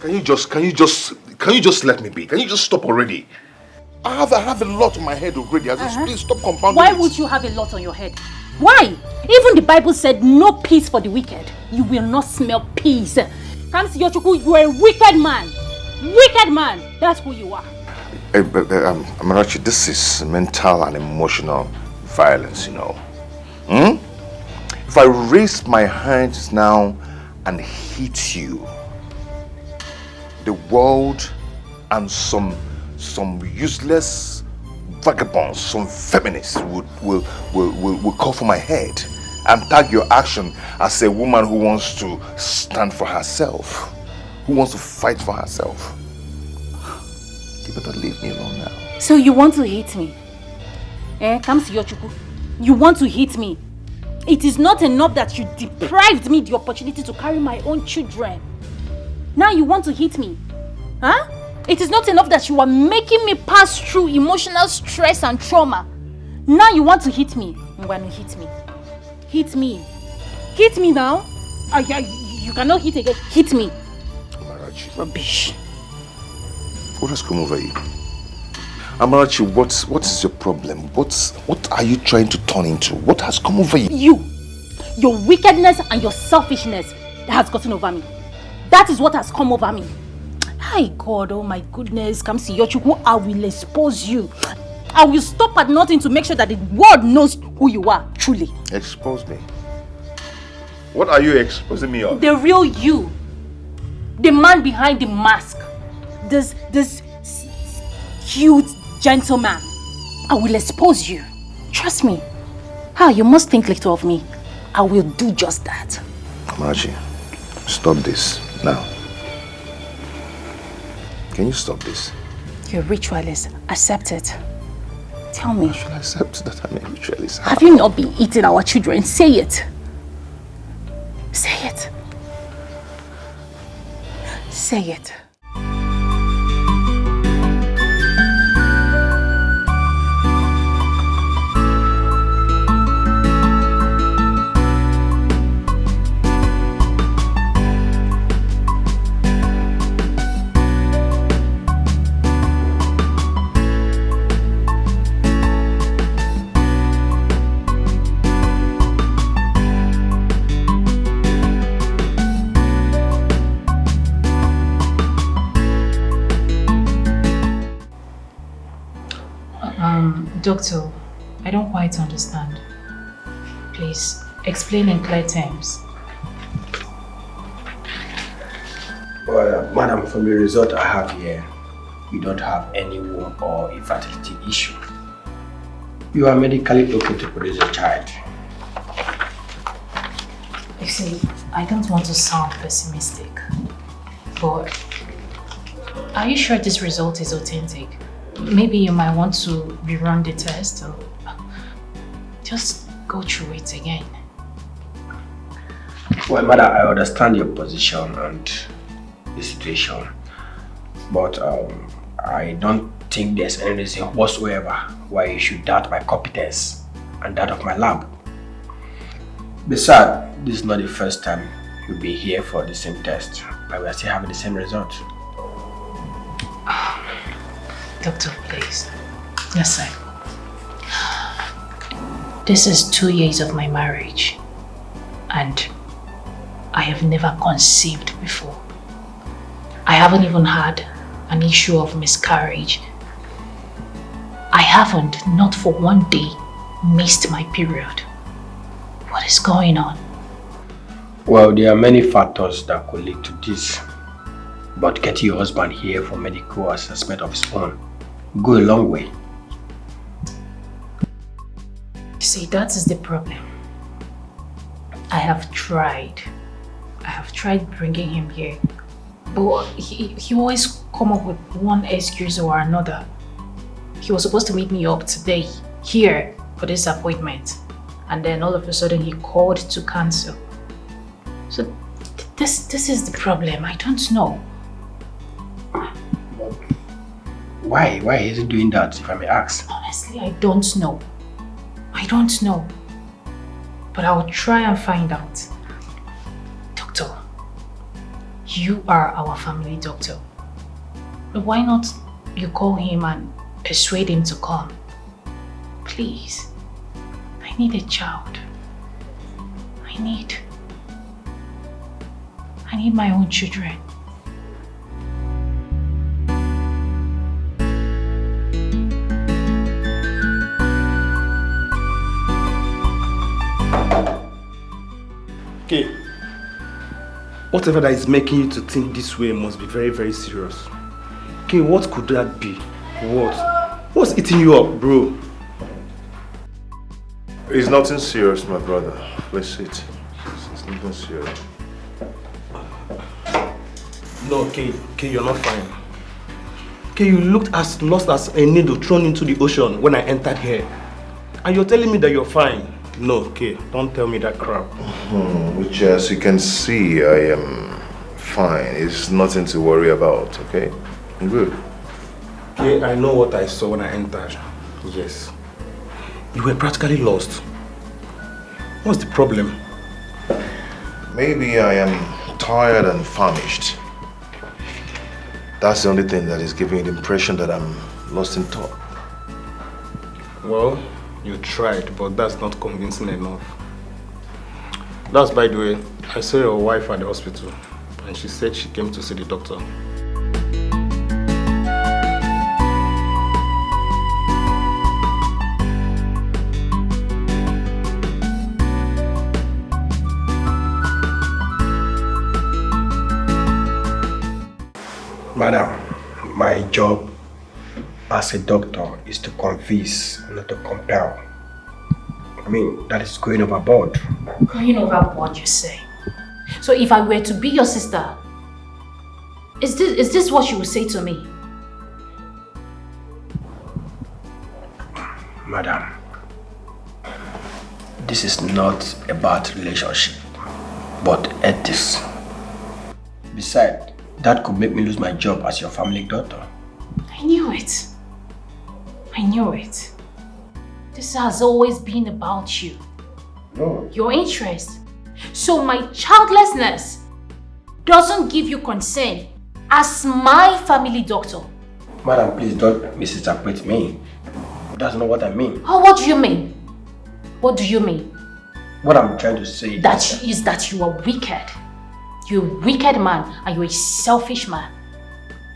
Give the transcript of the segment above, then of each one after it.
Can you just let me be? Can you just stop already? I have a lot on my head already. Please stop compounding. Why would you have a lot on your head? Why? Even the Bible said no peace for the wicked. You will not smell peace. Kamsi Yochukwu, you are a wicked man. Wicked man. That's who you are. Amarachi, this is mental and emotional violence, you know. If I raise my hands now and hit you, the world and some useless vagabonds, some feminists will call for my head and tag your action as a woman who wants to stand for herself, who wants to fight for herself. You better leave me alone now. So you want to hit me? Kamsi Yochukwu, you want to hit me? It is not enough that you deprived me the opportunity to carry my own children. Now you want to hit me? Huh? It is not enough that you are making me pass through emotional stress and trauma. Now you want to hit me. Ngwanu, hit me. Hit me. Hit me now. You cannot hit again. Hit me. Amarachi. Rubbish. What has come over you? Amarachi, what is your problem? What are you trying to turn into? What has come over you? Your wickedness and your selfishness that has gotten over me. That is what has come over me. Hi God, oh my goodness, Kamsi Yochukwu, I will expose you. I will stop at nothing to make sure that the world knows who you are, truly. Expose me? What are you exposing me of? The real you. The man behind the mask. This cute gentleman. I will expose you. Trust me. You must think little of me. I will do just that. Amarachi, stop this now. Can you stop this? You're a ritualist. Accept it. Tell me. I should accept that I'm a ritualist. Have you not been eating our children? Say it. Say it. Say it. Doctor, I don't quite understand. Please, explain in clear terms. Well, madam, from the result I have here, you don't have any womb or infertility issue. You are medically okay to produce a child. You see, I don't want to sound pessimistic, but are you sure this result is authentic? Maybe you might want to rerun the test or just go through it again. Well, madam, I understand your position and the situation, but I don't think there's any reason whatsoever why you should doubt my competence and that of my lab. Besides, this is not the first time you'll be here for the same test, but we are still having the same result. Doctor, please. Yes, sir. This is 2 years of my marriage, and I have never conceived before. I haven't even had an issue of miscarriage. I haven't, not for one day, missed my period. What is going on? Well, there are many factors that could lead to this, but getting your husband here for medical assessment of his own go a long way. See, that is the problem. I have tried bringing him here, but he always come up with one excuse or another. He was supposed to meet me up today, here, for this appointment, and then all of a sudden he called to cancel. So this is the problem. I don't know. Why is he doing that, if I may ask? Honestly, I don't know. But I will try and find out. Doctor, You are our family doctor. But why not you call him and persuade him to come? Please. I need a child. I need my own children. Okay. Whatever that is making you to think this way must be very, very serious. Okay, what could that be? What? What's eating you up, bro? It's nothing serious, my brother. Please sit. It's nothing serious. No, okay, you're not fine. Okay, you looked as lost as a needle thrown into the ocean when I entered here. And you're telling me that you're fine. No, okay, don't tell me that crap. Which, as you can see, I am fine. It's nothing to worry about, okay? I'm good. Okay, I know what I saw when I entered. Yes. You were practically lost. What's the problem? Maybe I am tired and famished. That's the only thing that is giving you the impression that I'm lost in thought. Well, you tried, but that's not convincing enough. That's, by the way, I saw your wife at the hospital, and she said she came to see the doctor. Madam, my job as a doctor is to convince, not to compel. I mean, that is going overboard. Going overboard, you say? So if I were to be your sister, is this what you would say to me? Madam, this is not about relationship, but ethics. Besides, that could make me lose my job as your family doctor. I knew it. I knew it. This has always been about you. No. Your interest. So my childlessness doesn't give you concern as my family doctor. Madam, please don't misinterpret me. That's not what I mean. Oh, what do you mean? What do you mean? What I'm trying to say is that you are wicked. You're a wicked man and you're a selfish man.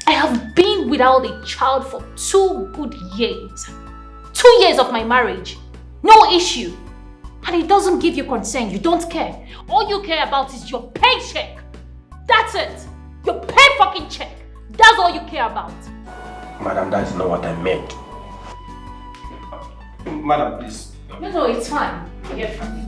I have been without a child for 2 good years. 2 years of my marriage. No issue. And it doesn't give you concern. You don't care. All you care about is your paycheck. That's it. Your pay fucking check. That's all you care about. Madam, that is not what I meant. Madam, please. No, it's fine. Hear from me.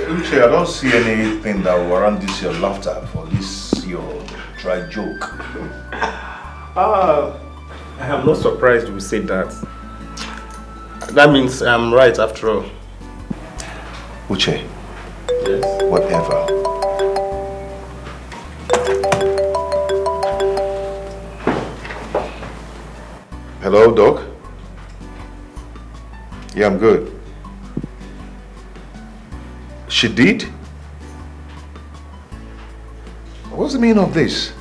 Uche, I don't see anything that will warrant this your laughter for this your dry joke. I am not surprised you said that. That means I'm right after all. Uche. Yes? Whatever. Hello, Doc? Yeah, I'm good. She did? What's the meaning of this?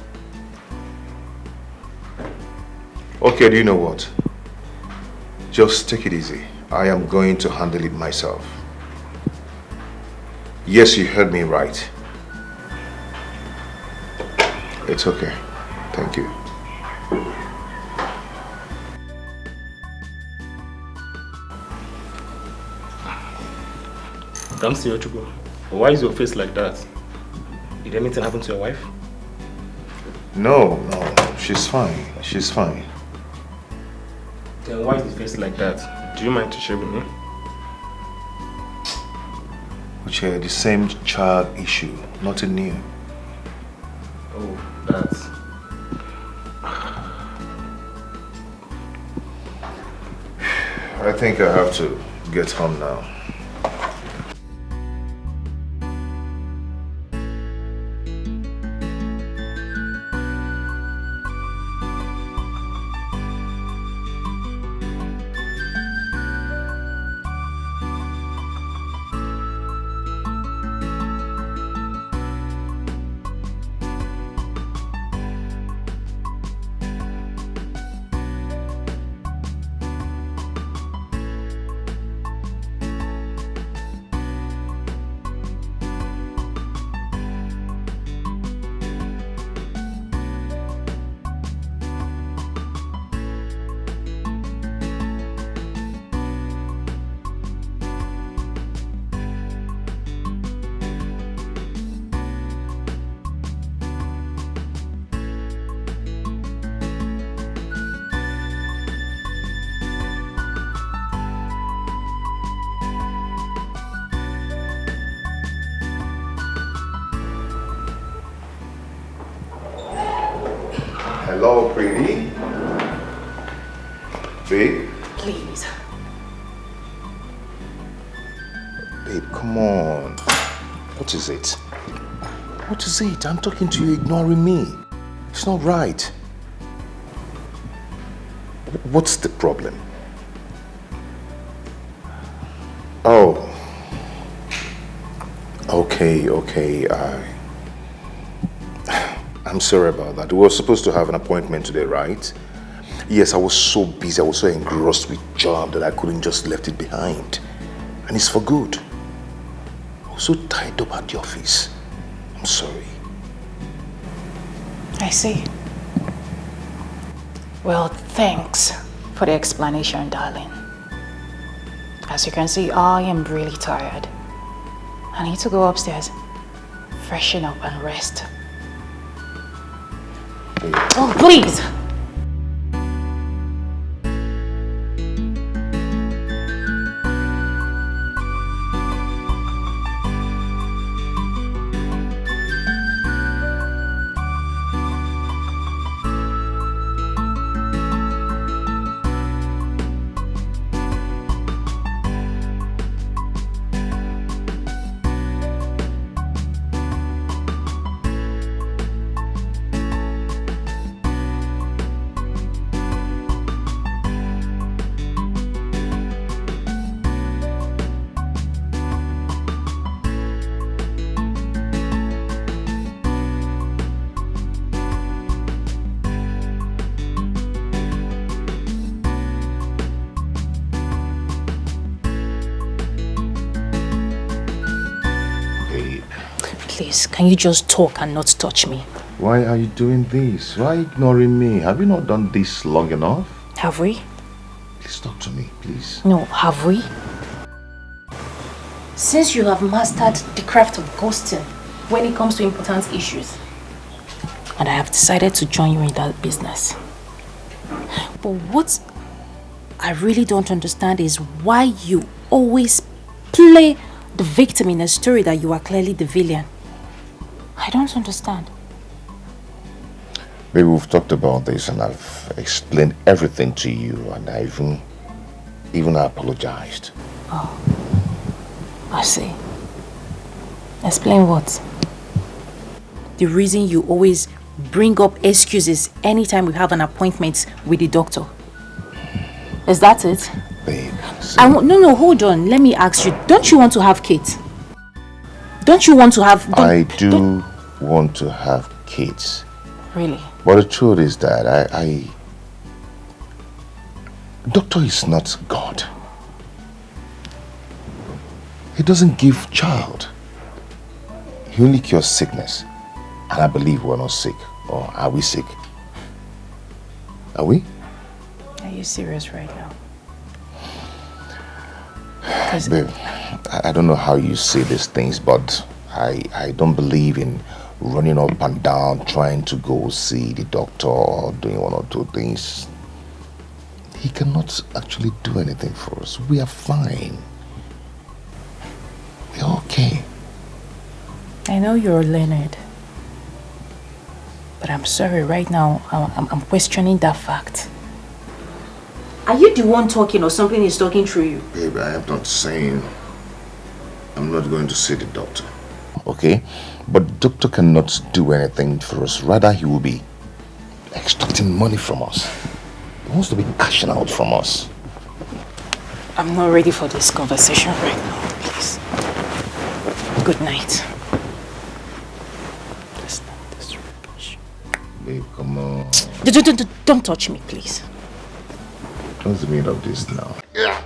Okay, do you know what? Just take it easy. I am going to handle it myself. Yes, you heard me right. It's okay. Thank you. Why is your face like that? Did anything happen to your wife? No, she's fine. She's fine. Then why is the face like that? Do you mind to share with me? Uche, the same child issue, nothing new. Oh, that's... I think I have to get home now. Hello, pretty. Babe? Please. Babe, come on. What is it? What is it? I'm talking to you, ignoring me. It's not right. What's the problem? Oh. Okay. I'm sorry about that. We were supposed to have an appointment today, right? Yes, I was so busy. I was so engrossed with job that I couldn't just left it behind. And it's for good. I was so tied up at the office. I'm sorry. I see. Well, thanks for the explanation, darling. As you can see, I am really tired. I need to go upstairs, freshen up and rest. Oh, please! Please, can you just talk and not touch me? Why are you doing this? Why ignoring me? Have you not done this long enough? Have we? Please talk to me, please. No, have we? Since you have mastered the craft of ghosting when it comes to important issues, and I have decided to join you in that business. But what I really don't understand is why you always play the victim in a story that you are clearly the villain. I don't understand. Maybe we've talked about this and I've explained everything to you and I even apologized. Oh, I see. Explain what? The reason you always bring up excuses anytime we have an appointment with the doctor. Is that it? Babe. No, hold on. Let me ask you. Don't you want to have kids? Don't you want to have... I do want to have kids. Really? But the truth is that Doctor is not God. He doesn't give child. He only cures sickness. And I believe we're not sick. Or are we sick? Are we? Are you serious right now? Babe, I don't know how you say these things, but I don't believe in running up and down trying to go see the doctor or doing one or two things. He cannot actually do anything for us. We are fine. We're okay. I know you're learned, but I'm sorry right now. I'm questioning that fact. Are you the one talking or something is talking through you? Babe, I am not saying I'm not going to see the doctor. Okay? But the doctor cannot do anything for us. Rather, he will be extracting money from us. He wants to be cashing out from us. I'm not ready for this conversation right now, please. Good night. That's not this rubbish. Babe, come on. Don't touch me, please. What's the meaning of this now? Yeah.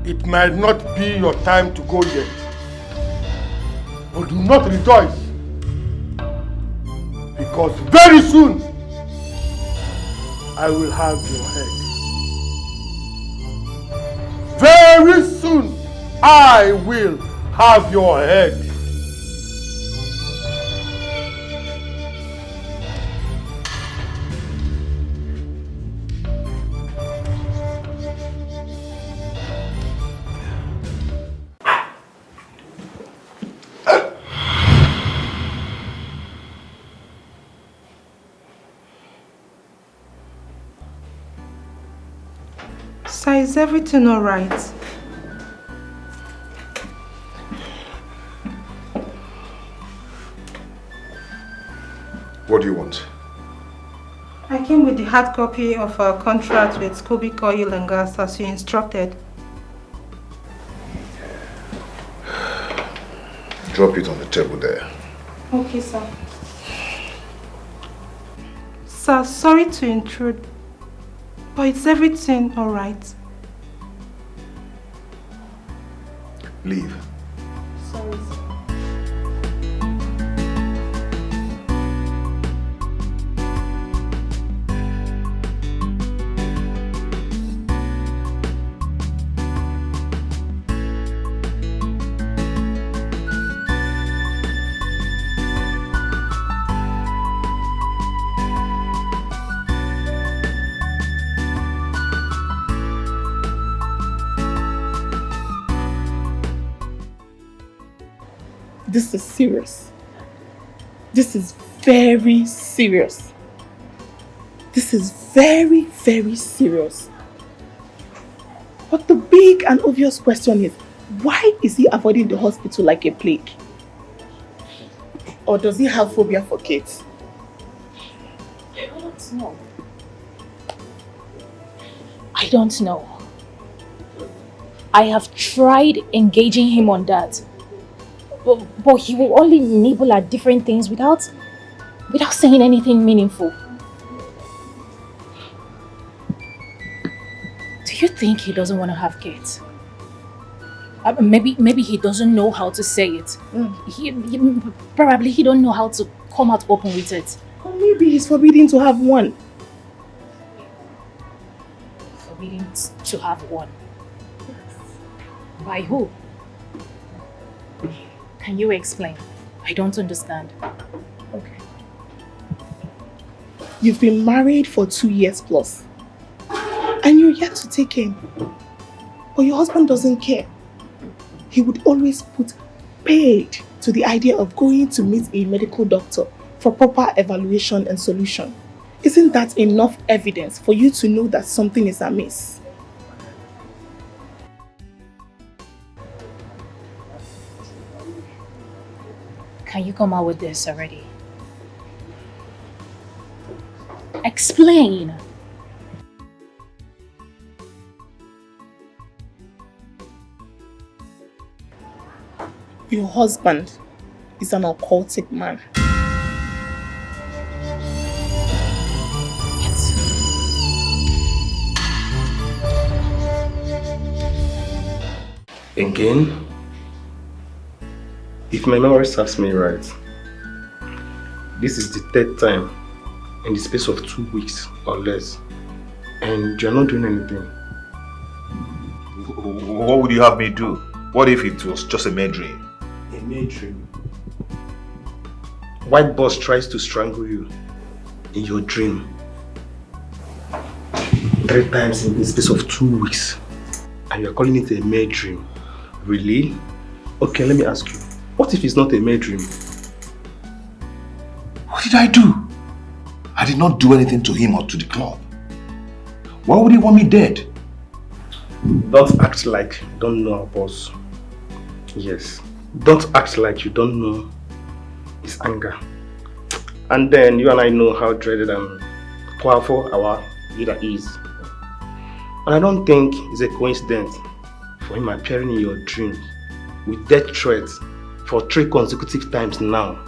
It might not be your time to go yet. But do not rejoice, because very soon I will have your head. Very soon I will have your head. Sir, is everything all right? What do you want? I came with the hard copy of our contract with Chibk Oil and Gas as you instructed. Drop it on the table there. Okay, sir. Sir, sorry to intrude, but is everything all right? Leave. Sorry, sir. This is serious. This is very serious. This is very, very serious. But the big and obvious question is, why is he avoiding the hospital like a plague? Or does he have phobia for kids? I don't know. I don't know. I have tried engaging him on that. But he will only nibble at different things without saying anything meaningful. Do you think he doesn't want to have kids? Maybe he doesn't know how to say it. Probably he don't know how to come out open with it. Or maybe he's forbidden to have one. Forbidden to have one? By who? Can you explain? I don't understand. Okay. You've been married for 2 years plus. And you're yet to take him. But your husband doesn't care. He would always put paid to the idea of going to meet a medical doctor for proper evaluation and solution. Isn't that enough evidence for you to know that something is amiss? Can you come out with this already? Explain! Your husband is an occultic man. Again? If my memory serves me right, this is the third time in the space of 2 weeks or less, and you're not doing anything. What would you have me do? What if it was just a mere dream? A mere dream? White boss tries to strangle you in your dream 3 times in the space of 2 weeks, and you're calling it a mere dream. Really? Okay, let me ask you. What if it's not a mere dream? What did I do? I did not do anything to him or to the club. Why would he want me dead? Don't act like you don't know our boss. Yes. Don't act like you don't know his anger. And then you and I know how dreaded and powerful our leader is. And I don't think it's a coincidence for him appearing in your dreams with death threats for 3 consecutive times now.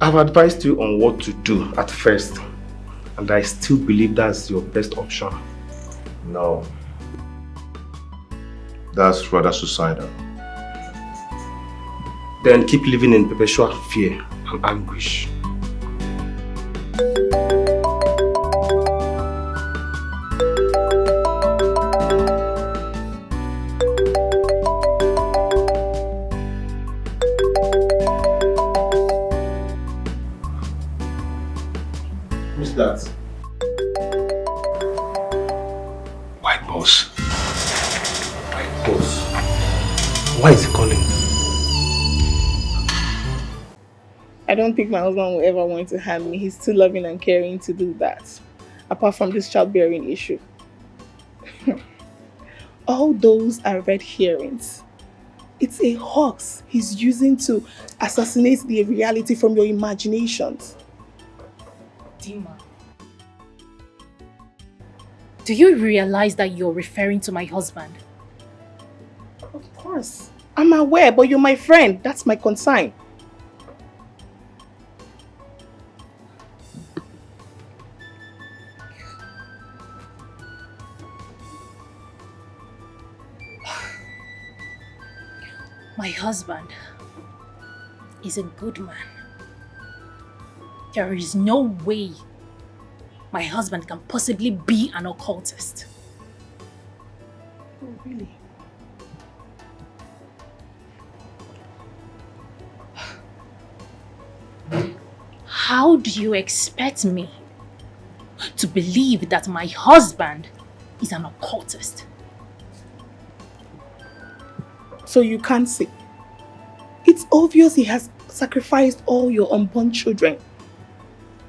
I've advised you on what to do at first, and I still believe that's your best option. No. That's rather suicidal. Then keep living in perpetual fear and anguish. Boss, why is he calling? I don't think my husband will ever want to harm me. He's too loving and caring to do that. Apart from this childbearing issue. All those are red herrings. It's a hoax he's using to assassinate the reality from your imaginations. Dima, do you realize that you're referring to my husband? Of course. I'm aware, but you're my friend. That's my concern. My husband is a good man. There is no way my husband can possibly be an occultist. Oh, really? How do you expect me to believe that my husband is an occultist? So you can't see. It's obvious he has sacrificed all your unborn children.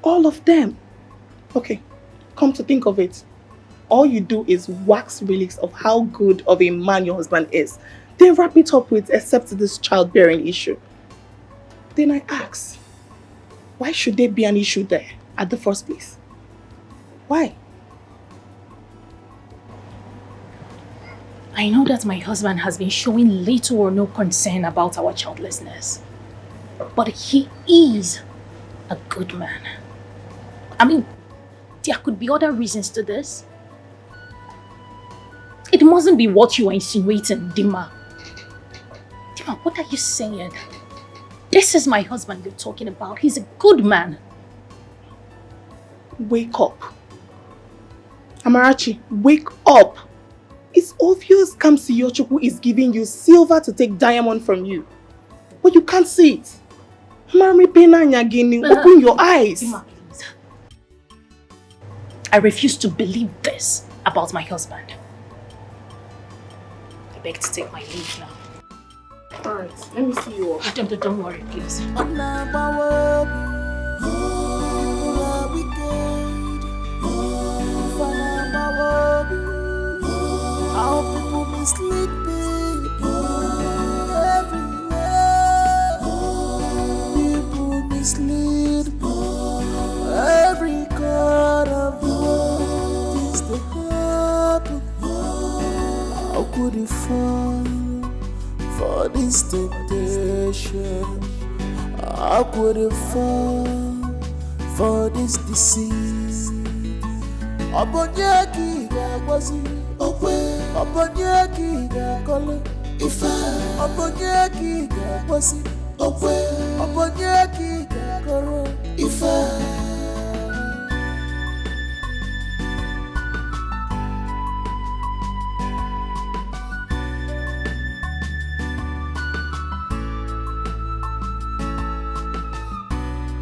All of them. Okay, come to think of it. All you do is wax relics of how good of a man your husband is. Then wrap it up with except this childbearing issue. Then I ask, why should there be an issue there at the first place? Why? I know that my husband has been showing little or no concern about our childlessness. But he is a good man. I mean, there could be other reasons to this. It mustn't be what you are insinuating, Dima. Dima, what are you saying? This is my husband you're talking about. He's a good man. Wake up. Amarachi, wake up. It's obvious Kamsi Yochukwu is giving you silver to take diamond from you. But you can't see it. Open your eyes. Dima, please. I refuse to believe this about my husband. I beg to take my leave now. Alright, let me see you off. Don't worry, please. How people mislead people everywhere. People mislead every corner of the world. Things that happen. How could you fall for this temptation? How could you fall for this deceit? Abonyaki gagwazi. Abonyaki gakole. Ifa. Abonyaki gagwazi. Abonyaki gakoro. Ifa.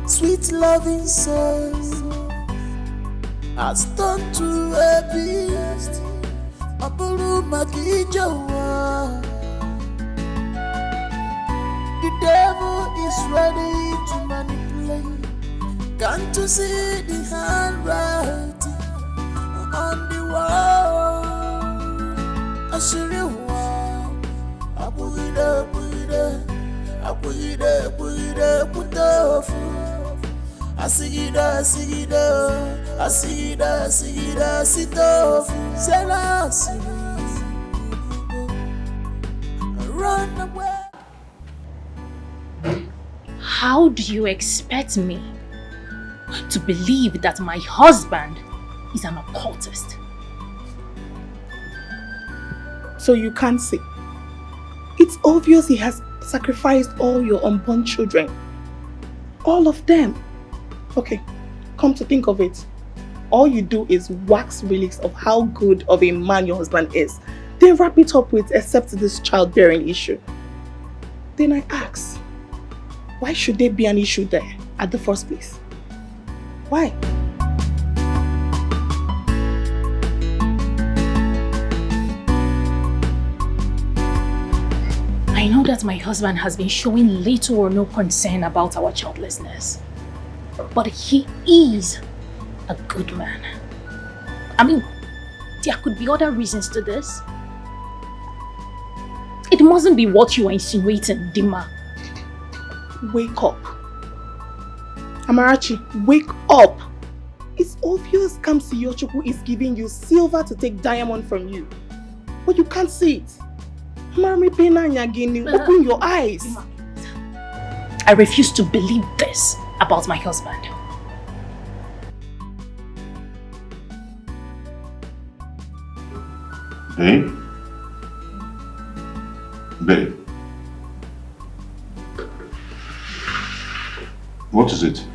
Sweet loving soul has turned to a beast. Aburu Magijawa. The devil is ready to manipulate. Can't you see the handwriting on the wall? Ashiriwa. Abuida, putofu. Asigida, sitofu. Sela, run away. How do you expect me to believe that my husband is an occultist? So you can't see. It's obvious he has sacrificed all your unborn children. All of them. Okay, come to think of it. All you do is wax relics of how good of a man your husband is. Then wrap it up with except this childbearing issue. Then I ask, why should there be an issue there at the first place? Why? I know that my husband has been showing little or no concern about our childlessness. But he is a good man. I mean, there could be other reasons to this. It mustn't be what you are insinuating, Dima. Wake up. Amarachi, wake up. It's obvious Kamsi Yochukwu is giving you silver to take diamond from you. But you can't see it. Open your eyes. I refuse to believe this about my husband. Babe? Babe? What is it?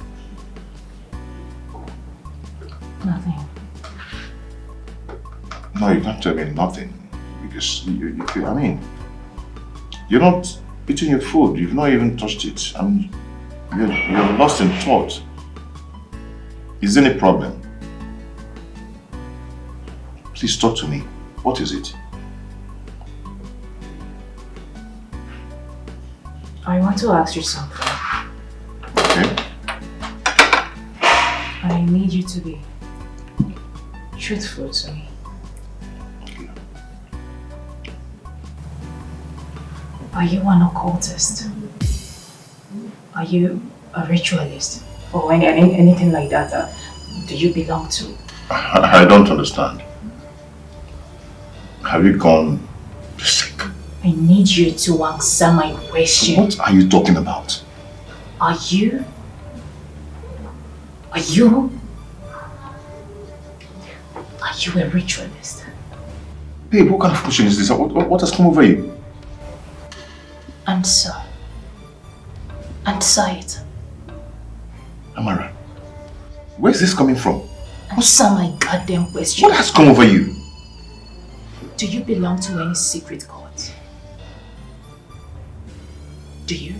Nothing. No, you can't tell me nothing. Because, I mean, you're not eating your food. You've not even touched it. And you're lost in thought. Is there any problem? Please talk to me. What is it? I want to ask you something. Okay. I need you to be truthful to me. Okay. Are you an occultist? Are you a ritualist? Or anything like that? Do you belong to? I don't understand. Have you gone sick? I need you to answer my question. What are you talking about? Are you a ritualist? Babe, what kind of question is this? What has come over you? Answer. Answer it. Amara, where's this coming from? Answer my goddamn question. What has come over you? Do you belong to any secret cult? Do you?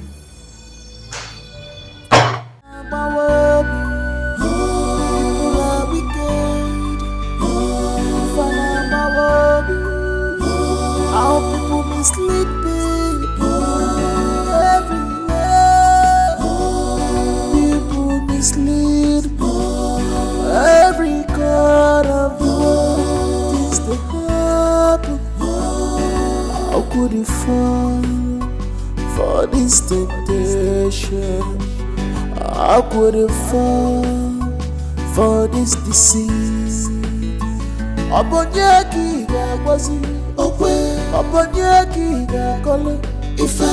How people mislead people everywhere. People mislead every corner of the world. Things that happen. How could you fall for this temptation? How could you fall for this deceit? Obonyeki gagwazi okwe, obonyeki gakole ife,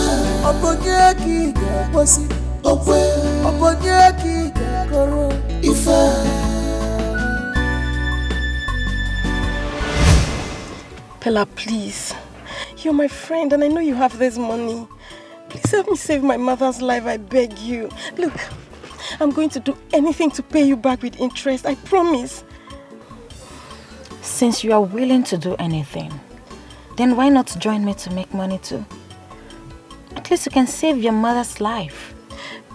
obonyeki gagwazi okwe, obonyeki gakoro ife. Pella, please. You're my friend and I know you have this money. Please help me save my mother's life, I beg you. Look, I'm going to do anything to pay you back with interest, I promise. Since you are willing to do anything, then why not join me to make money too? At least you can save your mother's life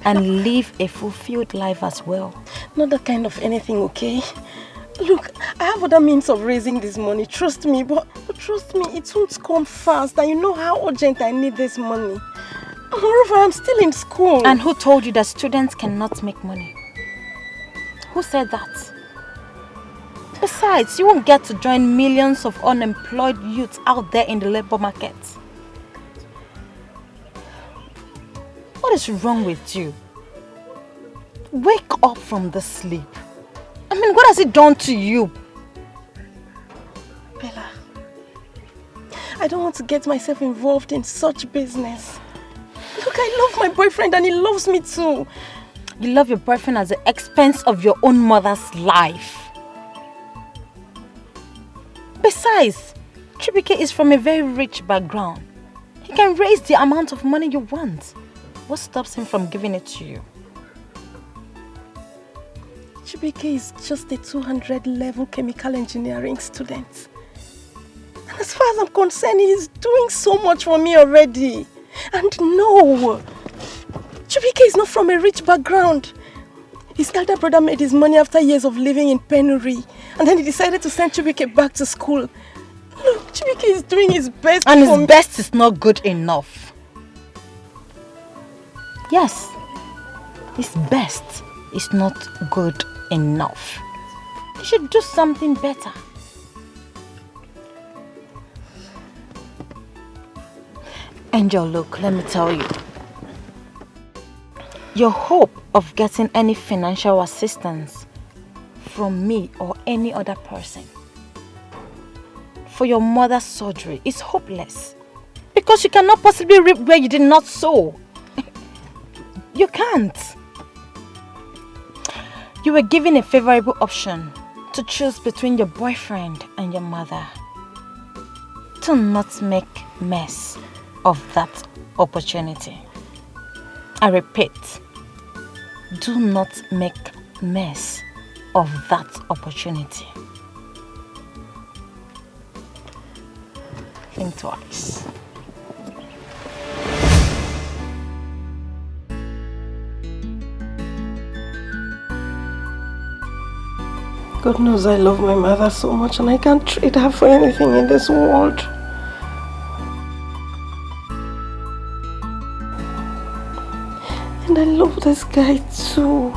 and live a fulfilled life as well. Not that kind of anything, okay? Look, I have other means of raising this money, trust me, but trust me, it won't come fast and you know how urgent I need this money. Moreover, I'm still in school. And who told you that students cannot make money? Who said that? Besides, you won't get to join millions of unemployed youths out there in the labor market. What is wrong with you? Wake up from the sleep. I mean, what has it done to you? Bella, I don't want to get myself involved in such business. Look, I love my boyfriend and he loves me too. You love your boyfriend at the expense of your own mother's life. Besides, Chibk is from a very rich background. He can raise the amount of money you want. What stops him from giving it to you? Chibk is just a 200 level chemical engineering student. And as far as I'm concerned, he is doing so much for me already. And no, Chibk is not from a rich background. His elder brother made his money after years of living in penury. And then he decided to send Chibk back to school. Look, Chibk is doing his best and for his best is not good enough. Yes, it's best. It's not good enough. You should do something better. Angel, look, let me tell you. Your hope of getting any financial assistance from me or any other person for your mother's surgery is hopeless. Because you cannot possibly reap where you did not sow. You can't. You were given a favorable option to choose between your boyfriend and your mother. Do not make mess of that opportunity. I repeat, do not make mess of that opportunity. Think twice. God knows I love my mother so much and I can't trade her for anything in this world. And I love this guy too.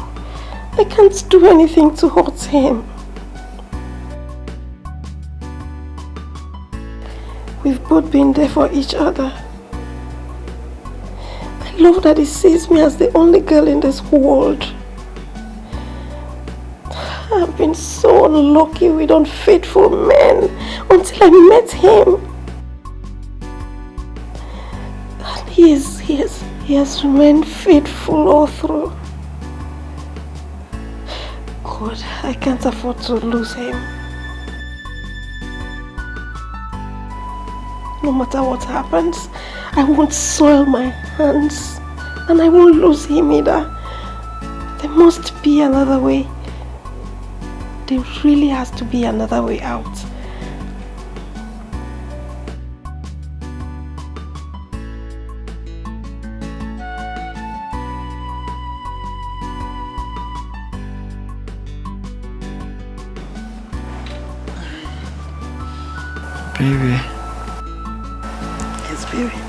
I can't do anything to hurt him. We've both been there for each other. I love that he sees me as the only girl in this world. I've been so unlucky with unfaithful men until I met him. And he has remained faithful all through. God, I can't afford to lose him. No matter what happens, I won't soil my hands. And I won't lose him either. There must be another way. There really has to be another way out. Baby. Yes, baby.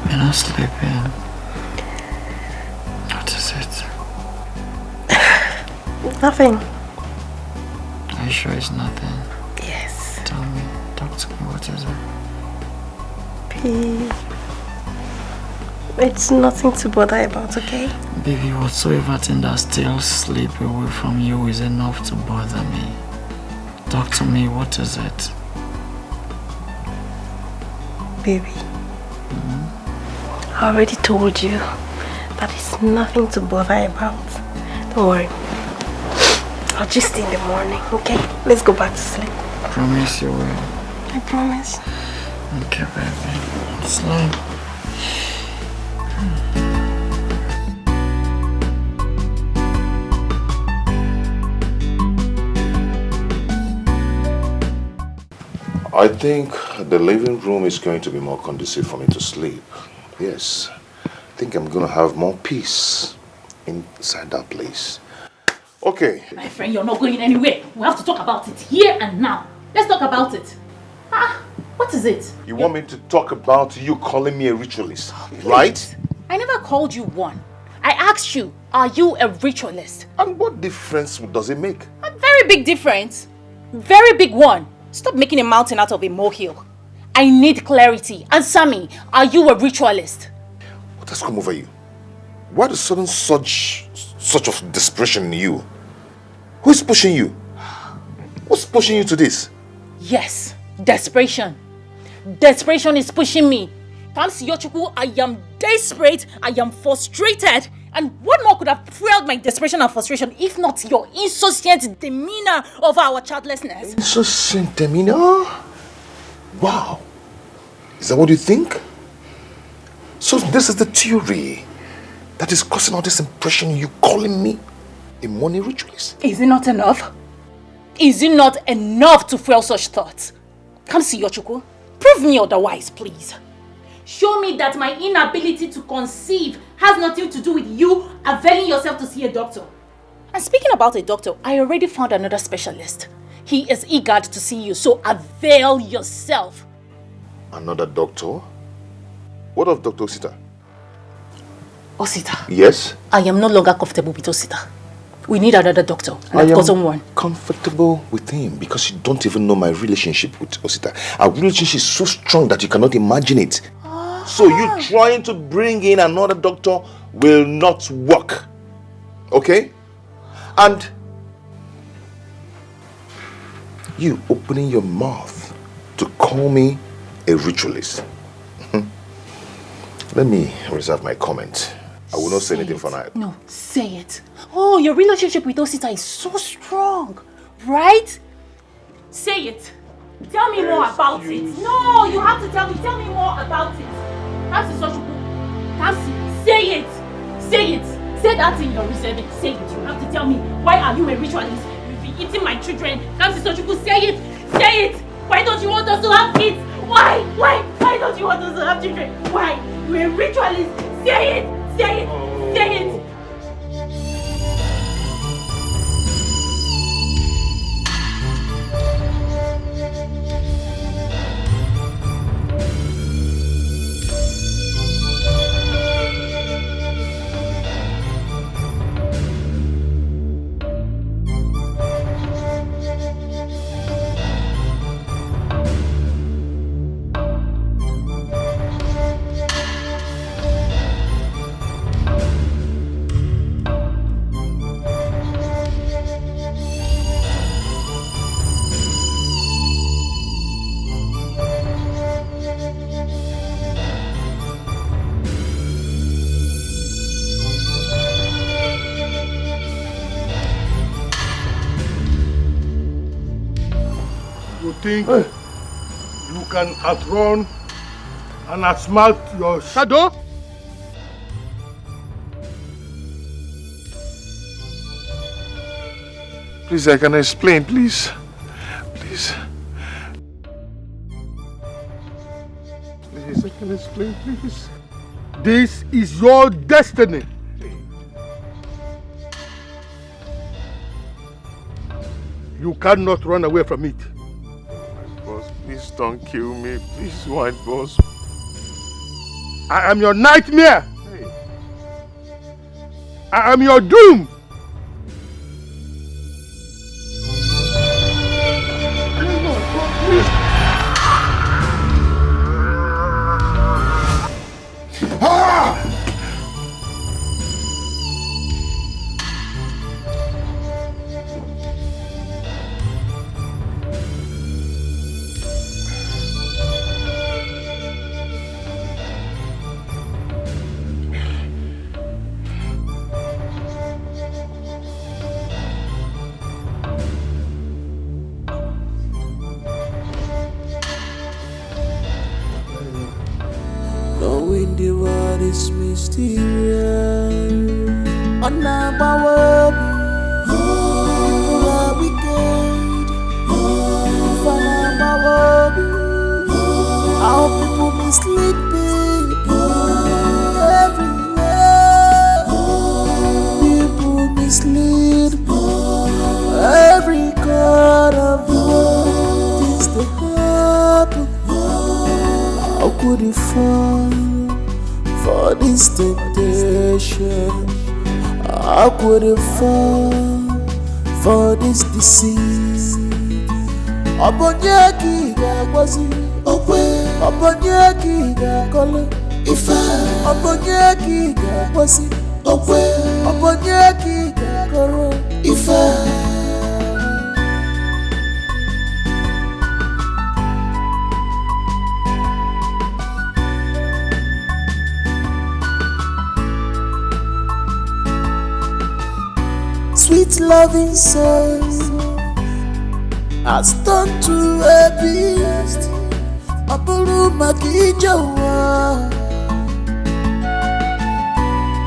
You're not sleeping. What is it? Nothing. Are you sure it's nothing? Yes. Tell me. Talk to me. What is it? It's nothing to bother about, okay? Baby, whatsoever thing that steals sleep away from you is enough to bother me. Talk to me. What is it? Baby. I already told you that it's nothing to bother about. Don't worry. I'll just in the morning, okay? Let's go back to sleep. Promise you will. I promise. Okay, baby. Sleep. I think the living room is going to be more conducive for me to sleep. Yes. I think I'm going to have more peace inside that place. Okay. My friend, you're not going anywhere. We have to talk about it here and now. Let's talk about it. What is it? You want me to talk about you calling me a ritualist, right? I never called you one. I asked you, are you a ritualist? And what difference does it make? A very big difference. Very big one. Stop making a mountain out of a molehill. I need clarity. Answer me, are you a ritualist? What has come over you? Why the sudden surge of desperation in you? Who is pushing you? What's pushing you to this? Yes, desperation. Desperation is pushing me. Kamsi Yochukwu, I am desperate, I am frustrated. And what more could have fueled my desperation and frustration if not your insouciant demeanor over our childlessness? Insouciant demeanor? Wow. Is that what you think? So this is the theory that is causing all this impression you calling me a money ritualist? Is it not enough? Is it not enough to fuel such thoughts? Kamsi Yochukwu, prove me otherwise, please. Show me that my inability to conceive has nothing to do with you availing yourself to see a doctor. And speaking about a doctor, I already found another specialist. He is eager to see you, so avail yourself. Another doctor? What of Dr. Sita? Osita. Yes? I am no longer comfortable with Osita. We need another doctor. And I've gotten one. Comfortable with him because you don't even know my relationship with Osita. Our relationship is so strong that you cannot imagine it. So you trying to bring in another doctor will not work. Okay? And you opening your mouth to call me a ritualist. Let me reserve my comment. I will not say anything for now. No, say it. Oh, your relationship with Osita is so strong, right? Say it. Tell me more about it. No, you have to tell me. Tell me more about it. Kamsi Sochukwu. Kamsi, say it. Say it. Say that in your reserving. Say it. You have to tell me. Why are you a ritualist? You've been eating my children. Kamsi Sochukwu, say it. Say it. Why don't you want us to have kids? Why? Why don't you want us to have children? Why? You're a ritualist. Say it. Say it! Say it! Think you can outrun and outsmart your shadow? Please, I can explain, please. Please. Please, I can explain, please. This is your destiny. You cannot run away from it. Please don't kill me. Please, white boss. I am your nightmare. Hey. I am your doom. For this deceit, Obonyeki Gagwazi, Obonyeki Gakole, Obonyeki Gagwazi, Obonyeki Gakoro, sweet loving soul has turned to a beast.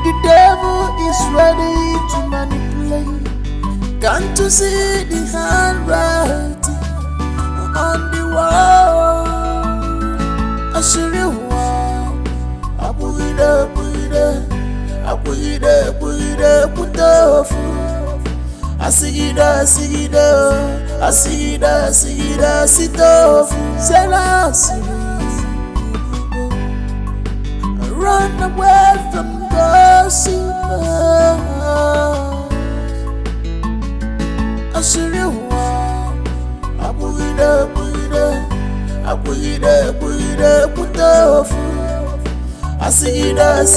The devil is ready to manipulate. Can't you see the handwriting on the wall? Asigida, sitofu, run away from God. passing fast. I see you walk. I put it up, put off. I see it,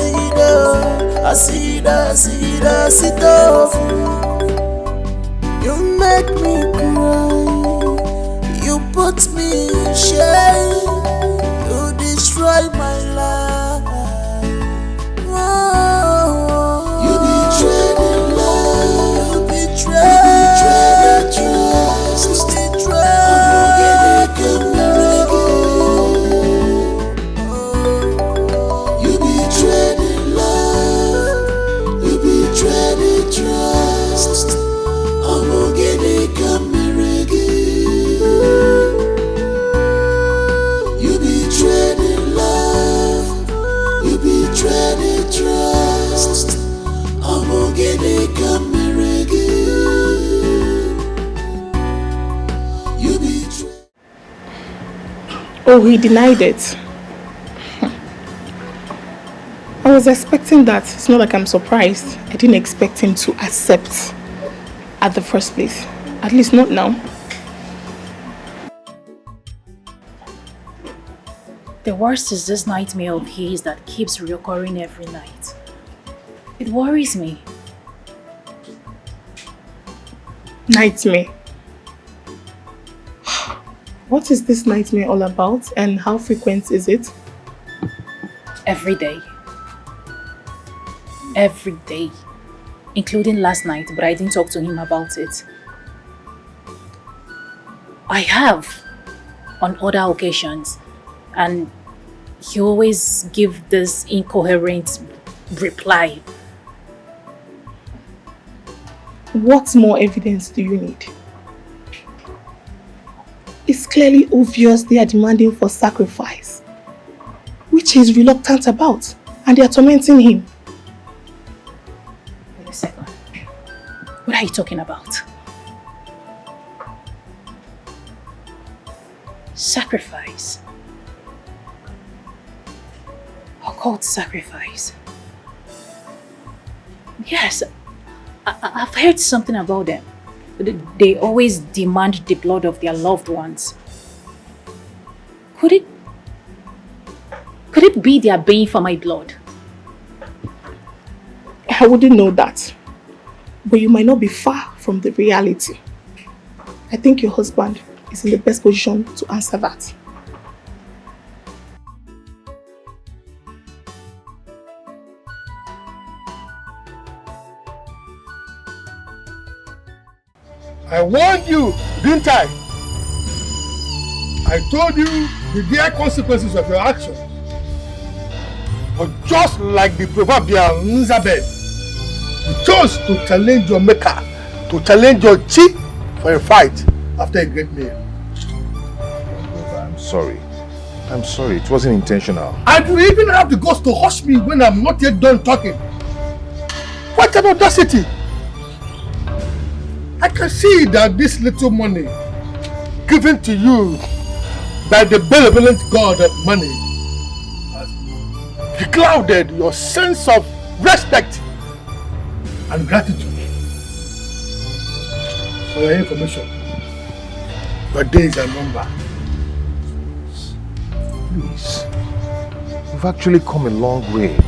sit off. You make me cry. You put me in shame. You destroy my life. Oh, you betrayed the love. You betrayed the trust. You betrayed you betrayed the love. You betrayed the trust. I'm gonna get it coming again. You betrayed the love. You betrayed the trust. I'm gonna get it coming again. You betrayed. Oh, he denied it. I was expecting that. It's not like I'm surprised. I didn't expect him to accept at the first place. At least not now. The worst is this nightmare of his that keeps reoccurring every night. It worries me. Nightmare. What is this nightmare all about and how frequent is it? Every day. Every day. Including last night, but I didn't talk to him about it. I have on other occasions, and he always gives this incoherent reply. What more evidence do you need? It's clearly obvious they are demanding for sacrifice, which he's reluctant about, and they are tormenting him. Wait a second. What are you talking about? Sacrifice. Occult sacrifice. Yes, I've heard something about them. They always demand the blood of their loved ones. Could it be they are baying for my blood? I wouldn't know that, but you might not be far from the reality. I think your husband is in the best position to answer that. I warned you, didn't I? I told you the dire consequences of your actions. But just like the proverbial Elizabeth, you chose to challenge your maker, to challenge your chief for a fight after a great meal. I'm sorry. I'm sorry. It wasn't intentional. And you even have the guts to hush me when I'm not yet done talking. What an audacity! I can see that this little money given to you by the benevolent God of money has beclouded your sense of respect and gratitude. For your information, your days are numbered. Please. We've actually come a long way. Is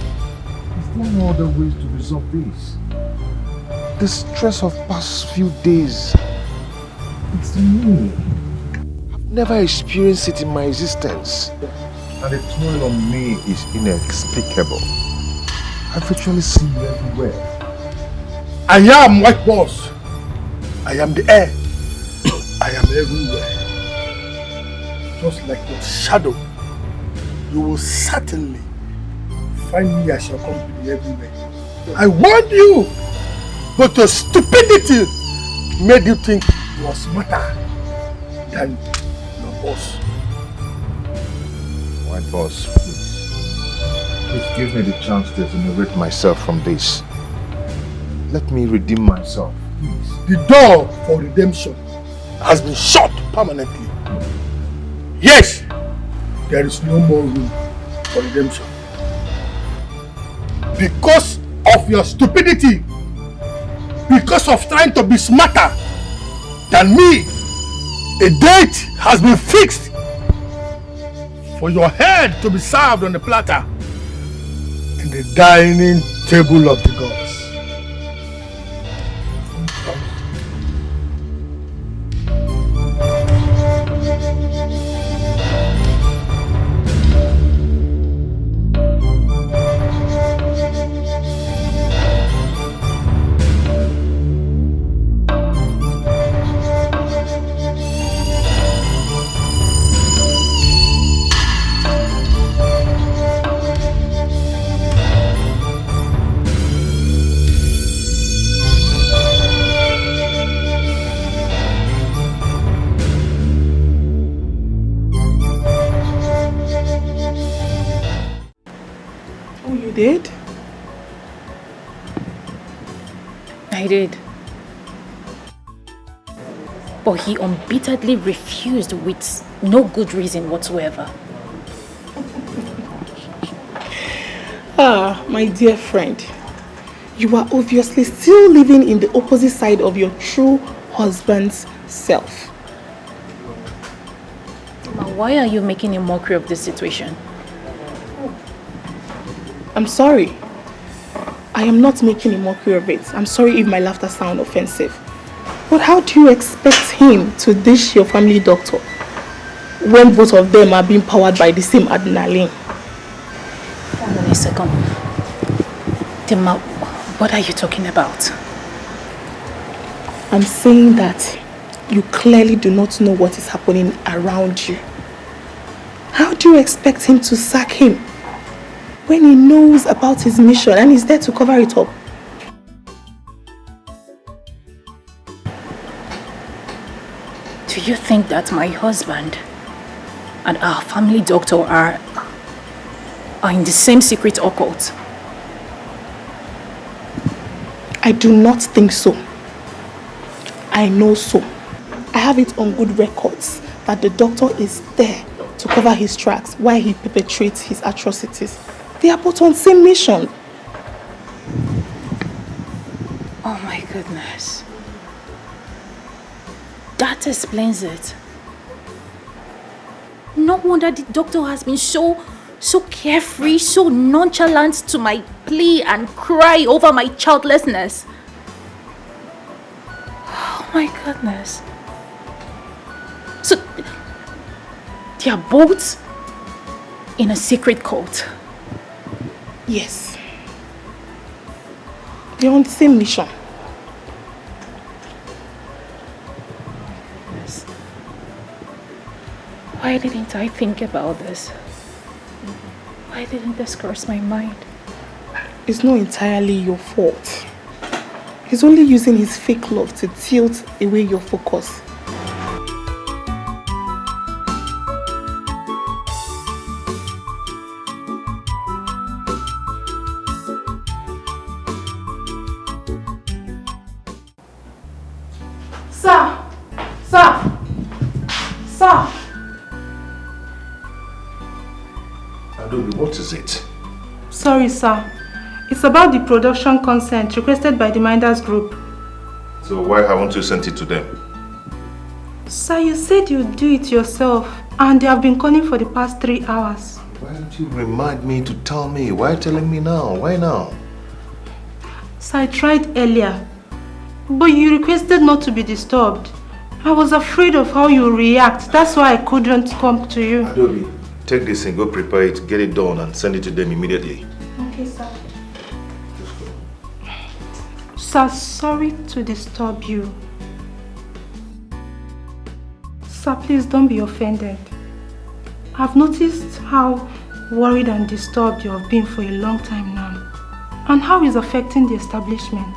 there no other ways to resolve this? The stress of past few days, it's me. I've never experienced it in my existence. And the toll on me is inexplicable. I virtually see you everywhere. I am White Boss. I am the heir. I am everywhere. Just like your shadow, you will certainly find me as your company everywhere. I warned you! But your stupidity made you think you are smarter than your boss. White Boss, please. Please give me the chance to exonerate myself from this. Let me redeem myself, please. The door for redemption has been shut permanently. Yes, there is no more room for redemption. Because of your stupidity because of trying to be smarter than me. A date has been fixed for your head to be served on the platter in the dining table of the gods. Did? I did. But he unbeatedly refused with no good reason whatsoever. Ah, my dear friend. You are obviously still living in the opposite side of your true husband's self. Why are you making a mockery of this situation? I'm sorry. I am not making a mockery of it. I'm sorry if my laughter sounds offensive. But how do you expect him to dish your family doctor when both of them are being powered by the same adrenaline? Hold on a second. Tema, what are you talking about? I'm saying that you clearly do not know what is happening around you. How do you expect him to sack him when he knows about his mission and is there to cover it up? Do you think that my husband and our family doctor are in the same secret occult? I do not think so. I know so. I have it on good records that the doctor is there to cover his tracks while he perpetrates his atrocities. They are both on the same mission. Oh my goodness. That explains it. No wonder the doctor has been so carefree, so nonchalant to my plea and cry over my childlessness. Oh my goodness. So, they are both in a secret cult. Yes. They're on the same mission. Why didn't I think about this? Why didn't this cross my mind? It's not entirely your fault. He's only using his fake love to tilt away your focus. Sir! Adobe, what is it? Sorry, sir. It's about the production consent requested by the Minders Group. So why haven't you sent it to them? Sir, you said you'd do it yourself, and they have been calling for the past 3 hours. Why don't you remind me to tell me? Why are you telling me now? Why now? Sir, I tried earlier, but you requested not to be disturbed. I was afraid of how you react. That's why I couldn't come to you. Adobe, take this and go prepare it, get it done, and send it to them immediately. Okay, sir. Sir, sorry to disturb you. Sir, please don't be offended. I've noticed how worried and disturbed you have been for a long time now, and how it's affecting the establishment.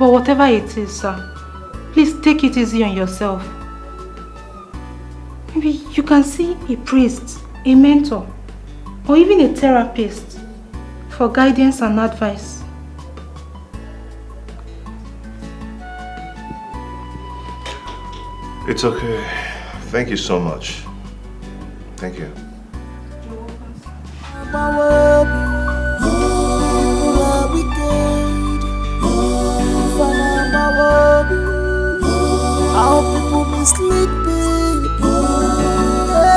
But whatever it is, sir, please take it easy on yourself. Maybe you can see a priest, a mentor, or even a therapist for guidance and advice. It's okay. Thank you so much. Thank you. Oh. mislead people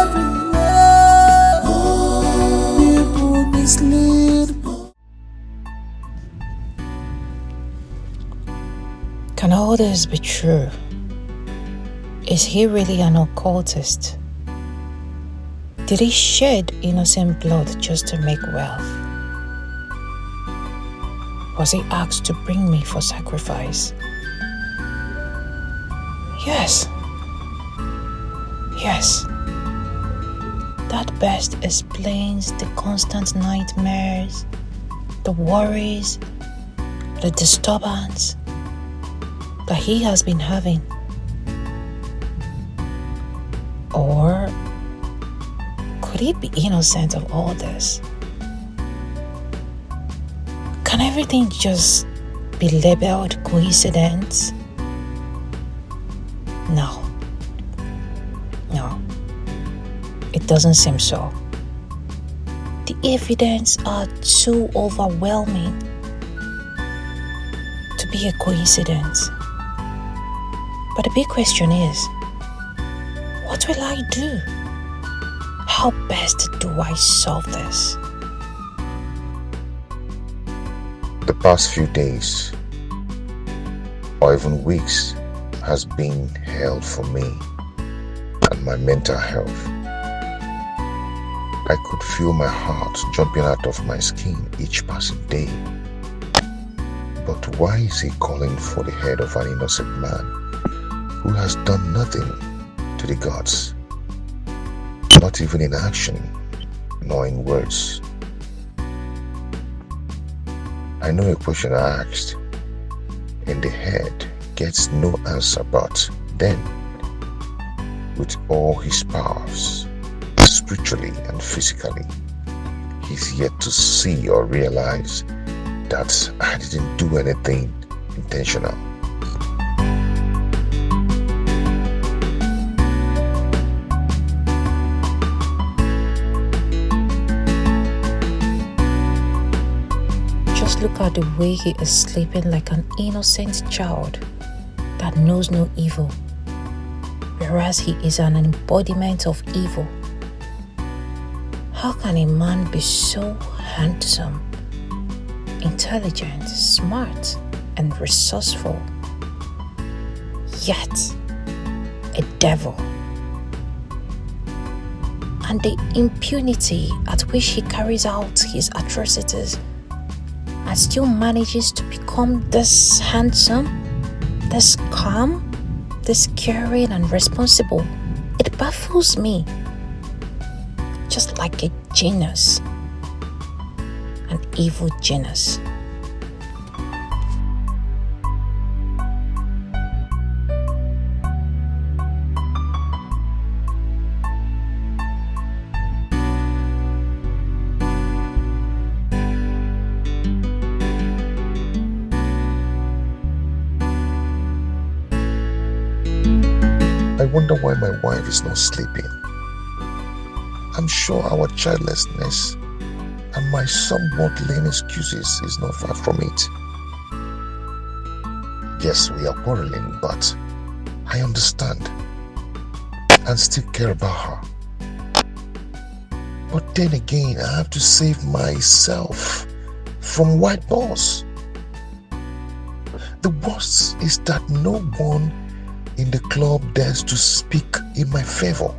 everywhere. People mislead. Can all this be true? Is he really an occultist? Did he shed innocent blood just to make wealth? Was he asked to bring me for sacrifice? Yes. Yes. That best explains the constant nightmares, the worries, the disturbance that he has been having. Or could he be innocent of all this? Can everything just be labeled coincidence? No. No. It doesn't seem so. The evidence are too overwhelming to be a coincidence. But the big question is, what will I do? How best do I solve this? The past few days, or even weeks, has been hell for me and my mental health. I could feel my heart jumping out of my skin each passing day. But why is he calling for the head of an innocent man who has done nothing to the gods? Not even in action, nor in words. I know a question I asked in the head gets no answer, but then, with all his powers, spiritually and physically, he's yet to see or realize that I didn't do anything intentional. Just look at the way he is sleeping like an innocent child that knows no evil, whereas he is an embodiment of evil. How can a man be so handsome, intelligent, smart, and resourceful, yet a devil? And the impunity at which he carries out his atrocities and still manages to become this handsome, this calm, this caring and responsible. It baffles me. Just like a genius, an evil genius. I wonder why my wife is not sleeping. I'm sure our childlessness and my somewhat lame excuses is not far from it. Yes, we are quarreling, but I understand and still care about her. But then again, I have to save myself from white boss. The worst is that no one in the club dares to speak in my favor.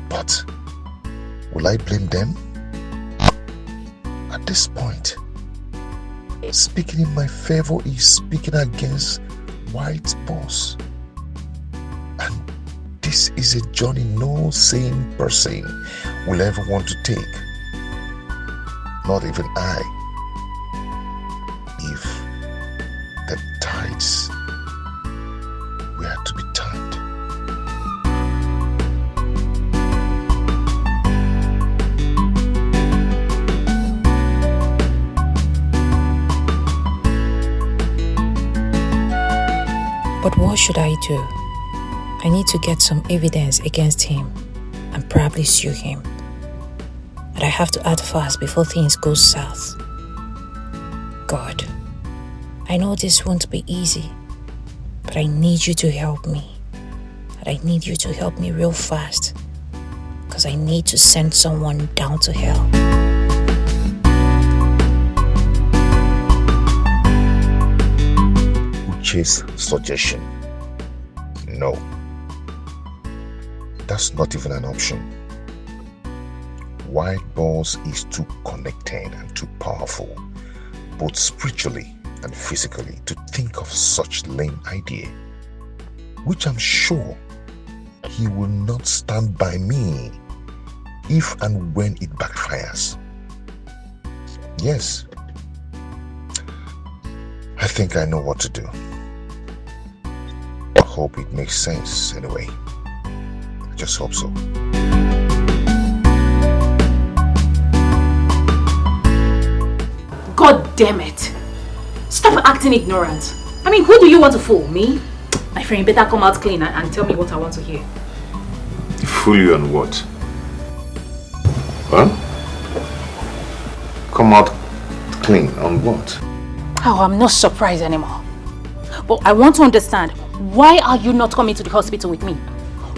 But will I blame them? At this point, speaking in my favor is speaking against white boss. And this is a journey no sane person will ever want to take. Not even I. If the tides were to be turned. But what should I do? I need to get some evidence against him and probably sue him. But I have to act fast before things go south. God, I know this won't be easy, but I need you to help me. But I need you to help me real fast. Because I need to send someone down to hell. Uche's suggestion. No. That's not even an option. White balls is too connected and too powerful, both spiritually and physically, to think of such lame idea, which I'm sure he will not stand by me if and when it backfires. Yes, I think I know what to do. I hope it makes sense anyway. I just hope so. God damn it! Stop acting ignorant. I mean, who do you want to fool? Me? My friend, better come out clean and tell me what I want to hear. Fool you on what? Huh? Come out clean on what? Oh, I'm not surprised anymore. But I want to understand, why are you not coming to the hospital with me?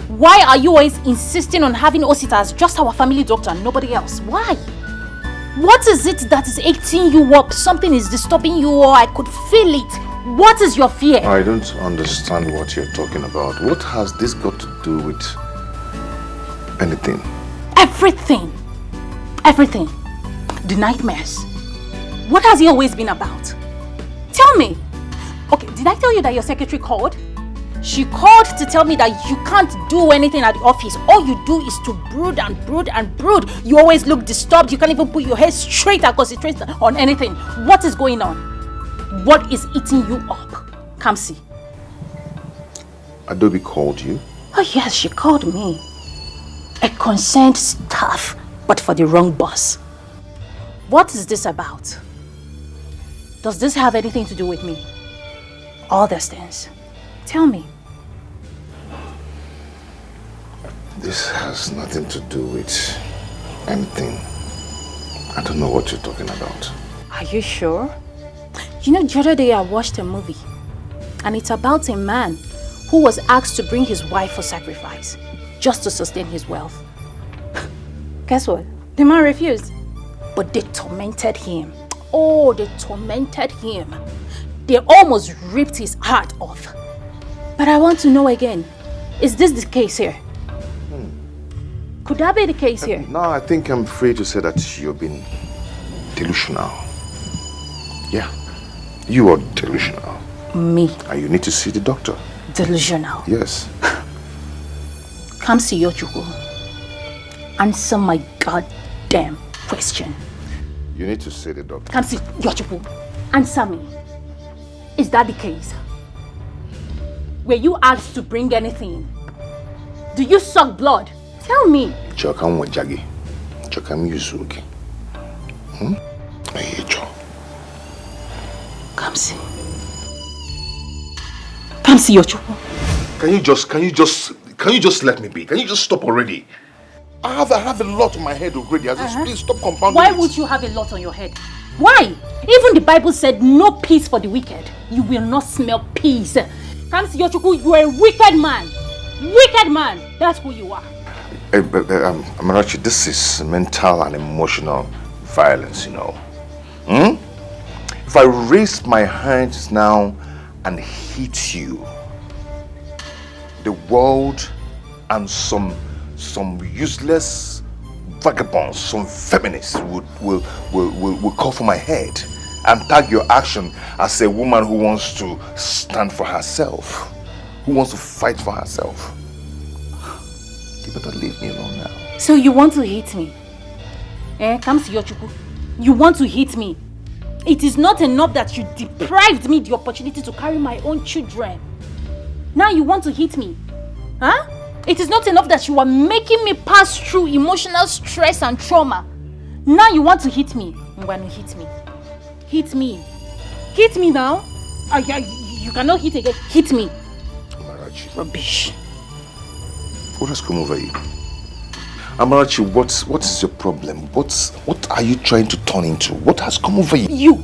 Why are you always insisting on having Osita as just our family doctor and nobody else? Why? What is it that is eating you up? Something is disturbing you, or I could feel it. What is your fear? I don't understand what you're talking about. What has this got to do with anything? Everything. Everything. The nightmares. What has it always been about? Tell me. Okay, did I tell you that your secretary called? She called to tell me that you can't do anything at the office. All you do is to brood and brood and brood. You always look disturbed. You can't even put your head straight and concentrate on anything. What is going on? What is eating you up? Come see. Adobe called you? Oh yes, she called me. A concerned staff, but for the wrong boss. What is this about? Does this have anything to do with me? All these things. Tell me. This has nothing to do with anything. I don't know what you're talking about. Are you sure? You know, the other day I watched a movie, and it's about a man who was asked to bring his wife for sacrifice just to sustain his wealth. Guess what? The man refused. But they tormented him. Oh, they tormented him. They almost ripped his heart off. But I want to know again, is this the case here? Could that be the case here? No, I think I'm free to say that you've been delusional. Yeah, you are delusional. Me? And you need to see the doctor. Delusional? Yes. Come see Yochuku. Answer my goddamn question. You need to see the doctor. Come see Yochuku. Answer me. Is that the case? Were you asked to bring anything? Do you suck blood? Tell me. Chokam wajagi. Chokam yusuki. I hate you. Come see. Come see Yochuku. Can you just let me be? Can you just stop already? I have a lot on my head already. Please stop compounding. Why would you have a lot on your head? Why? Even the Bible said no peace for the wicked. You will not smell peace. Come see Yochuku, you are a wicked man. Wicked man. That's who you are. Amarachi, this is mental and emotional violence, you know. If I raise my hands now and hit you, the world and some useless vagabonds, some feminists will call for my head and tag your action as a woman who wants to stand for herself, who wants to fight for herself. You better leave me alone now. So you want to hit me? Come see Yochuku. You want to hit me? It is not enough that you deprived me the opportunity to carry my own children. Now you want to hit me? Huh? It is not enough that you are making me pass through emotional stress and trauma. Now you want to hit me. When you hit me. Hit me. Hit me now. You cannot hit again. Hit me. Amarachi. Rubbish. What has come over you? Amarachi, what is your problem? What are you trying to turn into? What has come over you? You.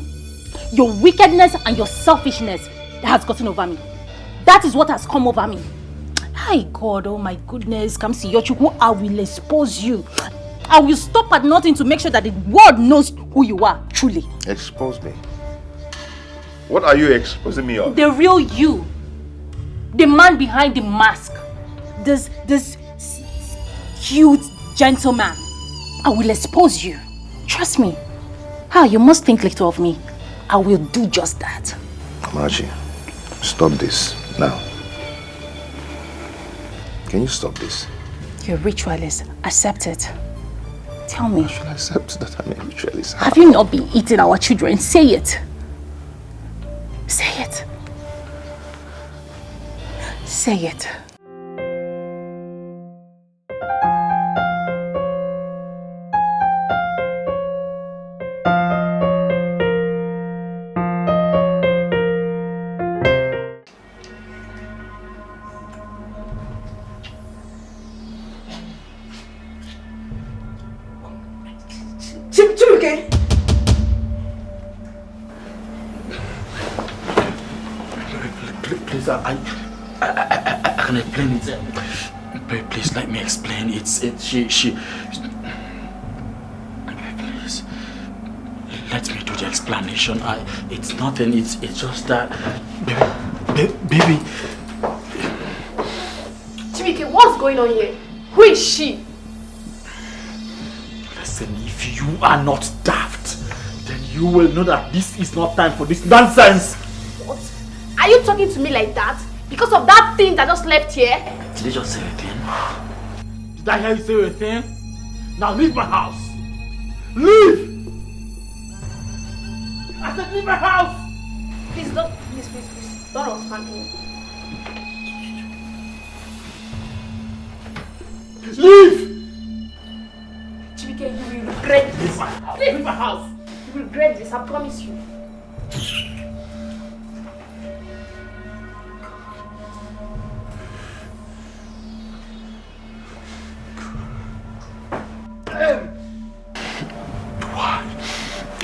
Your wickedness and your selfishness has gotten over me. That is what has come over me. Hi God, oh my goodness, Kamsi Yochukwu, I will expose you. I will stop at nothing to make sure that the world knows who you are, truly. Expose me? What are you exposing me on? The real you. The man behind the mask. This cute gentleman. I will expose you. Trust me. You must think little of me. I will do just that. Amarachi, stop this now. Can you stop this? You're a ritualist. Accept it. Tell me. I should accept that I'm a ritualist. Have you not been eating our children? Say it. Say it. Say it. Chibk! Please, I can explain it. Please let me explain. She. Please, let me do the explanation. It's nothing. It's just that, baby. Chibk, what's going on here? Who is she? Listen, if you are not daft, then you will know that this is not time for this nonsense. What? Are you talking to me like that? Because of that thing that just left here? Did you just say a thing? Did I hear you say a thing? Now leave my house! Leave! I said leave my house! Please don't, please. Don't offend me. Leave! Chibk, you will regret this. Leave my house! You will regret this, I promise you.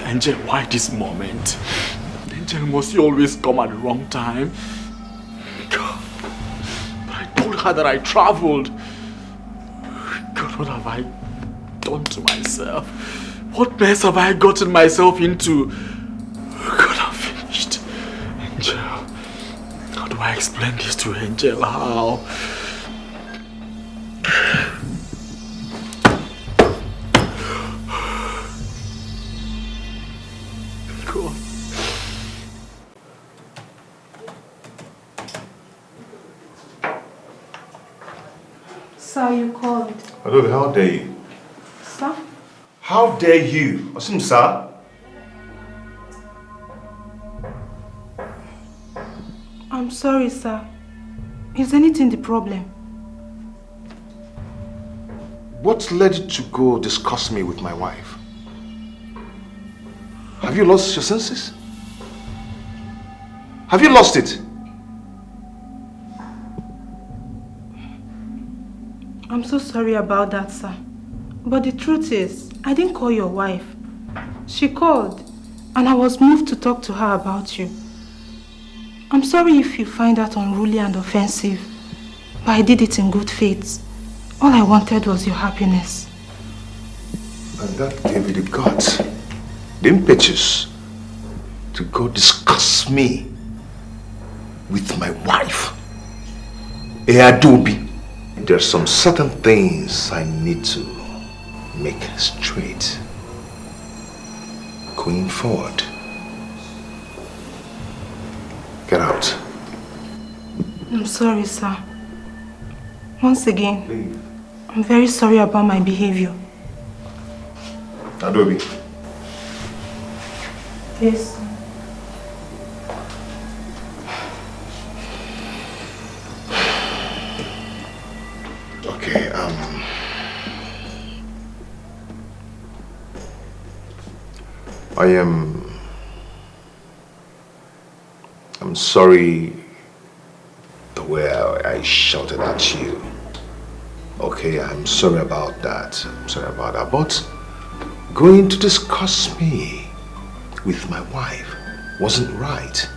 Angel, why this moment? Angel, must you always come at the wrong time? God, but I told her that I traveled. God, what have I done to myself? What mess have I gotten myself into? God, I'm finished. Angel, how do I explain this to Angel? How? Sir, you called. Hello, how dare you? Sir? How dare you? Asim, sir? I'm sorry, sir. Is anything the problem? What led you to go discuss me with my wife? Have you lost your senses? Have you lost it? I'm so sorry about that, sir. But the truth is, I didn't call your wife. She called, and I was moved to talk to her about you. I'm sorry if you find that unruly and offensive, but I did it in good faith. All I wanted was your happiness. And that gave you the guts, the impetus, to go discuss me with my wife. Adobe. There's some certain things I need to make straight going forward. Get out. I'm sorry, sir. Once again, Leave. I'm very sorry about my behavior. Adobe. Yes. Okay, I'm sorry the way I shouted at you. Okay, I'm sorry about that. But going to discuss me with my wife wasn't right.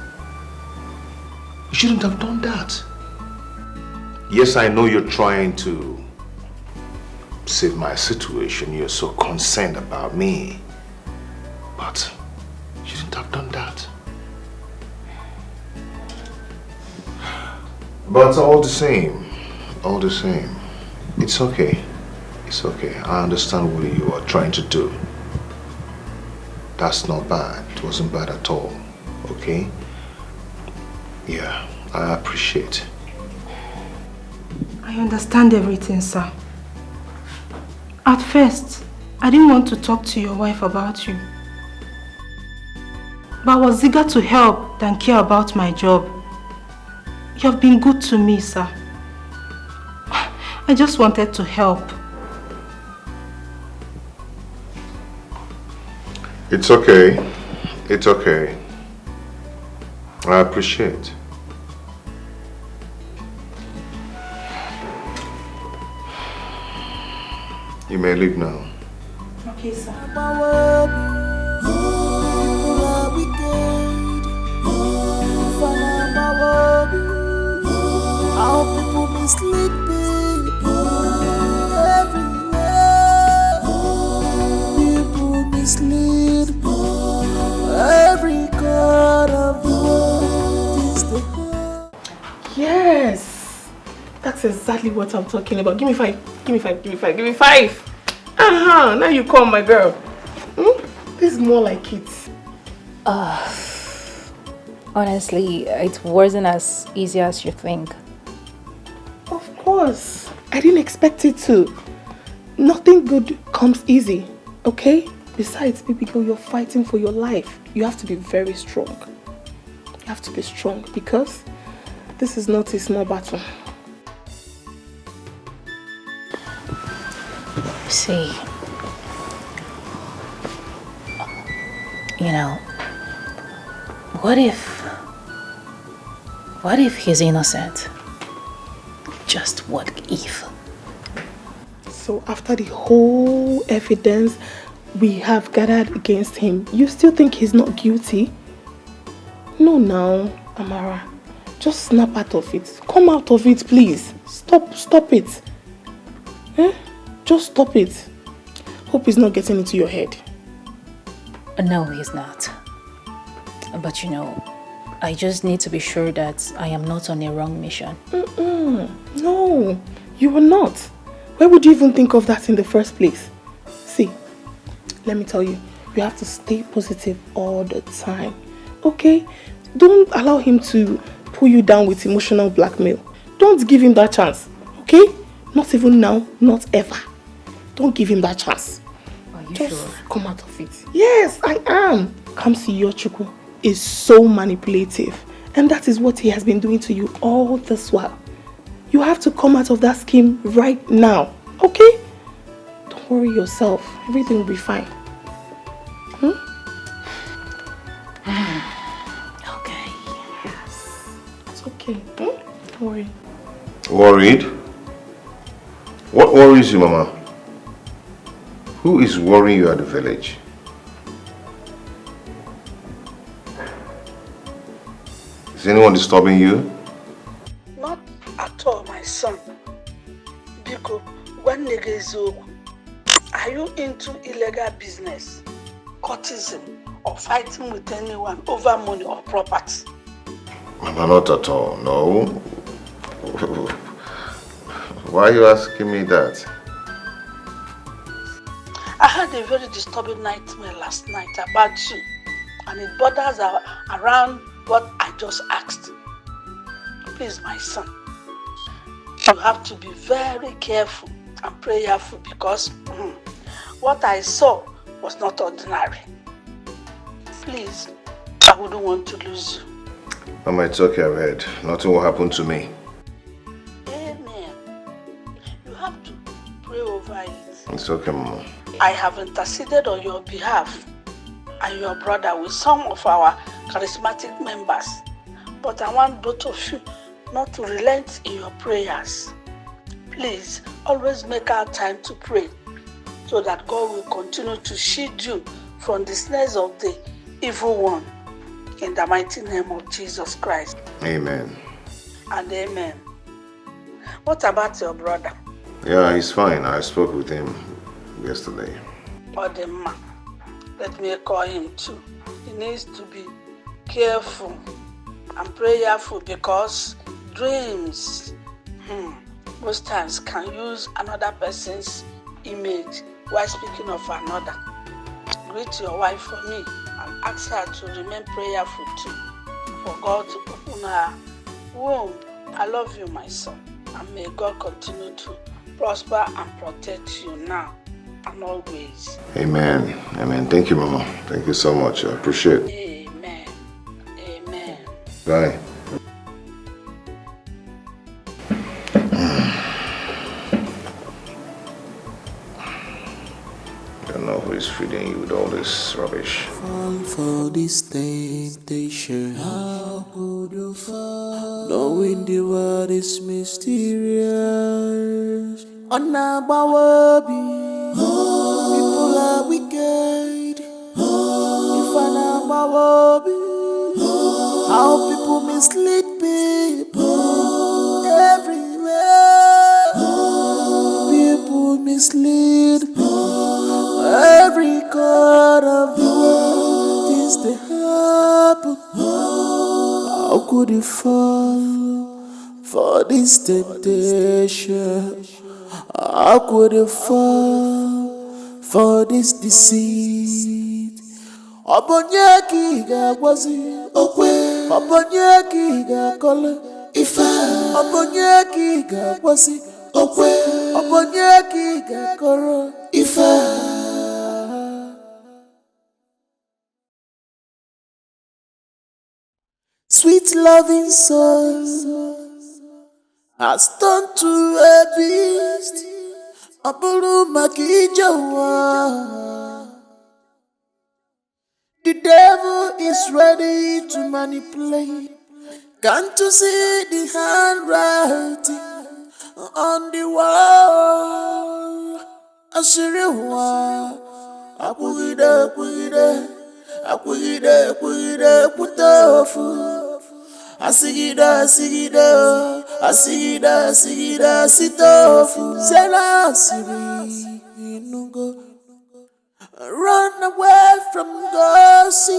You shouldn't have done that. Yes, I know you're trying to save my situation. You're so concerned about me. But you shouldn't have done that. But all the same, it's okay. It's okay. I understand what you are trying to do. That's not bad. It wasn't bad at all. Okay? Yeah, I appreciate. I understand everything, sir. At first, I didn't want to talk to your wife about you. But I was eager to help than care about my job. You have been good to me, sir. I just wanted to help. It's okay. It's okay. I appreciate. You may leave now. Okay, sir. How people mislead people everywhere. People mislead every corner of the world is the heart. Yes, that's exactly what I'm talking about. Give me 5. Give me 5. Give me 5. Give me 5. Now you come, my girl. This is more like it. Honestly, it wasn't as easy as you think. Of course. I didn't expect it to. Nothing good comes easy, okay? Besides, baby girl, you're fighting for your life. You have to be very strong. You have to be strong because this is not a small battle. See, you know, what if he's innocent? Just what if? So after the whole evidence we have gathered against him, you still think he's not guilty? No, now, Amara. Just snap out of it. Come out of it, please. Stop it. Just stop it. Hope he's not getting into your head. No, he's not. But you know, I just need to be sure that I am not on a wrong mission. No, you are not. Why would you even think of that in the first place? See, let me tell you, you have to stay positive all the time, okay? Don't allow him to pull you down with emotional blackmail. Don't give him that chance, okay? Not even now, not ever. Don't give him that chance. Are you Just sure? come out of it. Yes, I am. Kamsi Yochukwu is so manipulative, and that is what he has been doing to you all this while. You have to come out of that scheme right now, okay? Don't worry yourself. Everything will be fine. Okay. Yes. It's okay. Don't worry. Worried? What worries you, Mama? Who is worrying you at the village? Is anyone disturbing you? Not at all, my son. Biko, one nigga, are you into illegal business, courtesan, or fighting with anyone over money or property? Mama, not at all, no. Why are you asking me that? I had a very disturbing nightmare last night about you, and it borders around what I just asked. Please, my son, you have to be very careful and prayerful because what I saw was not ordinary. Please, I wouldn't want to lose you. Mama, it's okay, I've heard. Nothing will happen to me. Amen. You have to pray over it. It's okay, Mama. I have interceded on your behalf and your brother with some of our charismatic members, but I want both of you not to relent in your prayers. Please, always make our time to pray so that God will continue to shield you from the snares of the evil one. In the mighty name of Jesus Christ. Amen. And amen. What about your brother? Yeah, he's fine. I spoke with him yesterday. Odema. Let me call him too. He needs to be careful and prayerful because dreams most times can use another person's image while speaking of another. Greet your wife for me and ask her to remain prayerful too, for God to open her womb. I love you, my son, and may God continue to prosper and protect you now and always. Amen. Amen. Thank you, Mama. Thank you so much. I appreciate it. Amen. Amen. Bye. I don't know who is feeding you with all this rubbish. Fall for this temptation. How could you fall? Knowing the world is mysterious. Unabawabi. People are wicked. If Unabawabi. How people mislead people everywhere. People mislead every corner of the world. Things they happen. How could you fall for this temptation? How could you fall for this deceit? Obonyeki ga gwazi okwe. Obonyeki ga kole ife. Obonyeki ga gwazi okwe. Obonyeki ga koro ife. Sweet loving soul has turned to a beast. Aburu makijawa. The devil is ready to manipulate. Can't you see the handwriting on the wall? Ashiriwa, akugide, kutofu. Asigida, sitofu. Sela siri, inugo. Run away from gossipers.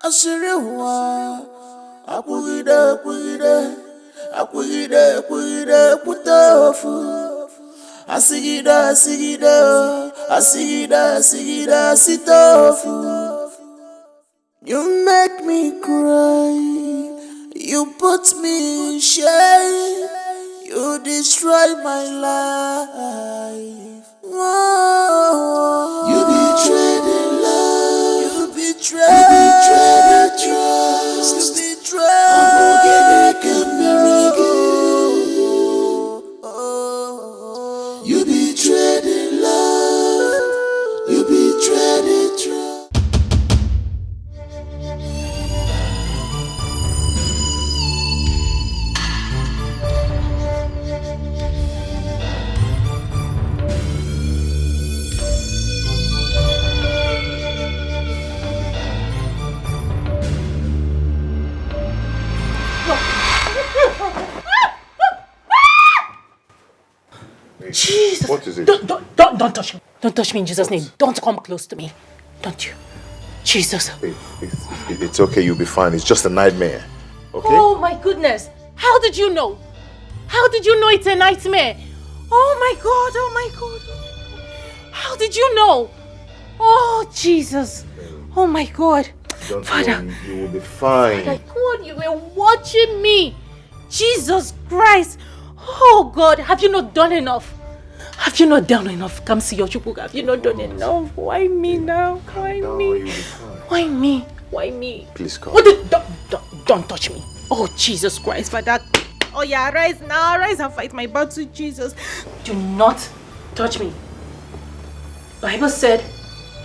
Ashiriwa, akugide, kutofu. Asigida, sitofu. You make me cry, you put me in shame, you destroy my life. Oh, you betrayed the love, you betrayed the trust, you betrayed. You betrayed the love, you betrayed the trust. Jesus! What is it? Don't touch me. Don't touch me in Jesus' name. Don't come close to me. Don't you? Jesus. It's okay, you'll be fine. It's just a nightmare. Okay? Oh my goodness. How did you know? How did you know it's a nightmare? Oh my God. How did you know? Oh Jesus. Oh my God. Don't Father. worry, you will be fine. Father God, you were watching me. Jesus Christ. Oh God, have you not done enough? Have you not done enough? Come see your Chibk. Have you not done enough? Why me now? Why me? Why me? Why me? Please come. Oh, don't touch me. Oh Jesus Christ, Father. Oh yeah, rise now. Rise and fight my battle, Jesus. Do not touch me. Bible said,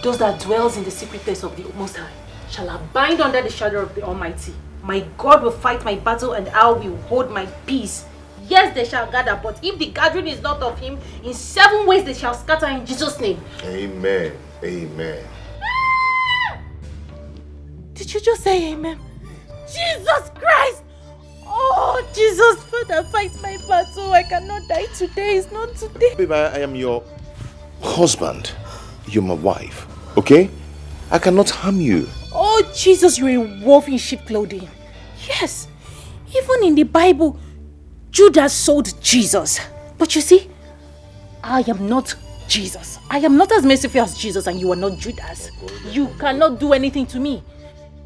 those that dwells in the secret place of the Most High shall abide under the shadow of the Almighty. My God will fight my battle and I will hold my peace. Yes, they shall gather, but if the gathering is not of him, in 7 ways they shall scatter in Jesus' name. Amen. Amen. Did you just say amen? Jesus Christ! Oh, Jesus, Father, fight my battle. I cannot die today. It's not today. Babe, I am your husband. You're my wife, okay? I cannot harm you. Oh, Jesus, you're a wolf in sheep clothing. Yes, even in the Bible, Judas sold Jesus. But you see, I am not Jesus. I am not as merciful as Jesus, and you are not Judas. You cannot do anything to me.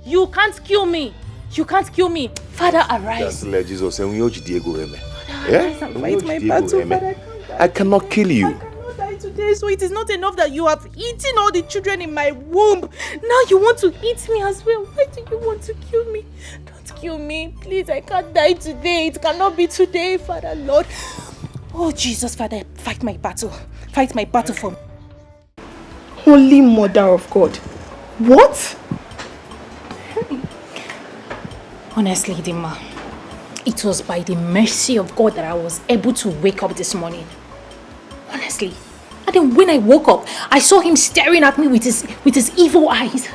You can't kill me. You can't kill me. Father, arise. Just let Jesus Father, arise and fight my battle. Father, I cannot kill you. I cannot die today, so it is not enough that you have eaten all the children in my womb. Now you want to eat me as well. Why do you want to kill me? Don't kill me. Please, I can't die today. It cannot be today, Father, Lord. Oh, Jesus, Father, fight my battle. Fight my battle for me. Holy Mother of God. What? Honestly, Dima, it was by the mercy of God that I was able to wake up this morning. Honestly. And then when I woke up, I saw him staring at me with his evil eyes.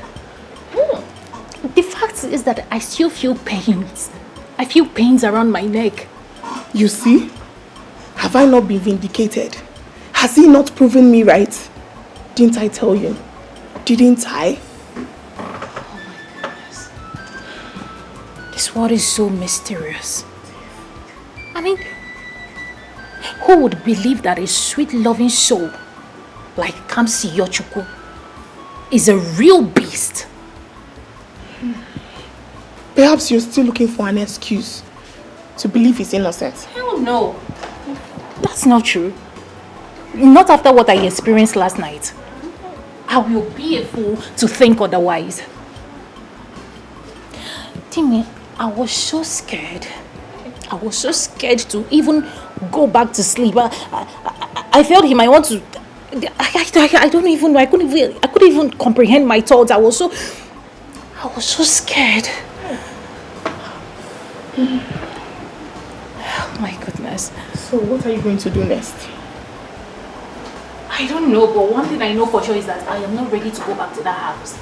The fact is that I still feel pains. I feel pains around my neck. You see? Have I not been vindicated? Has he not proven me right? Didn't I tell you? Didn't I? Oh my goodness. This world is so mysterious. I mean, who would believe that a sweet loving soul like Kamsi Yochukwu is a real beast? Perhaps you're still looking for an excuse to believe he's innocent. Hell no. That's not true. Not after what I experienced last night. I will be a fool to think otherwise. Timmy, I was so scared. I was so scared to even go back to sleep. I felt he might want to. I don't even know. I couldn't even comprehend my thoughts. I was so scared. Oh my goodness. So what are you going to do next? I don't know, but one thing I know for sure is that I am not ready to go back to that house.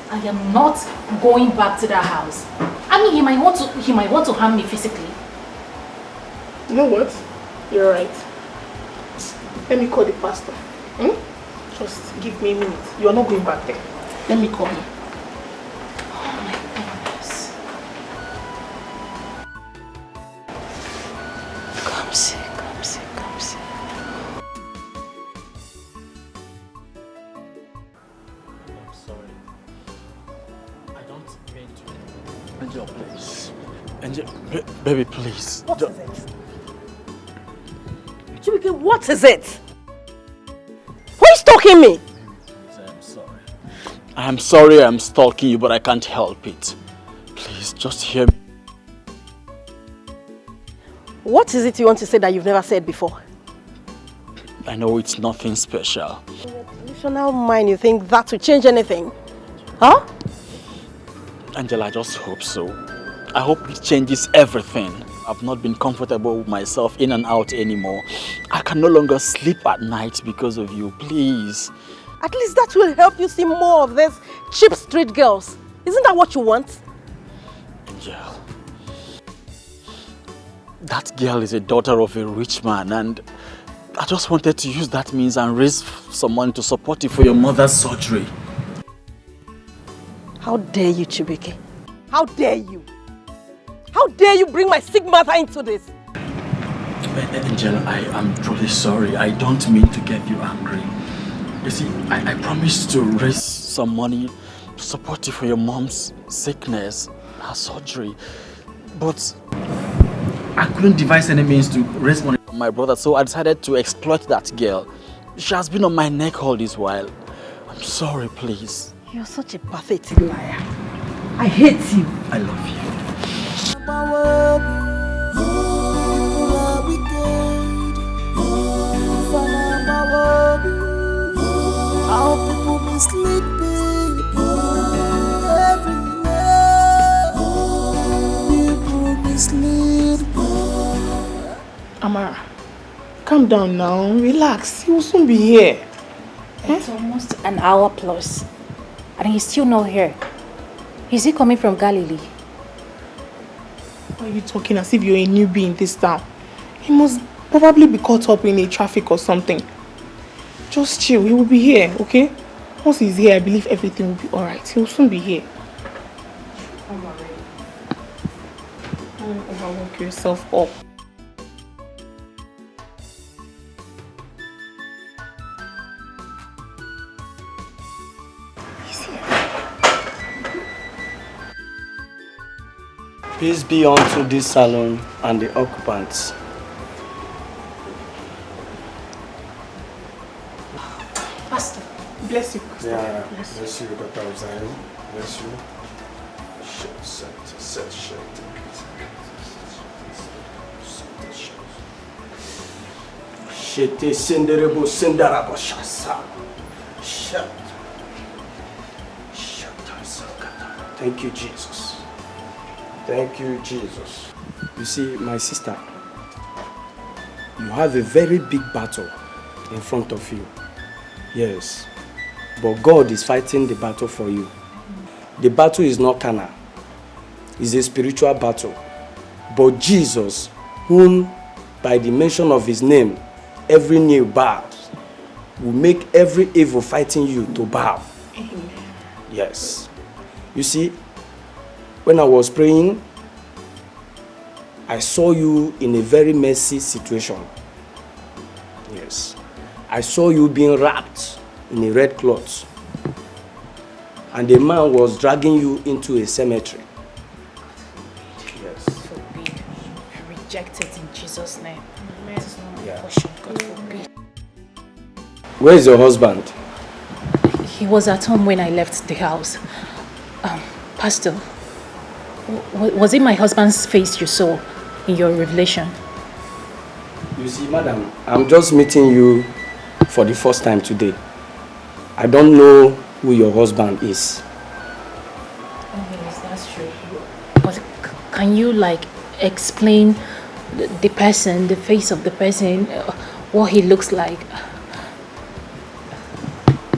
I am not going back to that house. I mean, he might want to harm me physically. You know what? You're right. Let me call the pastor. Just give me a minute. You're not going back there. Let me call him. Oh my goodness. Come see. I'm sorry. I don't mean to. Angel, please. Angel, baby, please. What is it? Chibk, what is it? Who is stalking me? I'm sorry. I'm sorry I'm stalking you, but I can't help it. Please, just hear me. What is it you want to say that you've never said before? I know it's nothing special. In your delusional mind, you think that will change anything? Huh? Angela, I just hope so. I hope it changes everything. I've not been comfortable with myself in and out anymore. I can no longer sleep at night because of you, please. At least that will help you see more of these cheap street girls. Isn't that what you want? Angel, that girl is a daughter of a rich man, and I just wanted to use that means and raise some money to support you for your mother's surgery. How dare you, Chibk? How dare you? How dare you bring my sick mother into this? Angela, I am truly sorry. I don't mean to get you angry. You see, I promised to raise some money to support you for your mom's sickness, her surgery. But I couldn't devise any means to raise money for my brother, so I decided to exploit that girl. She has been on my neck all this while. I'm sorry, please. You're such a pathetic liar. I hate you. I love you. How people mislead people everywhere. People mislead people. Amara, calm down now. Relax. He will soon be here. It's almost an hour plus, and he's still not here. Is he coming from Galilee? Why are you talking as if you're a newbie in this town? He must probably be caught up in a traffic or something. Just chill, he will be here, okay? Once he's here, I believe everything will be alright. He will soon be here. I'm already. Don't overwork yourself up. Peace be unto this salon and the occupants. Pastor, bless you, Pastor. Yeah, bless you, Dr. Ozayo. Bless you. Shete senderebo sendarabo shasa. Thank you, Jesus. Thank you, Jesus. You see, my sister, you have a very big battle in front of you. Yes. But God is fighting the battle for you. The battle is not carnal. It's a spiritual battle. But Jesus, whom by the mention of his name, every knee bows, will make every evil fighting you to bow. Amen. Yes. You see, when I was praying, I saw you in a very messy situation. Yes. I saw you being wrapped in a red cloth. And a man was dragging you into a cemetery. Yes. Forbid. I reject it in Jesus' name. Amen. This is not my Yeah. portion. God forbid. Where is your husband? He was at home when I left the house. Pastor, was it my husband's face you saw in your revelation? You see, madam, I'm just meeting you for the first time today. I don't know who your husband is. Oh yes, that's true. But can you explain the person, the face of the person, what he looks like?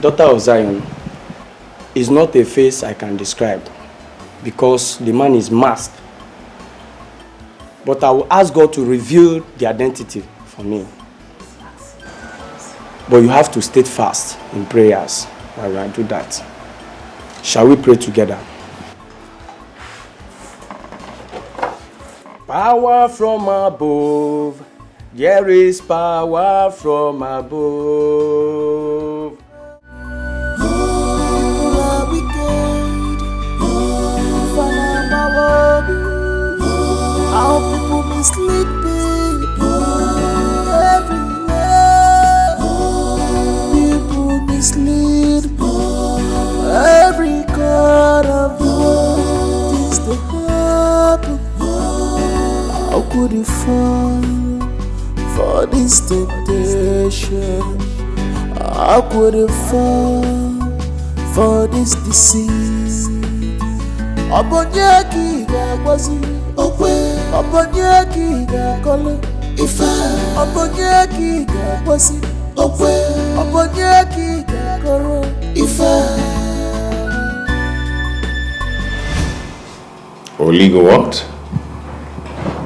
Daughter of Zion is not a face I can describe because the man is masked. But I will ask God to reveal the identity for me. But you have to stay fast in prayers while I do that. Shall we pray together? Power from above. There is power from above. How people mislead people everywhere. People mislead people every corner of the world. Things that happen. How could you fall for this temptation? How could you fall for this deceit? Obonyaki gagwazi. Obonyaki gakole ifa. Obonyaki gakwazi. Obonyaki gakoro ifa. Oligo what?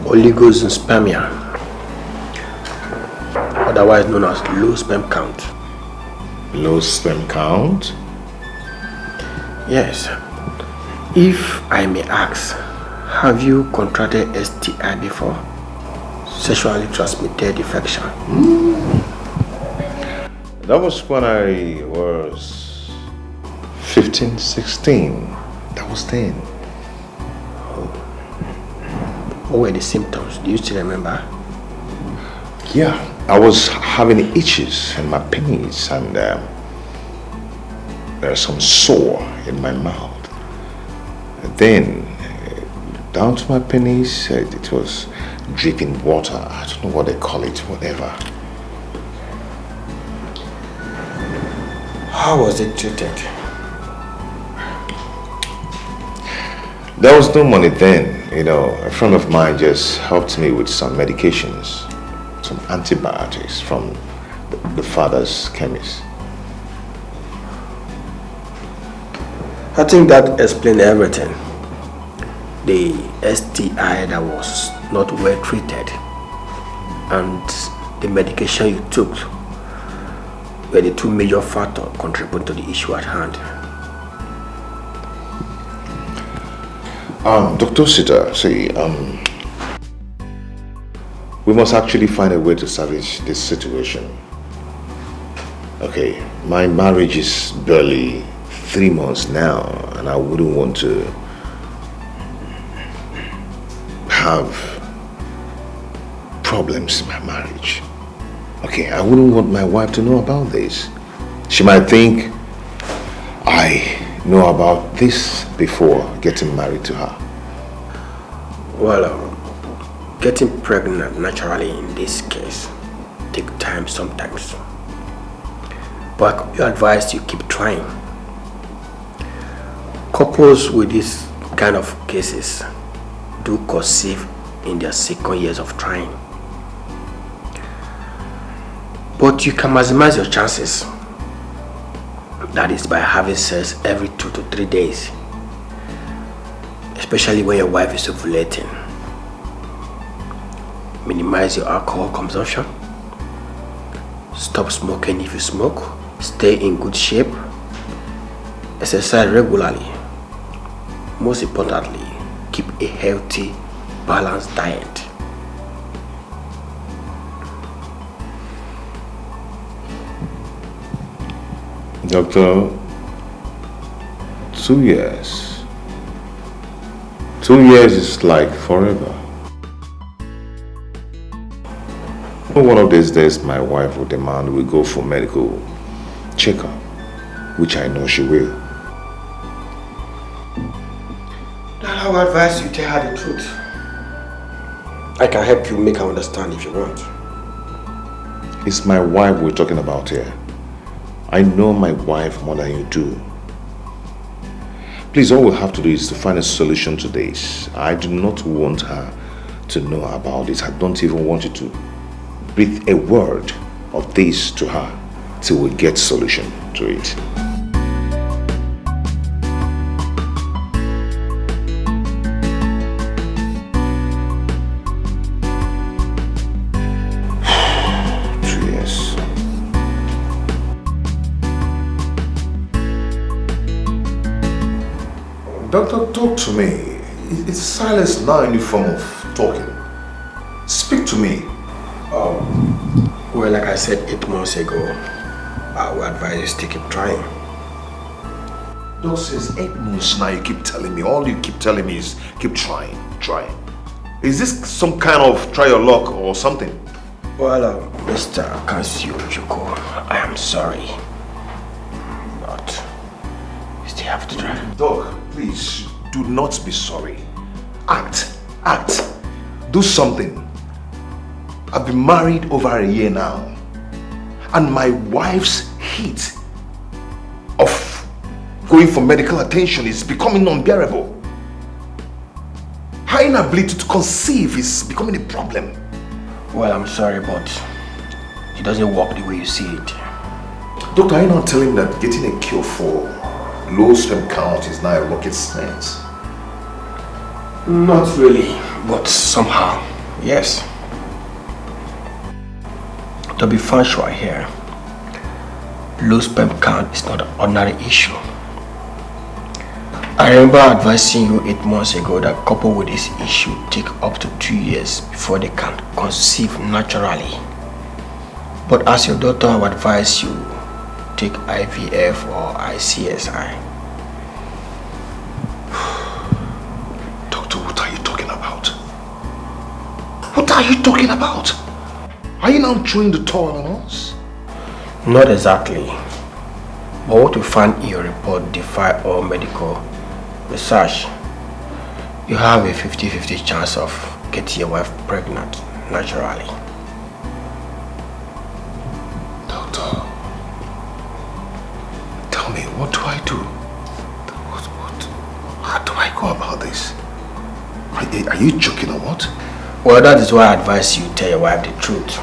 Oligospermia, otherwise known as low sperm count. Low sperm count? Yes. If I may ask, have you contracted STI before? Sexually transmitted infection. That was when I was 15, 16. That was then. What were the symptoms? Do you still remember? Yeah, I was having itches in my penis and there's some sore in my mouth. And then down to my penis, it was dripping water. I don't know what they call it, whatever. How was it treated? There was no money then. You know, a friend of mine just helped me with some medications, some antibiotics from the father's chemist. I think that explains everything. the STI that was not well treated and the medication you took were the two major factors contributing to the issue at hand. Dr. Sita, see, we must actually find a way to salvage this situation. Okay, my marriage is barely 3 months now, and I wouldn't want to have problems in my marriage. Okay, I wouldn't want my wife to know about this. She might think I know about this before getting married to her. Well, getting pregnant naturally in this case takes time sometimes. But I could advise you keep trying. Couples with this kind of cases do conceive in their second years of trying. But you can maximize your chances. That is by having sex every 2 to 3 days. Especially when your wife is ovulating. Minimize your alcohol consumption. Stop smoking if you smoke. Stay in good shape. Exercise regularly. Most importantly, keep a healthy, balanced diet. Doctor, 2 years. 2 years is like forever. One of these days, my wife will demand we go for medical checkup, which I know she will. Then I would advise you tell her the truth. I can help you make her understand if you want. It's my wife we're talking about here. I know my wife more than you do. Please, all we have to do is to find a solution to this. I do not want her to know about this. I don't even want you to breathe a word of this to her till we get solution to it. Doctor, talk to me. It's silence now in the form of talking. Speak to me. Well, like I said 8 months ago, I would advise you to keep trying. Doctor says 8 months now you keep telling me. All you keep telling me is keep trying. Is this some kind of try your luck or something? Well, Mr. Kansiojoko, I am sorry. But you still have to try. Doc, please, do not be sorry. Act. Do something. I've been married over a year now. And my wife's heat of going for medical attention is becoming unbearable. Her inability to conceive is becoming a problem. Well, I'm sorry, but it doesn't work the way you see it. Doctor, are you not telling me that getting a cure for low sperm count is now a rocket science? Not really, but somehow, yes. To be factual here, low sperm count is not an ordinary issue. I remember advising you 8 months ago that couple with this issue take up to 2 years before they can conceive naturally. But as your doctor, I would advise you take IVF or ICSI. Doctor, what are you talking about? What are you talking about? Are you now throwing the towel on us? Not exactly. But what we find in your report defy all medical research. You have a 50-50 chance of getting your wife pregnant naturally. Doctor, tell me, what do I do? How do I go about this? Are you joking or what? Well, that is why I advise you tell your wife the truth.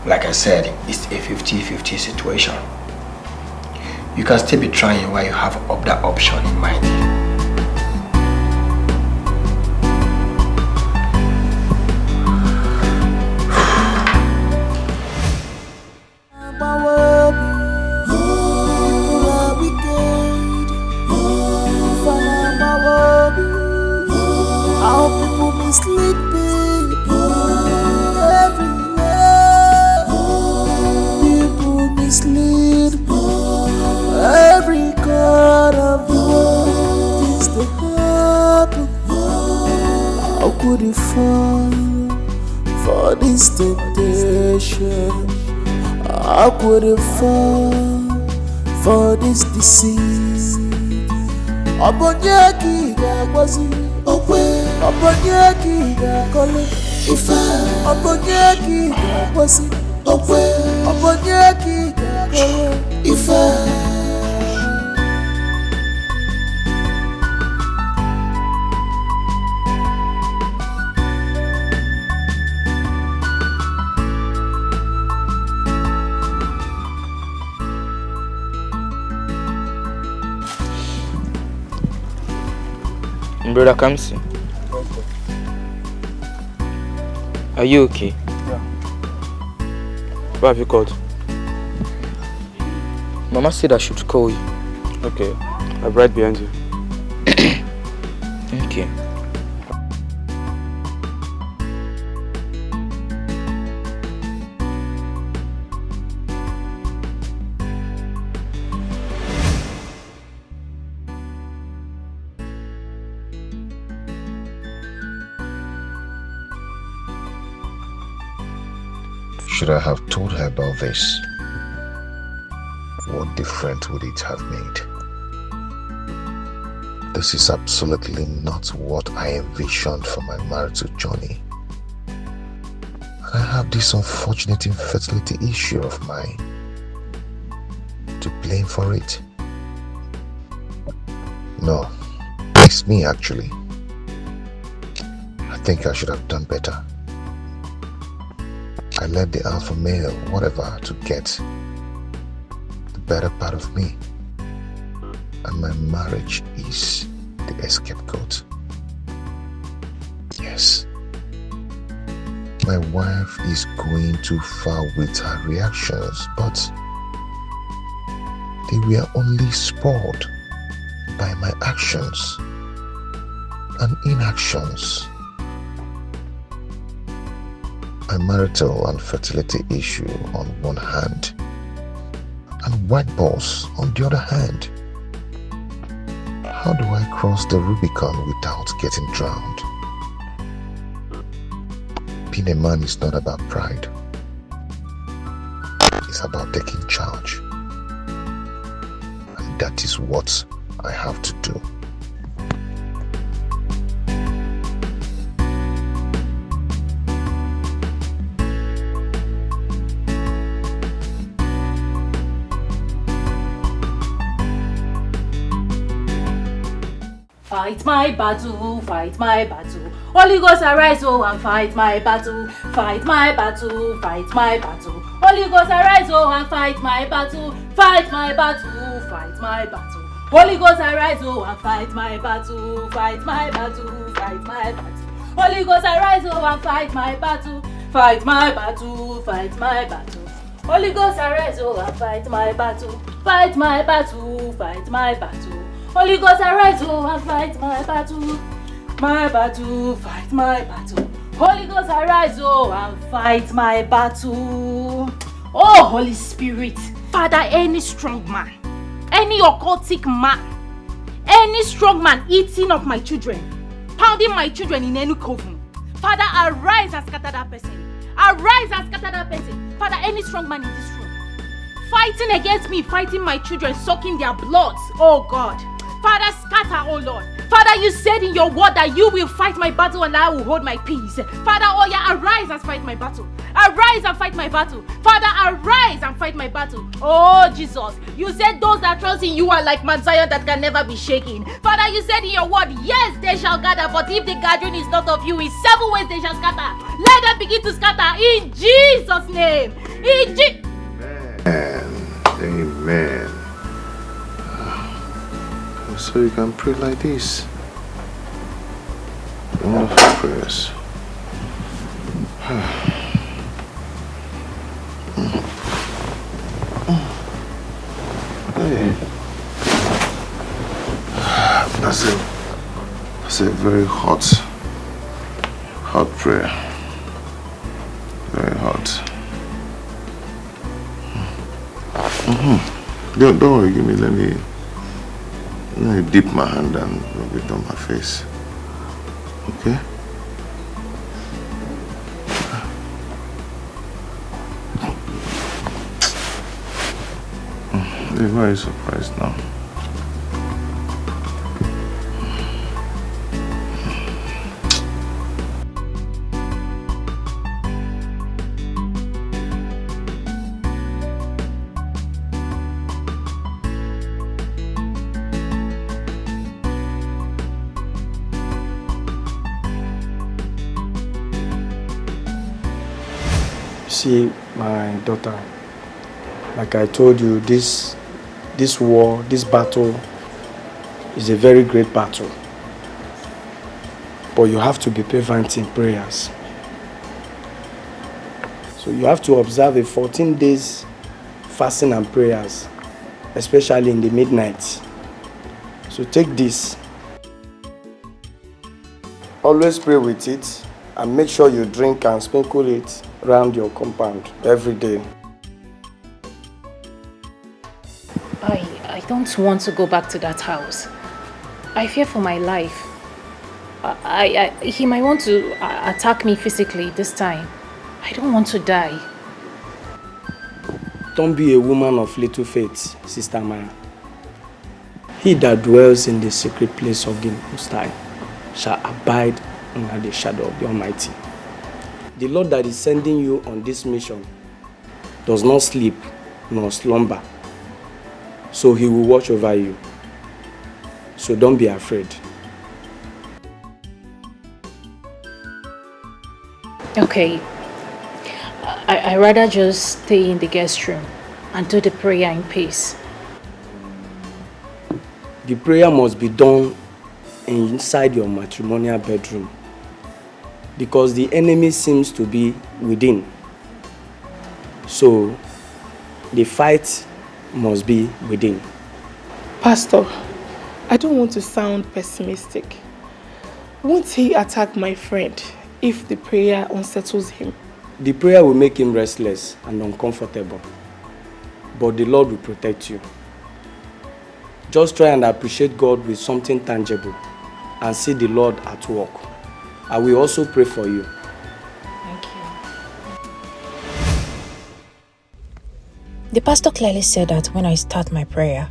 Like I said, it's a 50-50 situation. You can still be trying while you have that option in mind. mislead people everywhere. People mislead every corner of the world. Things that happen. How could you fall for this temptation? How could you fall for this deceit? Obonyaki gagwazi okwe, obonyaki gakole ifa, obonyaki gagwazi okwe, obonyaki gakole ifa. Brother Kamsi, are you okay? Yeah. Why have you called? Mama said I should call you. Okay, I'm right behind you. Okay. Should I have told her about this? What difference would it have made? This is absolutely not what I envisioned for my marital journey. And I have this unfortunate infertility issue of mine to blame for it. No, it's me actually. I think I should have done better. I let the alpha male, whatever, to get the better part of me. And my marriage is the escape goat. Yes. My wife is going too far with her reactions, but they were only spoiled by my actions and inactions. My marital and fertility issue on one hand, and white balls on the other hand. How do I cross the Rubicon without getting drowned? Being a man is not about pride. It's about taking charge. And that is what I have to do. Fight my battle, fight my battle. Holy Ghost arise, oh, and fight my battle. Fight my battle, fight my battle. Holy Ghost arise, oh, and fight my battle. Fight my battle, fight my battle. Holy Ghost arise, oh, and fight my battle. Fight my battle, fight my battle. Holy Ghost arise, oh, and fight my battle. Fight my battle, fight my battle. Holy Ghost arise, oh, and fight my battle. Fight my battle, fight my battle. Holy Ghost arise, oh, and fight my battle. My battle, fight my battle. Holy Ghost arise, oh, and fight my battle. Oh, Holy Spirit, Father, any strong man, any occultic man, any strong man eating up my children, pounding my children in any coven, Father, arise and scatter that person. Arise and scatter that person. Father, any strong man in this room, fighting against me, fighting my children, sucking their blood, oh God. Father, scatter, oh Lord. Father, you said in your word that you will fight my battle and I will hold my peace. Father, oh yeah, arise and fight my battle. Arise and fight my battle. Father, arise and fight my battle. Oh Jesus, you said those that trust in you are like Mount Zion that can never be shaken. Father, you said in your word, yes, they shall gather, but if the gathering is not of you, in 7 ways they shall scatter. Let them begin to scatter in Jesus' name. Amen. So you can pray like this. Wonderful prayers. Hey. That's a very hot hot prayer. Very hot. Don't worry, give me, let me dip my hand and rub it on my face. Okay? You're very surprised now. See, my daughter, like I told you, this war, this battle is a very great battle. But you have to be fervent in prayers. So you have to observe a 14 days fasting and prayers, especially in the midnight. So take this. Always pray with it and make sure you drink and sprinkle it around your compound every day. I don't want to go back to that house. I fear for my life. He might want to attack me physically this time. I don't want to die. Don't be a woman of little faith, Sister Maya. He that dwells in the secret place of the Most High shall abide under the shadow of the Almighty. The Lord that is sending you on this mission does not sleep nor slumber, so he will watch over you. So don't be afraid. Okay, I rather just stay in the guest room and do the prayer in peace. The prayer must be done inside your matrimonial bedroom, because the enemy seems to be within. So the fight must be within. Pastor, I don't want to sound pessimistic. Won't he attack my friend if the prayer unsettles him? The prayer will make him restless and uncomfortable, but the Lord will protect you. Just try and appreciate God with something tangible and see the Lord at work. I will also pray for you. Thank you. The pastor clearly said that when I start my prayer,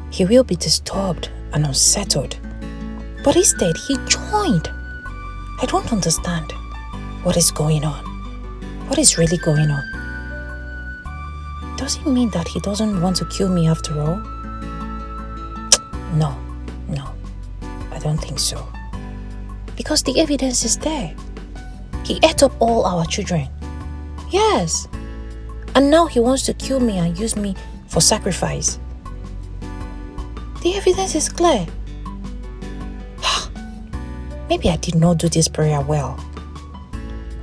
he will be disturbed and unsettled. But instead, he joined. I don't understand. What is going on? What is really going on? Does it mean that he doesn't want to kill me after all? No, I don't think so. Because the evidence is there. He ate up all our children. Yes. And now he wants to kill me and use me for sacrifice. The evidence is clear. Maybe I did not do this prayer well.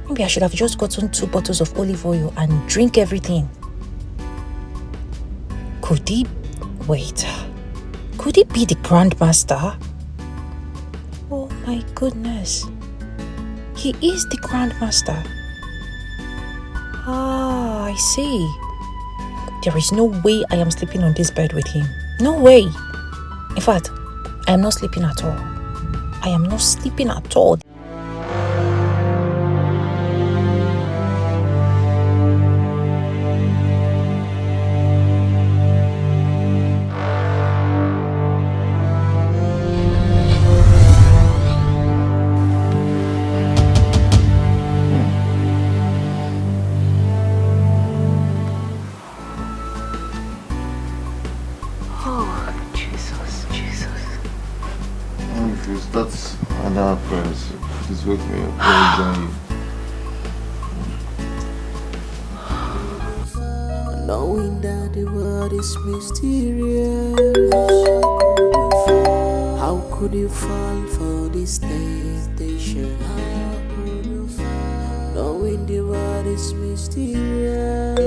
Maybe I should have just gotten 2 bottles of olive oil and drink everything. Could he be the Grandmaster? Oh my goodness. He is the Grandmaster. Ah, I see. There is no way I am sleeping on this bed with him. No way. In fact, I am not sleeping at all. I am not sleeping at all. That's another prayer. Please wake me up. I'll join you. Knowing that the world is mysterious, how could you fall for this temptation? Knowing the world is mysterious,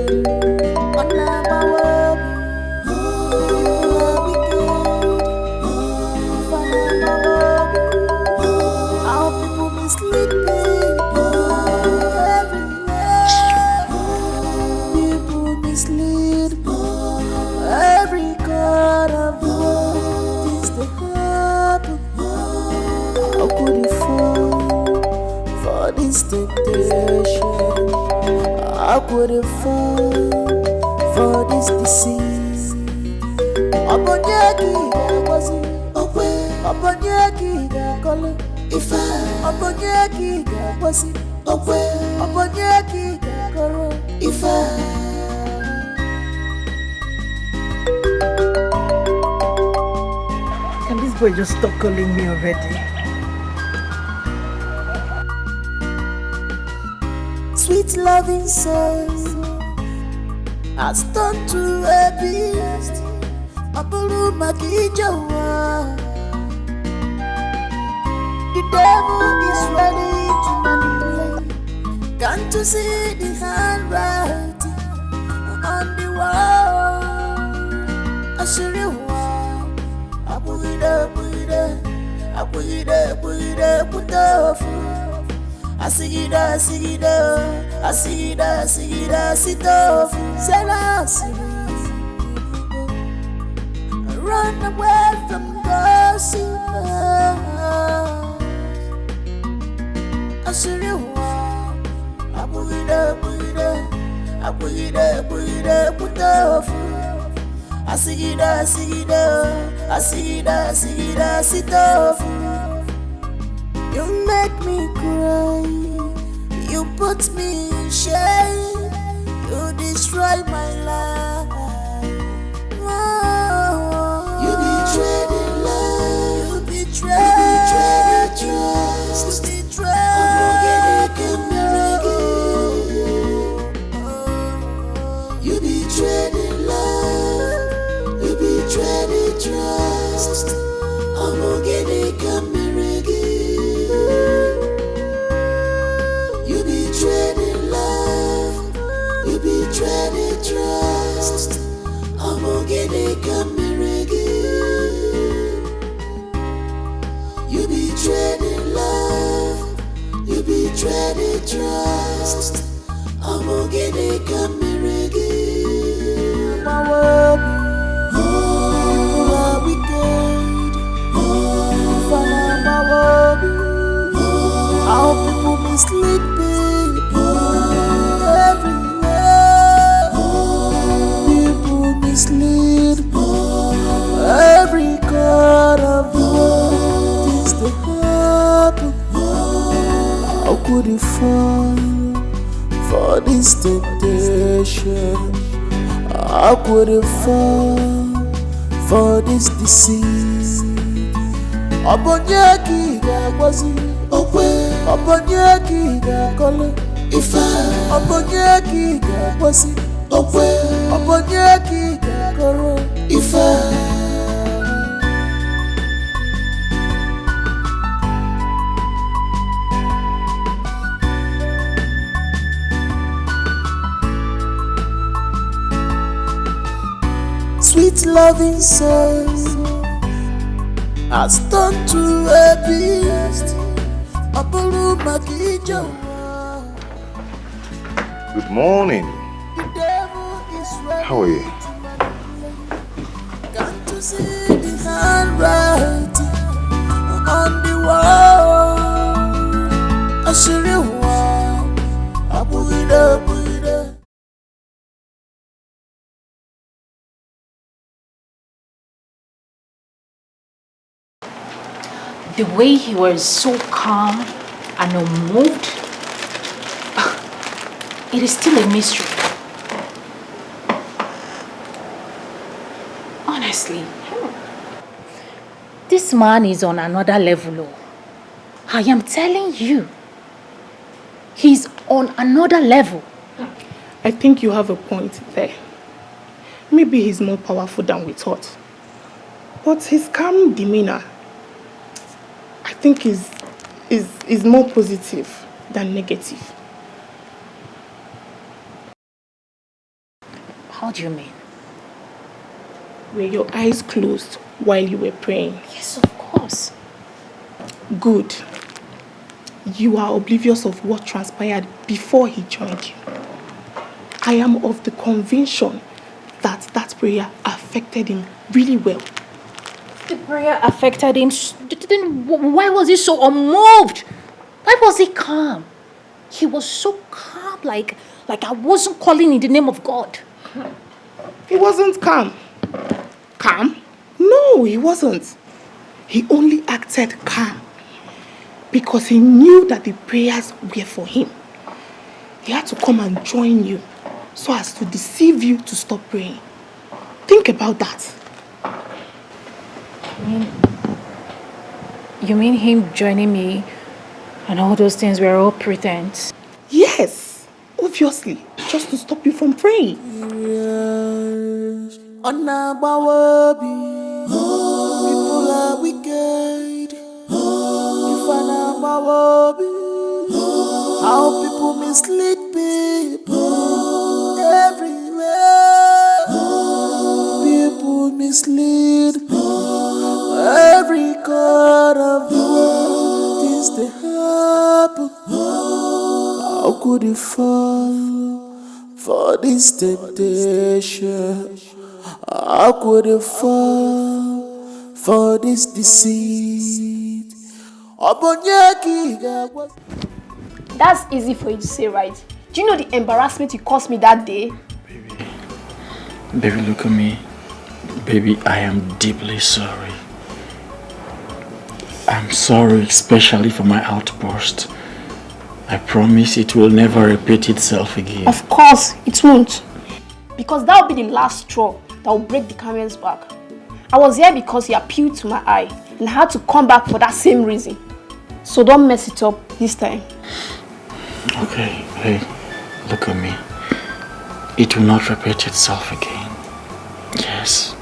sleeping. How could you fall for this temptation? How could you fall for this deceit? Obonyaki was it? Obonyaki call it. If Obonyaki was it? Obonyaki call it. If Can this boy just stop calling me already? Sweet loving son has turned to a beast. Apuru Makijawa. The devil is ready to manipulate. Can't you see the handwriting on the wall? Ashiriwa. Apuida, putafu. Asigida, sitofu. Selasi. Run away from gossip. Ashiriwa. Apuida, putafu. Asigida, sitofu. You make me cry. You put me in shame. You destroy my life. Oh, you betrayed the love. You betrayed the trust. You betrayed the love. You betrayed the trust. I'm gonna get it coming again. You betrayed the love. You betrayed the trust. I'm gonna get it coming again. You betrayed the love. You betrayed the trust. I'm gonna get it coming again. My word. How people mislead people everywhere. People mislead every corner of the world. Things that happen. How could you fall for this temptation? How could you fall for this deceit? Obonyaki was it? Obonyaki call it. If Obonyaki was it? Obonyaki call it. If sweet loving son has turned to a beast. Good morning. How are you? Can't you see the handwriting on the wall? Ashiriwa. Apuida. The way he was so calm and unmoved, it is still a mystery. Honestly, this man is on another level. I am telling you, he's on another level. I think you have a point there. Maybe he's more powerful than we thought. But his calm demeanor, I think is more positive than negative. How do you mean? Were your eyes closed while you were praying? Yes, of course. Good. You are oblivious of what transpired before he joined you. I am of the conviction that prayer affected him really well. the prayer affected him, then why was he so unmoved? Why was he calm? He was so calm, like I wasn't calling in the name of God. He wasn't calm. Calm? No, he wasn't. He only acted calm because he knew that the prayers were for him. He had to come and join you so as to deceive you to stop praying. Think about that. You mean him joining me and all those things were all pretense? Yes, obviously, just to stop you from praying. People are wicked. How people mislead people everywhere. People mislead every corner of the world. Things they happen. How could you fall for this temptation? How could you fall for this deceit? That's easy for you to say, right? Do you know the embarrassment you caused me that day? Baby, look at me. Baby, I am deeply sorry. I'm sorry, especially for my outburst. I promise it will never repeat itself again. Of course, it won't. Because that will be the last straw that will break the camel's back. I was here because he appealed to my eye and I had to come back for that same reason. So don't mess it up this time. Okay, hey, look at me. It will not repeat itself again. Yes,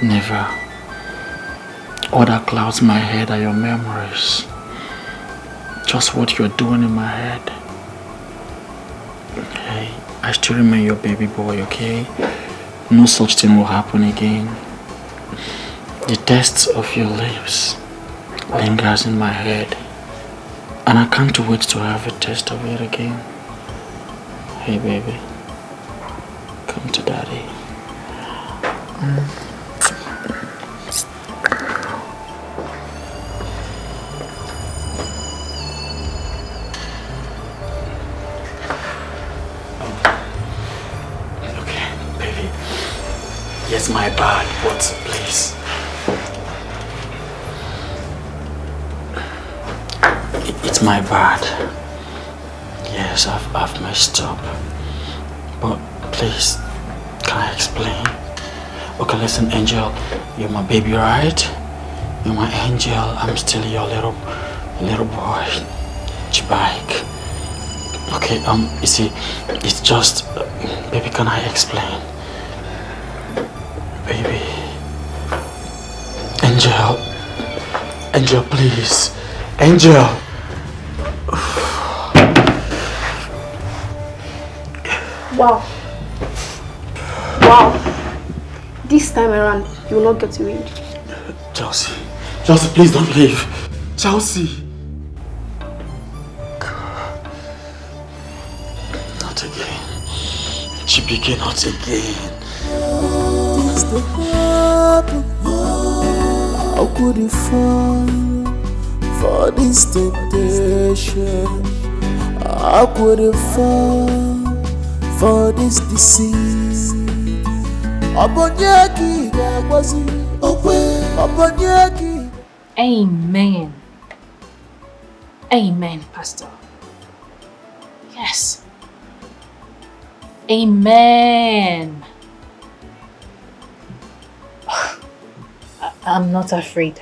never. All that clouds my head are your memories. Just what you're doing in my head. Hey, I still remain your baby boy, okay? No such thing will happen again. The taste of your lips lingers in my head, and I can't wait to have a taste of it again. Hey baby, come to daddy. Okay, baby. Yes, my bad, but please. It's my bad. Yes, I've messed up. But please, can I explain? Okay, listen, Angel, you're my baby, right? You're my angel. I'm still your little boy, Chibk. Okay, you see, it's just, baby, can I explain? Baby, Angel, please, Angel. Wow. This time around, you will not get to read. Chelsea, please don't leave. Chelsea. Not again. Chibk, not again. Things that happen. How could you fall for this temptation? How could you fall for this deceit? Amen. Amen, Pastor. Yes. Amen. I'm not afraid.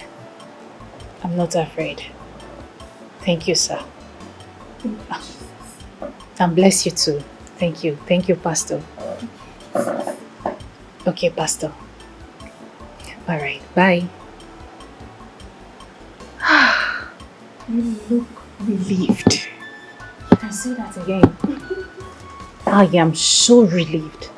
I'm not afraid. Thank you, sir. And bless you too. Thank you. Thank you, Pastor. Okay, Pastor. All right. Bye. You look relieved. You can say that again. I am so relieved.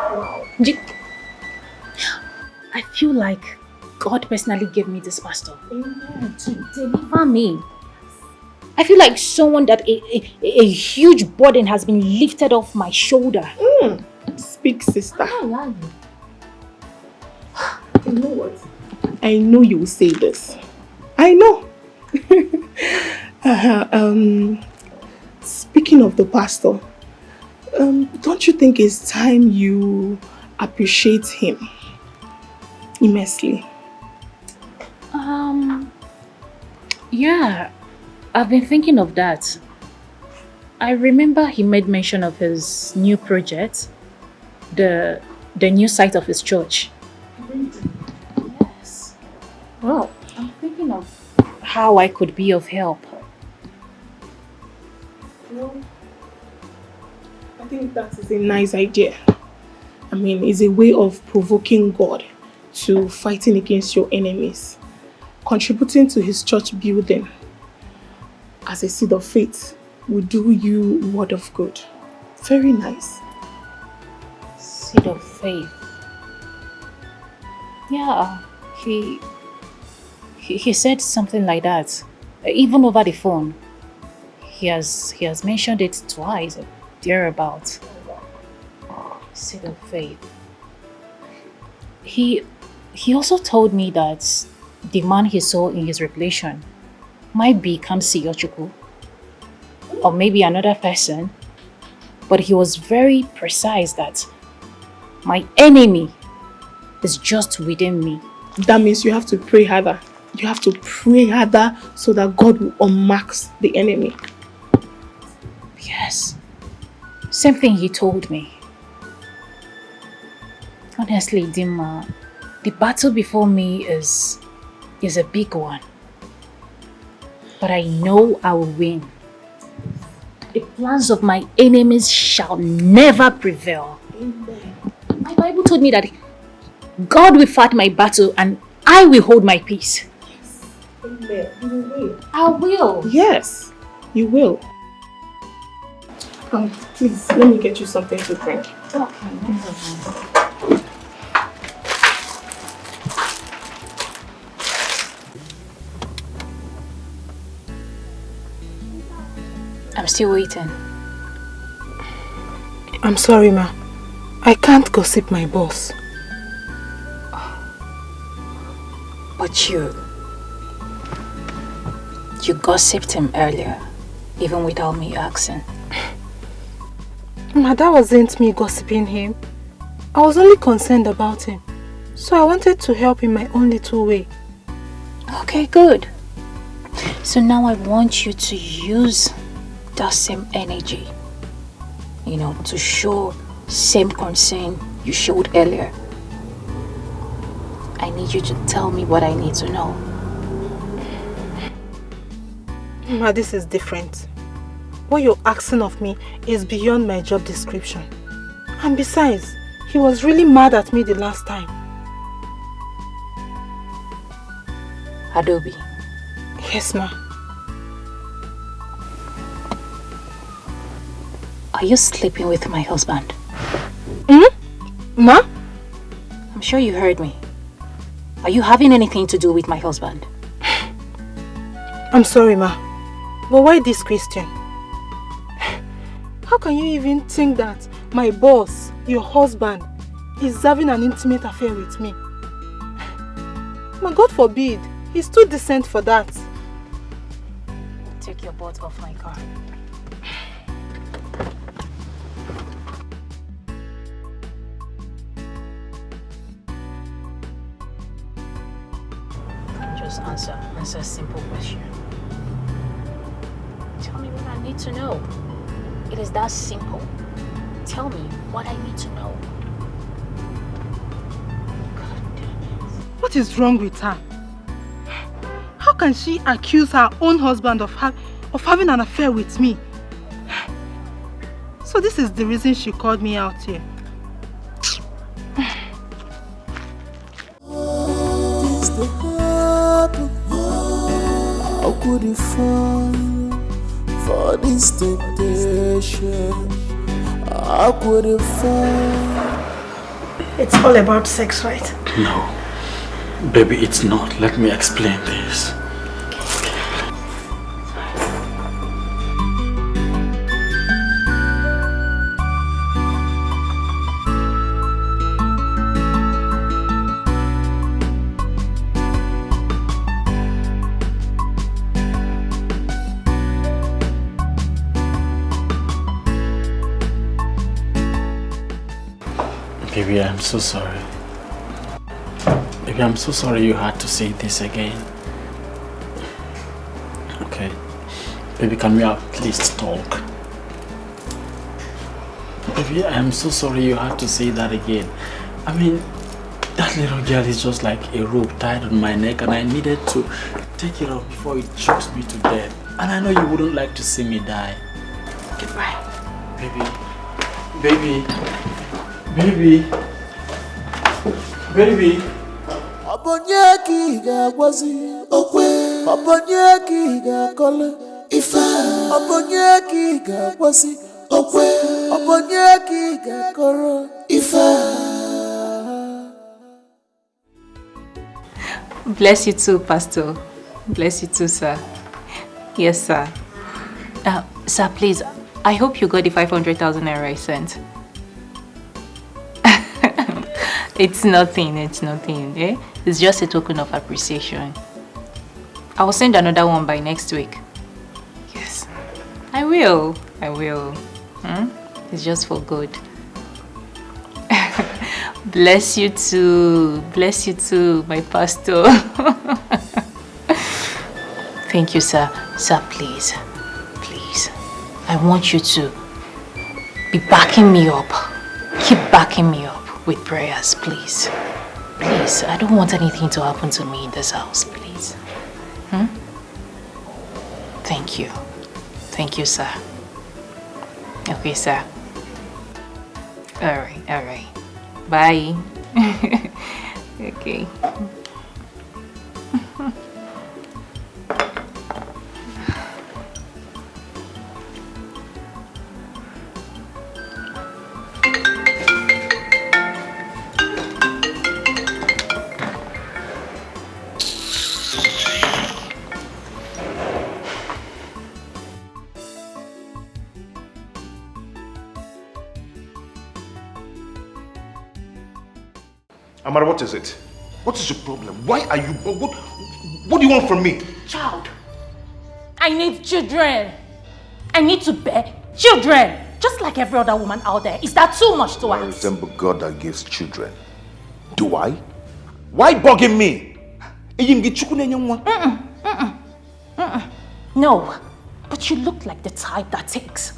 I feel like God personally gave me this pastor to deliver me. I feel like someone that a huge burden has been lifted off my shoulder. Speak, sister. You know what? I know you will say this. I know. Speaking of the pastor, don't you think it's time you appreciate him immensely? Yeah, I've been thinking of that. I remember he made mention of his new project, the new site of his church. Yes. Well, I'm thinking of how I could be of help. No. I think that is a nice idea. I mean, it's a way of provoking God to fighting against your enemies. Contributing to his church building as a seed of faith will do you word of good. Very nice. Seed of faith. Yeah, he said something like that. Even over the phone. He has mentioned it twice, thereabouts. Seed of faith. He also told me that the man he saw in his revelation might be Kamsi Yochuku, or maybe another person, but he was very precise that my enemy is just within me. That means you have to pray harder. You have to pray harder so that God will unmask the enemy. Yes. Same thing he told me. Honestly, Dima, the battle before me is a big one. But I know I will win. The plans of my enemies shall never prevail. Amen. My Bible told me that God will fight my battle and I will hold my peace. Yes. Amen. You will. I will. Yes, you will. Please, let me get you something to drink. Okay. I'm still waiting. I'm sorry, ma. I can't gossip my boss. But you gossiped him earlier, even without me asking. Ma, that wasn't me gossiping him. I was only concerned about him. So I wanted to help in my own little way. Okay, good. So now I want you to use that same energy, to show same concern you showed earlier. I need you to tell me what I need to know. Ma, this is different. What you're asking of me is beyond my job description. And besides, he was really mad at me the last time. Adobe. Yes, ma. Are you sleeping with my husband? Ma? I'm sure you heard me. Are you having anything to do with my husband? I'm sorry, ma. But why this question? How can you even think that my boss, your husband, is having an intimate affair with me? Ma, God forbid. He's too decent for that. Take your butt off my car. Just answer a simple question. Tell me what I need to know. It is that simple. Tell me what I need to know. God damn it. What is wrong with her? How can she accuse her own husband of having an affair with me? So this is the reason she called me out here. How could you fall for this temptation? How could you fall? It's all about sex, right? No. Baby, it's not. Let me explain this. Baby, I'm so sorry. Baby, I'm so sorry you had to say this again. Okay. Baby, can we at least talk? Baby, I'm so sorry you had to say that again. I mean, that little girl is just like a rope tied on my neck and I needed to take it off before it chokes me to death. And I know you wouldn't like to see me die. Goodbye. Baby. Baby. Baby. Baby. Obonyeki gagwazi okwe. Obonyeki gakole ifa. Obonyeki gagwazi okwe. Obonyeki gakoro ifa. Bless you too, Pastor. Bless you too, sir. Yes, sir. Sir, please, I hope you got the 500,000 naira I sent. It's nothing, eh? It's just a token of appreciation. I will send another one by next week. Yes, I will. It's just for good. Bless you too, my pastor. Thank you, sir. Sir, please, I want you to be backing me up. Keep backing me up with prayers, please. Please, I don't want anything to happen to me in this house, please. Thank you. Thank you, sir. Okay, sir. All right. Bye. Okay. Amara, what is it? What is your problem? Why are you... What do you want from me? Child, I need children. I need to bear children. Just like every other woman out there. Is that too much to I ask? resemble God that gives children. Do I? Why bugging me? No, but you look like the type that takes.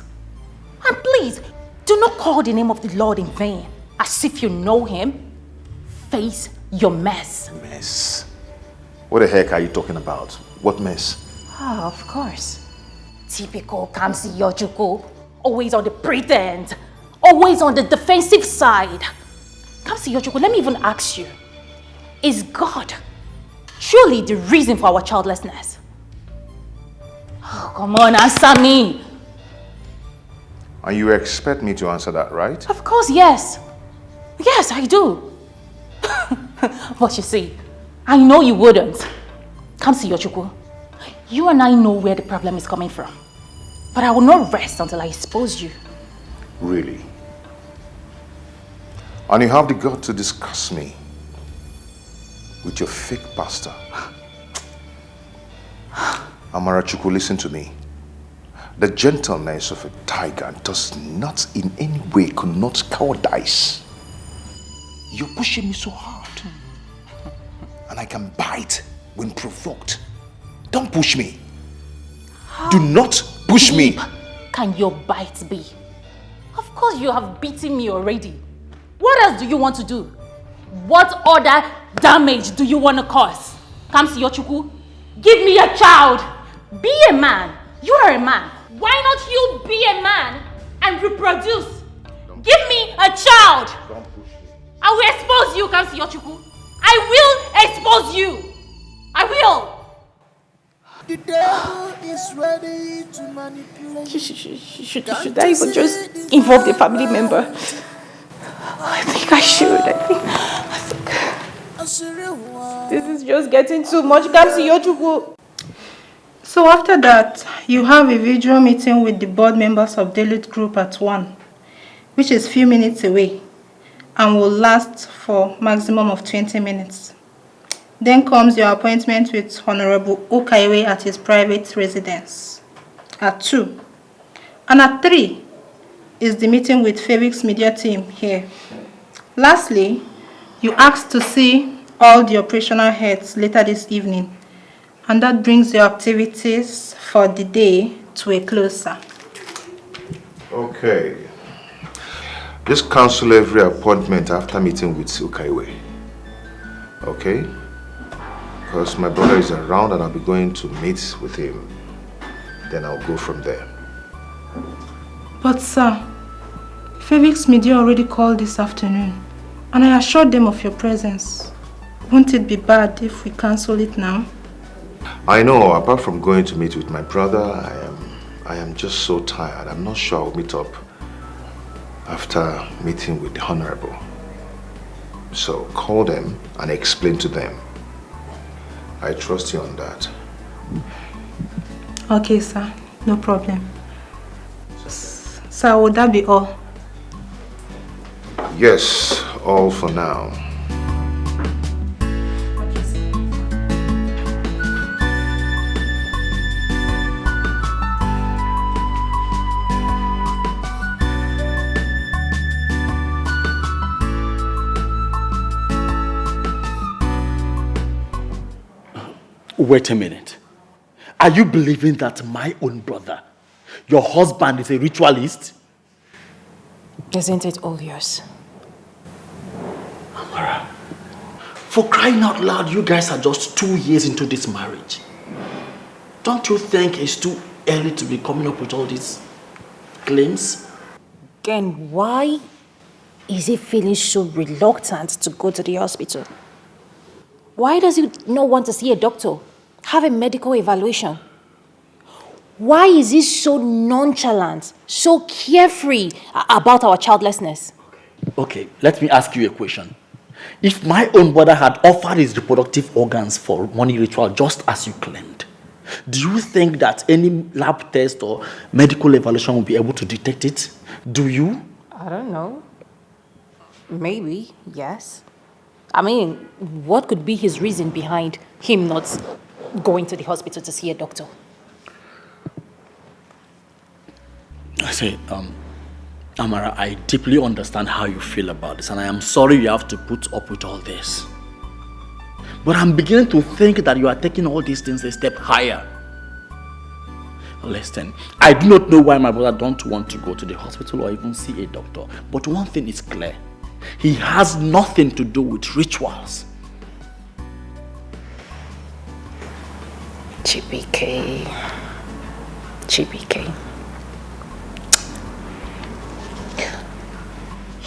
And please, do not call the name of the Lord in vain. As if you know him. Face your mess. Mess? What the heck are you talking about? What mess? Ah, of course. Typical Kamsi Yojuko. Always on the pretense. Always on the defensive side. Kamsi Yojuko, let me even ask you. Is God truly the reason for our childlessness? Oh, come on, answer me. And you expect me to answer that, right? Of course, yes. Yes, I do. But you see, I know you wouldn't. Kamsi Yojuko, you and I know where the problem is coming from. But I will not rest until I expose you. Really? And you have the gut to discuss me with your fake pastor. Amara Chukwu, listen to me. The gentleness of a tiger does not in any way connote cowardice. You're pushing me so hard. And I can bite when provoked. Don't push me. Do not push me. Can your bite be? Of course you have beaten me already. What else do you want to do? What other damage do you want to cause? Kamsi Yojuko, give me a child. Be a man. You are a man. Why not you be a man and reproduce? Give me a child. Don't push me. I will expose you, Kamsi Yojuko. I will expose you. I will. The devil is ready to manipulate. Should I even just involve the family member? I think I should. I think this is just getting too much. Kamsi Yojuko. So after that, you have a visual meeting with the board members of Dalit Group at 1, which is few minutes away, and will last for maximum of 20 minutes. Then comes your appointment with Honorable Okaiwe at his private residence at 2. And at 3 is the meeting with Fevix media team here. Lastly, you asked to see all the operational heads later this evening, and that brings your activities for the day to a close, sir. Okay. Just cancel every appointment after meeting with Ukaiwe. Okay? Because my brother is around and I'll be going to meet with him. Then I'll go from there. But sir, Felix Media already called this afternoon, and I assured them of your presence. Won't it be bad if we cancel it now? I know, apart from going to meet with my brother, I am just so tired. I'm not sure I'll meet up after meeting with the Honorable. So call them and explain to them. I trust you on that. Okay, sir. No problem. Sir, would that be all? Yes, all for now. Wait a minute. Are you believing that my own brother, your husband, is a ritualist? Isn't it obvious? Amara, for crying out loud, you guys are just 2 years into this marriage. Don't you think it's too early to be coming up with all these claims? Then why is he feeling so reluctant to go to the hospital? Why does he not want to see a doctor? Have a medical evaluation? Why is he so nonchalant, so carefree about our childlessness? Okay, let me ask you a question. If my own brother had offered his reproductive organs for money ritual just as you claimed, do you think that any lab test or medical evaluation will be able to detect it? Do you? I don't know. Maybe, yes. I mean, what could be his reason behind him not going to the hospital to see a doctor? I say, Amara, I deeply understand how you feel about this, and I am sorry you have to put up with all this. But I'm beginning to think that you are taking all these things a step higher. Listen, I do not know why my brother don't want to go to the hospital or even see a doctor. But one thing is clear. He has nothing to do with rituals. Chibk.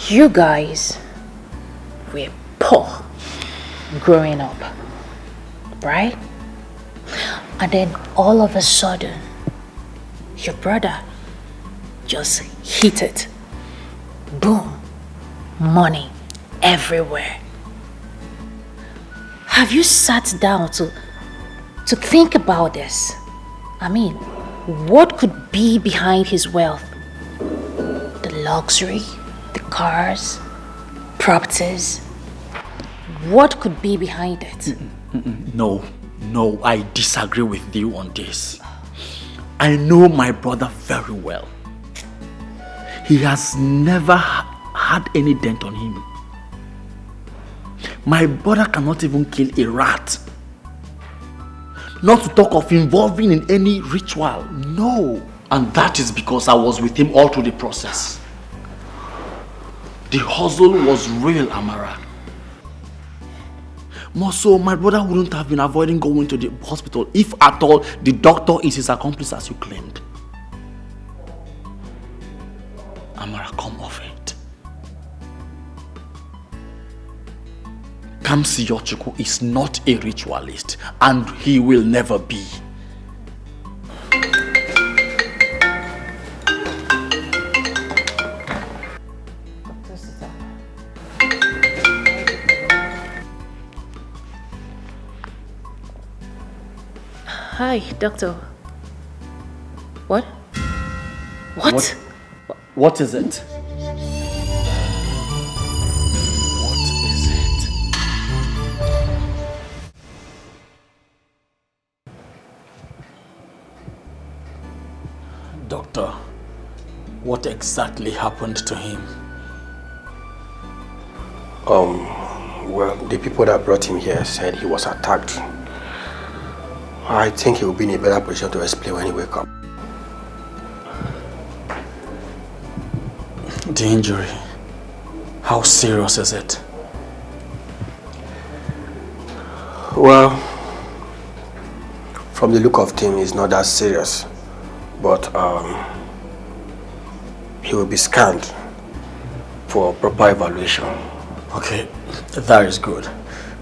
You guys were poor growing up, right? And then all of a sudden, your brother just hit it. Boom. Money everywhere. Have you sat down to think about this? I mean, what could be behind his wealth? The luxury, the cars, properties. What could be behind it? No, I disagree with you on this. I know my brother very well. He has never had any dent on him. My brother cannot even kill a rat. Not to talk of involving in any ritual, no. And that is because I was with him all through the process. The hustle was real, Amara. More so, my brother wouldn't have been avoiding going to the hospital if at all the doctor is his accomplice as you claimed. Amara, come off it. Kamsi Yochuku is not a ritualist, and he will never be. Hi, doctor. What? What? What is it? What is it? Doctor, what exactly happened to him? Well, the people that brought him here said he was attacked. I think he will be in a better position to explain when he wakes up. The injury, how serious is it? Well, from the look of things, it's not that serious, but he will be scanned for proper evaluation. Okay, that is good.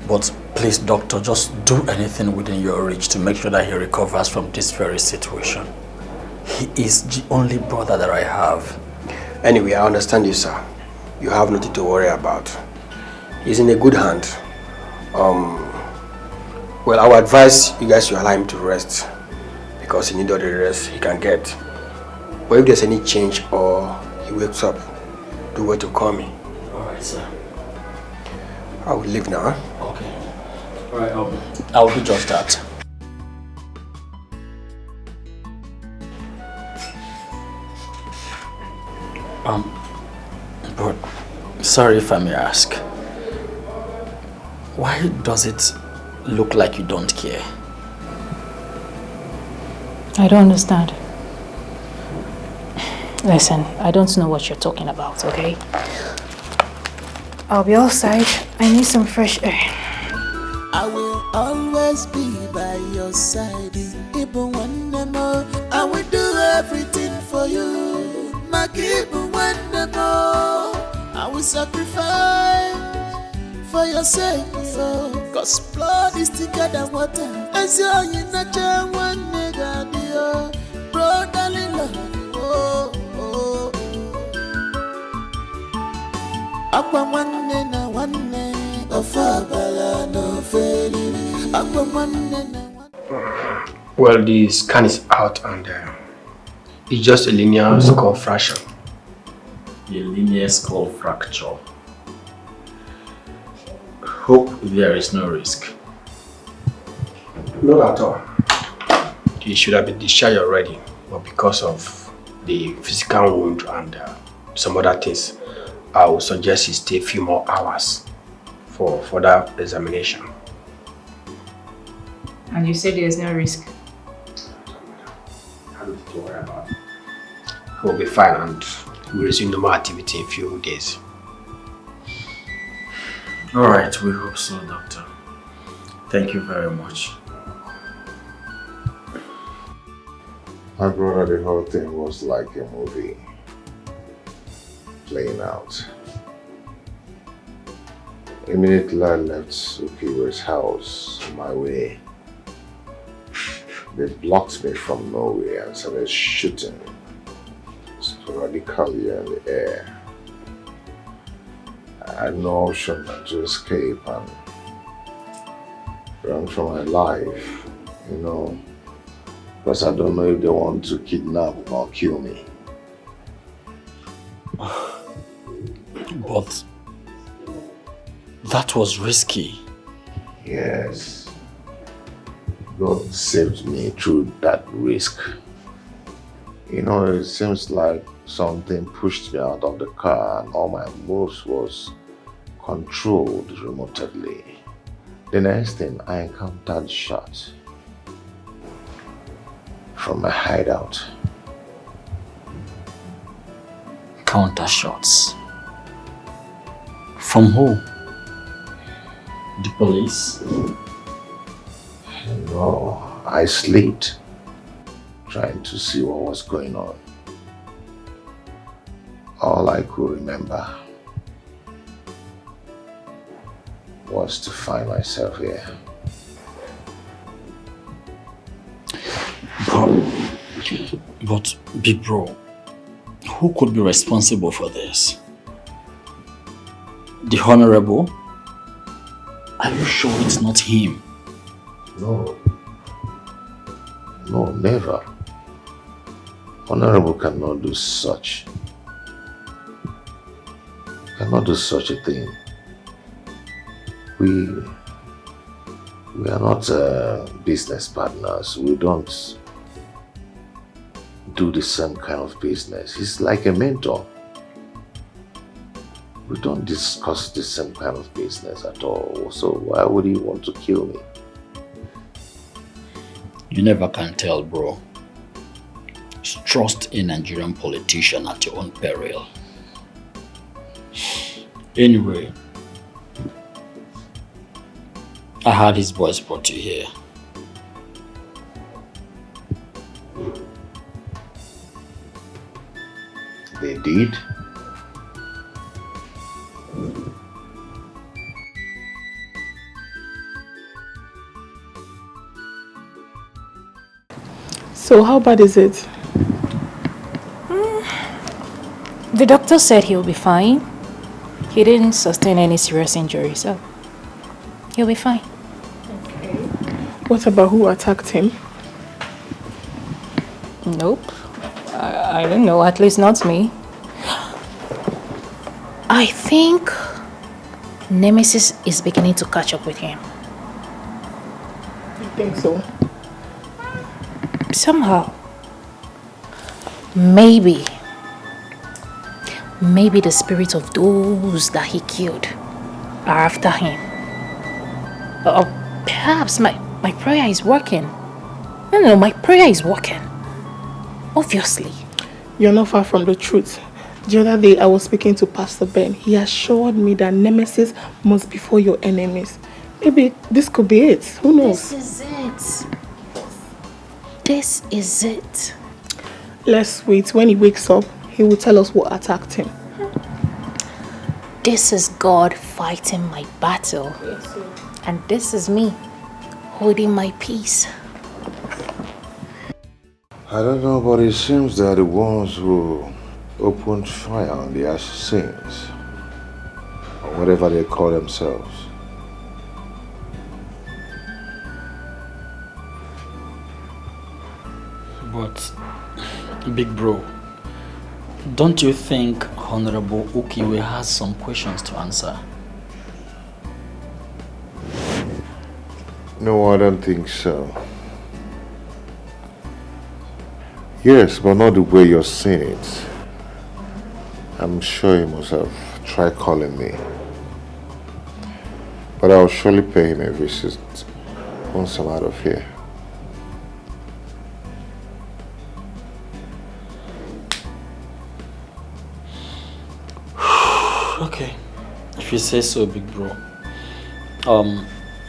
But please, doctor, just do anything within your reach to make sure that he recovers from this very situation. He is the only brother that I have. Anyway, I understand you, sir. You have nothing to worry about. He's in a good hand. Well, I would advise you guys to allow him to rest because he needs all the rest he can get. But if there's any change or he wakes up, do what to call me. Alright, sir. I will leave now. Okay. Alright, I'll do just that. But sorry if I may ask, why does it look like you don't care? I don't understand. Listen, I don't know what you're talking about, okay? I'll be outside. I need some fresh air. I will always be by your side. Even when I'm more, I will do everything for you. Even when I'm more, I will sacrifice for your sake. Cause blood is thicker than water. As you're in a chair, one nigga, dear brotherly love. Oh. Aqua one na one of a no fairy. Aqua one na one. Well, the scan is out and it's just a linear skull fracture. A linear skull fracture. Hope there is no risk. Not at all. He should have been discharged already, but because of the physical wound and some other things, I would suggest he stay a few more hours for further examination. And you said there's no risk? Nothing to worry about. He will be fine and we'll resume normal activity in a few days. Alright, we hope so, doctor. Thank you very much. My brother, the whole thing was like a movie playing out. Immediately I left Sukiwa's house on my way. They blocked me from nowhere and started shooting sporadically in the air. I had no option but to escape and run for my life, you know, because I don't know if they want to kidnap or kill me. But that was risky. Yes. God saved me through that risk. You know, it seems like something pushed me out of the car and all my moves was controlled remotely. The next thing, I encountered shots from my hideout. Counter shots? From who? The police? No, I slept, trying to see what was going on. All I could remember was to find myself here. But big bro, who could be responsible for this? The Honorable? Are you sure it's not him? No, never. Honorable cannot do such. Cannot do such a thing. We are not business partners. We don't do the same kind of business. He's like a mentor. We don't discuss the same kind of business at all. So why would he want to kill me? You never can tell, bro. Trust a Nigerian politician at your own peril. Anyway, I had his boys brought you here. They did? So how bad is it? The doctor said he'll be fine. He didn't sustain any serious injury, so he'll be fine. What about who attacked him? Nope. I don't know, at least not me. I think Nemesis is beginning to catch up with him. You think so? Somehow. Maybe the spirits of those that he killed are after him. Or perhaps my prayer is working. No, my prayer is working. Obviously. You're not far from the truth. The other day I was speaking to Pastor Ben. He assured me that Nemesis must be for your enemies. Maybe this could be it. Who knows? This is it. This is it. Let's wait. When he wakes up, he will tell us what attacked him. This is God fighting my battle. And this is me holding my peace. I don't know, but it seems they're the ones who opened fire on the Assassins, or whatever they call themselves. But, big bro, don't you think Honorable Ukiwe has some questions to answer? No, I don't think so. Yes, but not the way you're saying it. I'm sure he must have tried calling me. But I'll surely pay him a visit once I'm out of here. Okay, if you say so, big bro.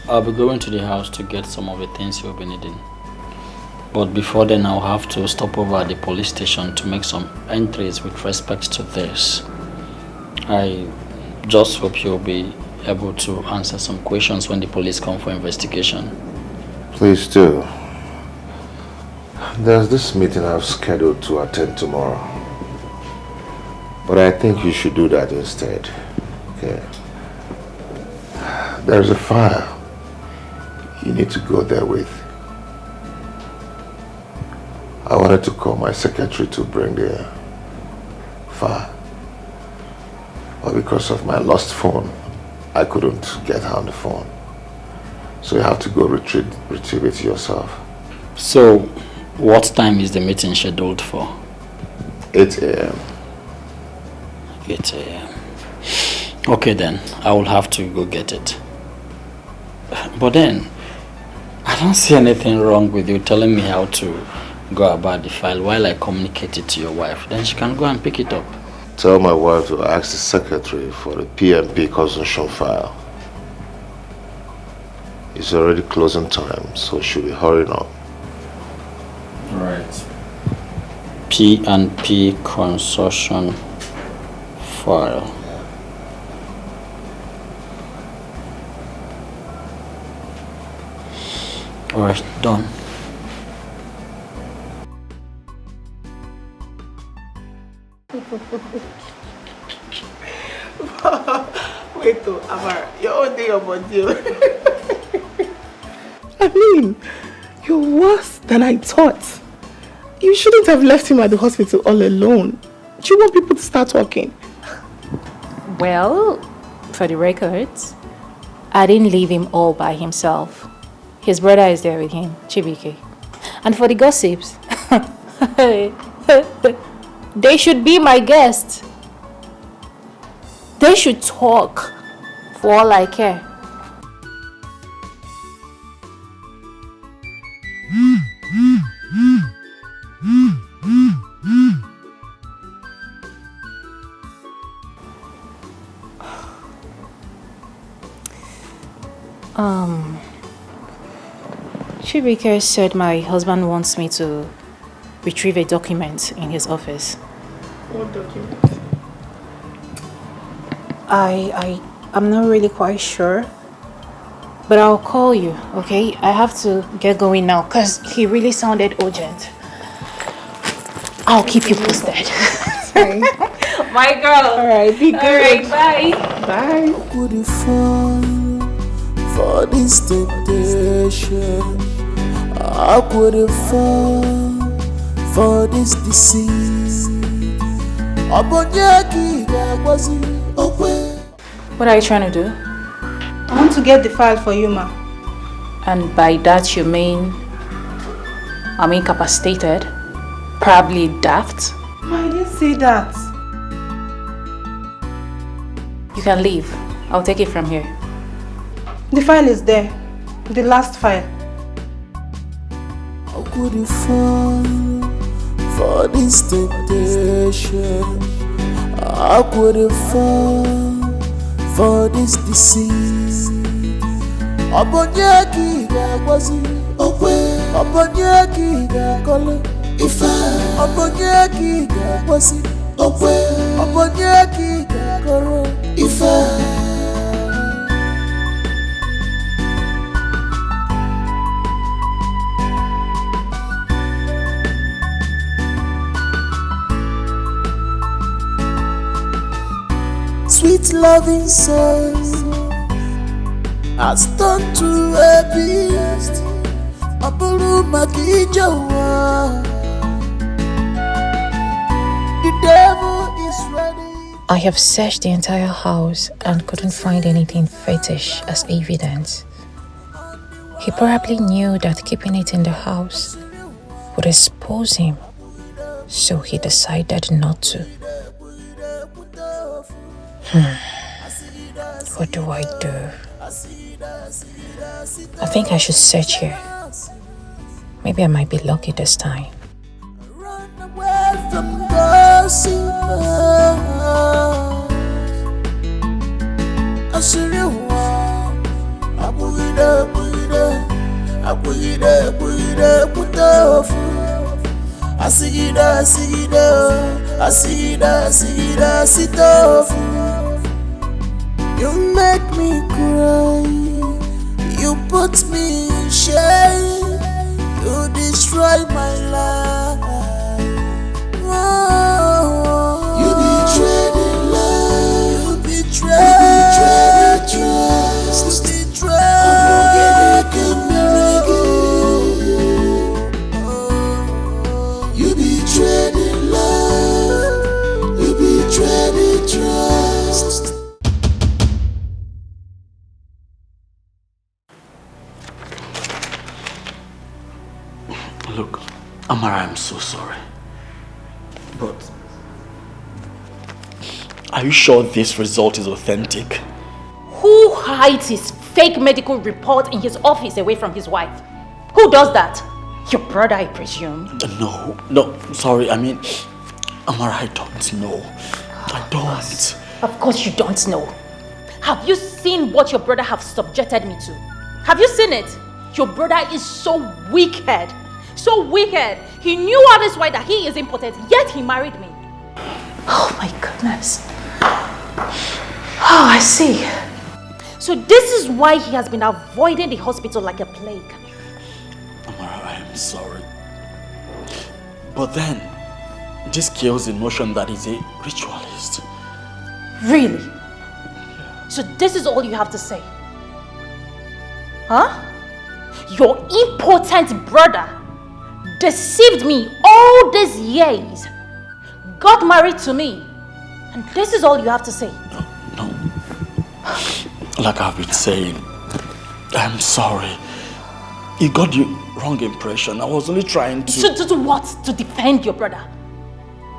I'll be going to the house to get some of the things you'll be needing. But before then, I'll have to stop over at the police station to make some entries with respect to this. I just hope you'll be able to answer some questions when the police come for investigation. Please do. There's this meeting I've scheduled to attend tomorrow. But I think you should do that instead. Okay. There's a file you need to go there with. I wanted to call my secretary to bring the file. But because of my lost phone, I couldn't get her on the phone. So you have to go retrieve it yourself. So, what time is the meeting scheduled for? 8 a.m. 8 a.m. Okay then, I will have to go get it. But then, I don't see anything wrong with you telling me how to go about the file while I communicate it to your wife. Then she can go and pick it up. Tell my wife to ask the secretary for the PMP consumption file. It's already closing time, so she'll be hurrying up. Right. P&P consortium file. Alright, done. Wait though, Amara, you're all day about you. I mean, you're worse than I thought. You shouldn't have left him at the hospital all alone. Do you want people to start talking? Well, for the records, I didn't leave him all by himself. His brother is there with him, Chibk. And for the gossips, they should be my guests. They should talk for all I care. Chibk said my husband wants me to retrieve a document in his office. What document? I'm not really quite sure, but I'll call you, okay? I have to get going now because he really sounded urgent. I'll keep you posted. Sorry. My girl. All right, be good. All right, bye. Bye. Would you fall for this temptation? I could have fall for this deceit. What are you trying to do? I want to get the file for you, ma. And by that you mean I'm incapacitated? Probably daft? Ma, I didn't say that. You can leave. I'll take it from here. The file is there. The last file. How could you fall for this temptation? How could you fall for this deceit? Obonyaki gagwazi okwe, obonyaki gakole ifa, obonyaki gagwazi okwe, obonyaki gakoro ifa. Sweet loving soul has turned to a beast. The devil is ready. I have searched the entire house and couldn't find anything fetish as evidence. He probably knew that keeping it in the house would expose him, so he decided not to. What do I do? I think I should search here. Maybe I might be lucky this time. Run away from gossip. You make me cry, you put me in shame, you destroy my life. Oh, you betrayed the love, you betrayed the trust, you betrayed. You betrayed the love, you betrayed the trust. Look, Amara, I'm so sorry. But are you sure this result is authentic? Who hides his fake medical report in his office away from his wife? Who does that? Your brother, I presume. No, sorry. I mean, Amara, I don't know. I don't. Of course you don't know. Have you seen what your brother have subjected me to? Have you seen it? Your brother is so wicked. So wicked. He knew all this while that he is impotent, yet he married me. Oh my goodness. Oh, I see. So this is why he has been avoiding the hospital like a plague. Amara, I am sorry. But then, this kills the notion that he's a ritualist. Really? So this is all you have to say? Huh? Your impotent brother deceived me all these years, got married to me, and this is all you have to say? No. Like I've been saying, I'm sorry. You got the wrong impression. I was only trying to... To what? To defend your brother?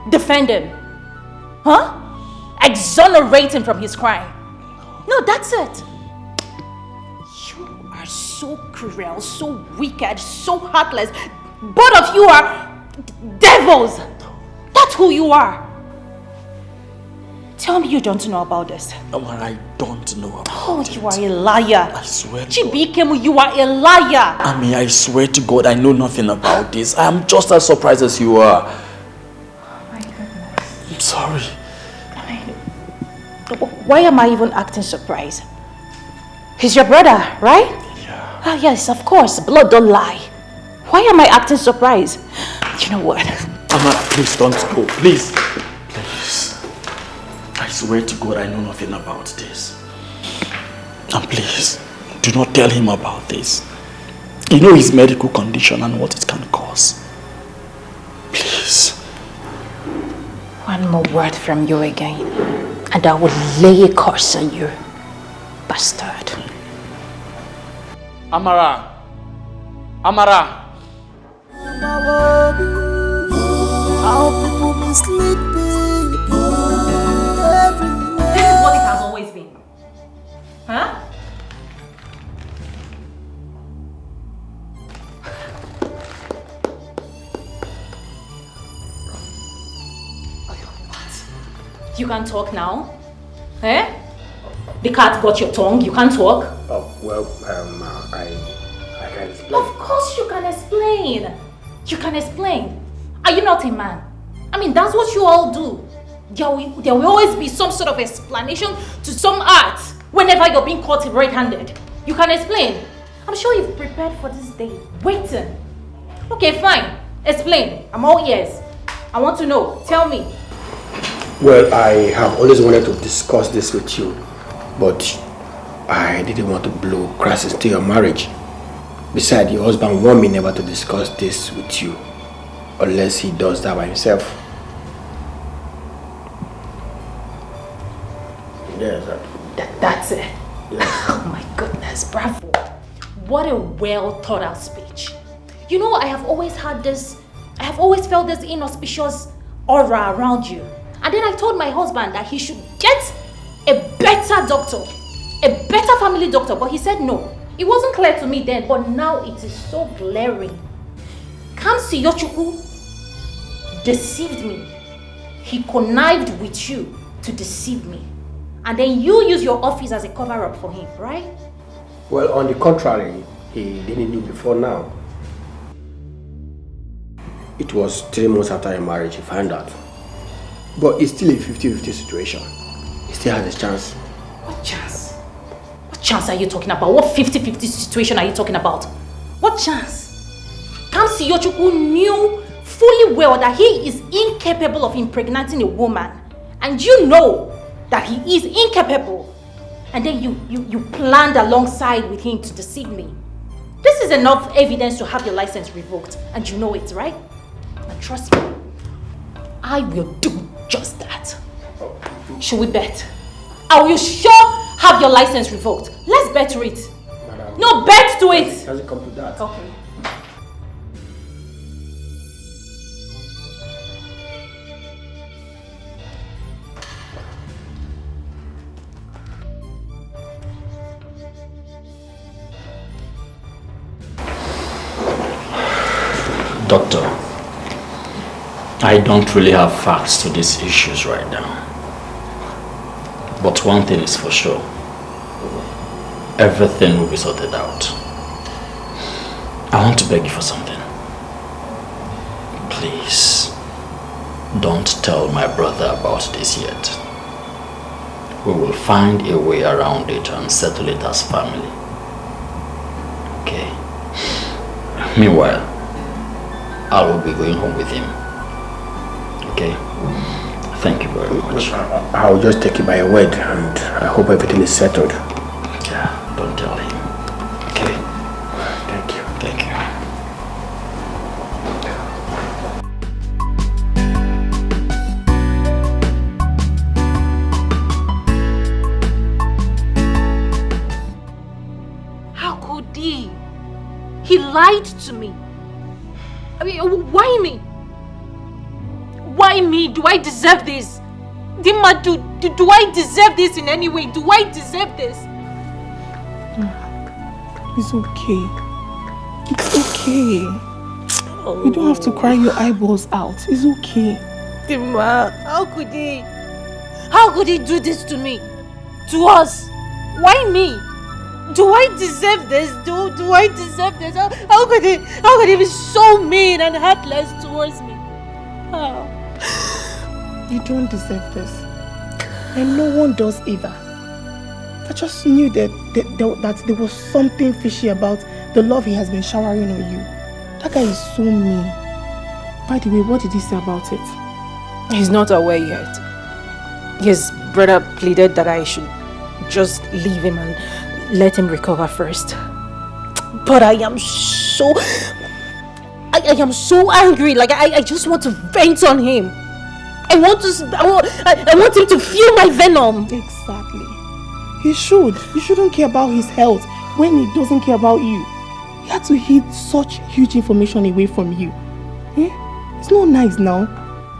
Defend him? Huh? exonerate him from his crime. No, that's it. You are so cruel, so wicked, so heartless. Both of you are devils. That's who you are. Tell me you don't know about this. Amara, I don't know about it. Oh, you are a liar. I swear to Chibk, you are a liar. I mean, I swear to God, I know nothing about this. I am just as surprised as you are. Oh my goodness. I'm sorry. Why am I even acting surprised? He's your brother, right? Yeah. Ah, yes, of course. Blood don't lie. Why am I acting surprised? You know what? Amara, please don't go. Please. Please. I swear to God, I know nothing about this. And please, do not tell him about this. You know his medical condition and what it can cause. Please. One more word from you again, and I will lay a curse on you, bastard. Amara. Amara. How people mislead people everywhere. This is what it has always been. Huh? You can't talk now? Eh? The cat got your tongue, you can't talk? Oh, well, I can explain. Of course you can explain. You can explain. Are you not a man? I mean, that's what you all do. There will always be some sort of explanation to some art whenever you're being caught red-handed. You can explain. I'm sure you've prepared for this day. Waiting. Okay, fine. Explain. I'm all ears. I want to know. Tell me. Well, I have always wanted to discuss this with you, but I didn't want to blow crisis to your marriage. Besides, your husband warned me never to discuss this with you, unless he does that by himself. Yes, That's it. Yes. Oh my goodness, bravo. What a well thought out speech. You know, I have always felt this inauspicious aura around you. And then I told my husband that he should get a better doctor, a better family doctor, but he said no. It wasn't clear to me then, but now it is so glaring. Kamsi Yochukwu deceived me. He connived with you to deceive me. And then you use your office as a cover-up for him, right? Well, on the contrary, he didn't know before now. It was 3 months after your marriage he found out. But it's still a 50-50 situation. He still has a chance. What chance? What chance are you talking about? What 50-50 situation are you talking about? What chance? Kamsi Yochukwu knew fully well that he is incapable of impregnating a woman. And you know that he is incapable. And then you planned alongside with him to deceive me. This is enough evidence to have your license revoked. And you know it, right? And trust me, I will do just that. Should we bet? I will sure have your license revoked. Let's bet to it. Madam, no, bet to it. It doesn't come to that. Okay. Doctor, I don't really have facts to these issues right now. But one thing is for sure. Everything will be sorted out. I want to beg you for something. Please, don't tell my brother about this yet. We will find a way around it and settle it as family. Okay? Meanwhile, I will be going home with him. Okay? Thank you very much. I'll just take you by your word and I hope everything is settled. Yeah, don't tell him. Okay? Thank you. Thank you. How could he? He lied to me. I mean, why me? Why me? Do I deserve this? Dima, do I deserve this in any way? Do I deserve this? It's okay. It's okay. You don't have to cry your eyeballs out. It's okay. Dima, how could he? How could he do this to me? To us? Why me? Do I deserve this? Do I deserve this? How could he be so mean and heartless towards me? How? You don't deserve this. And no one does either. I just knew that there was something fishy about the love he has been showering on you. That guy is so mean. By the way, what did he say about it? He's not aware yet. His brother pleaded that I should just leave him and let him recover first. But I am so angry. Like I just want to vent on him. I want him to feel my venom. Exactly. He should. You shouldn't care about his health when he doesn't care about you. He had to hide such huge information away from you. Eh? It's not nice now.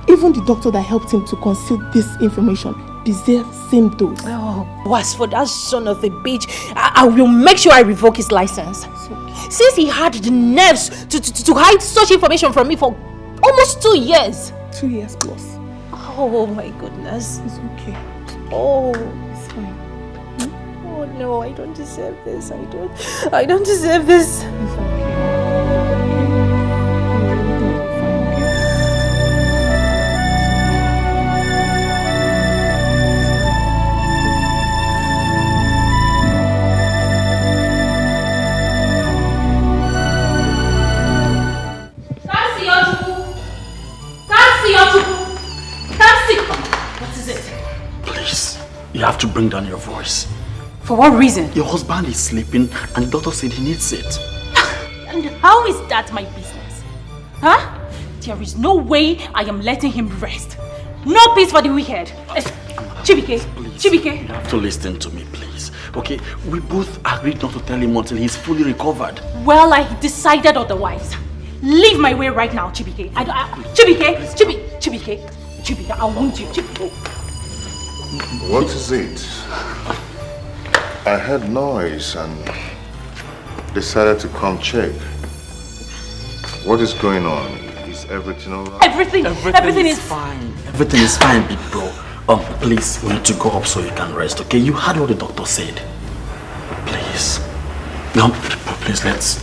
Even the doctor that helped him to conceal this information deserves same dose. Oh, as for that son of a bitch, I will make sure I revoke his license. Okay. Since he had the nerves to hide such information from me for almost 2 years. 2 years plus. Oh my goodness. It's okay. Oh, it's fine. Oh no, I don't deserve this. I don't deserve this. It's okay. You have to bring down your voice. For what reason? Your husband is sleeping and the doctor said he needs it. And how is that my business? Huh? There is no way I am letting him rest. No peace for the wicked. Chibk, Chibk. You have to listen to me, please. Okay, we both agreed not to tell him until he's fully recovered. Well, I decided otherwise. Leave my way right now, Chibk. Chibk, I want you, Chibk. What is it? I heard noise and decided to come check. What is going on? Is everything alright? Everything is fine. Everything is fine, big bro. Please, we need to go up so you can rest, okay? You heard what the doctor said. Please. No, please, let's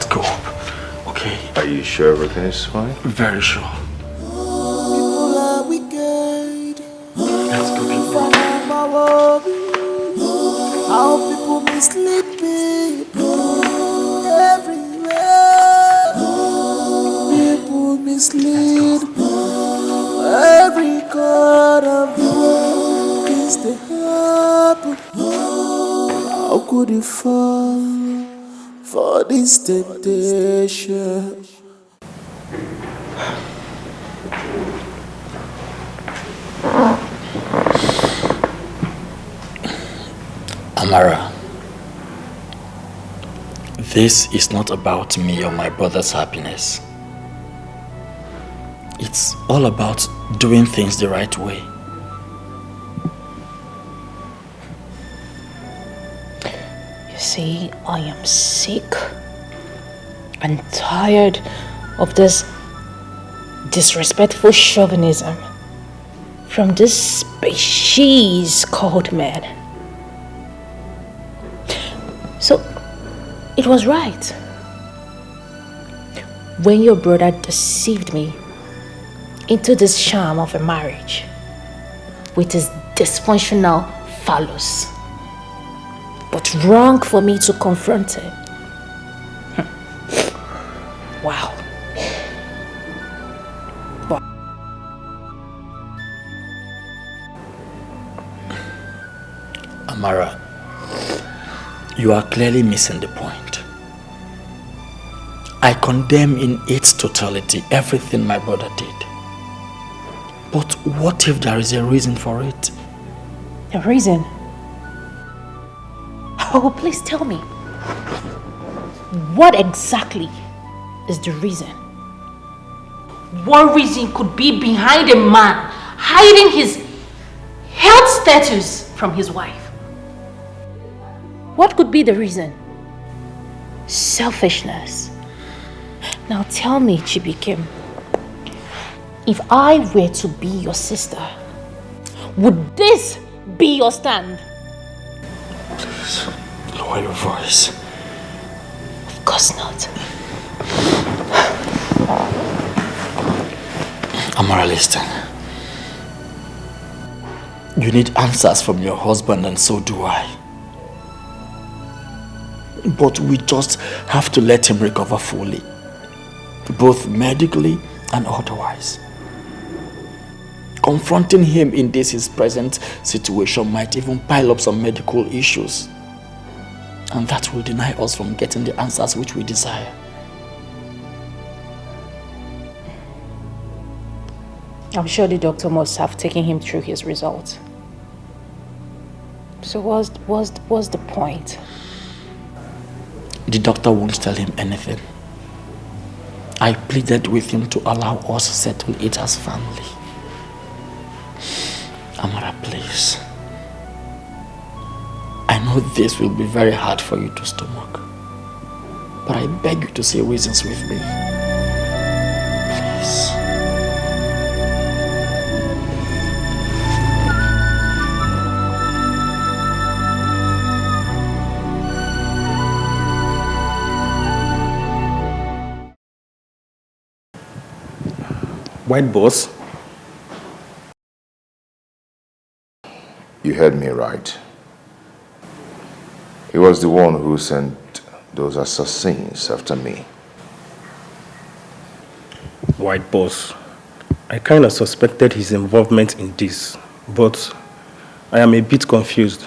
go up, okay? Are you sure everything is fine? Very sure. People are wicked. Let's go, big bro. How people mislead people everywhere. People mislead every corner of the world. Things they happen. How could you fall for this temptation? Amara, this is not about me or my brother's happiness. It's all about doing things the right way. You see, I am sick and tired of this disrespectful chauvinism from this species called man. So, it was right. When your brother deceived me into this sham of a marriage with his dysfunctional phallus. But wrong for me to confront him. Wow. Amara, you are clearly missing the point. I condemn in its totality everything my brother did. But what if there is a reason for it? A reason? Oh, please tell me. What exactly is the reason? What reason could be behind a man hiding his withheld status from his wife. What could be the reason? Selfishness. Now tell me, Chibk, if I were to be your sister, would this be your stand? Please, lower your voice. Of course not. Amara, listen. You need answers from your husband, and so do I. But we just have to let him recover fully, both medically and otherwise. Confronting him in his present situation might even pile up some medical issues, and that will deny us from getting the answers which we desire. I'm sure the doctor must have taken him through his results. So what's the point? The doctor won't tell him anything. I pleaded with him to allow us to settle it as family. Amara, please. I know this will be very hard for you to stomach, but I beg you to say reasons with me. Please. White boss? You heard me right. He was the one who sent those assassins after me. White boss, I kind of suspected his involvement in this, but I am a bit confused.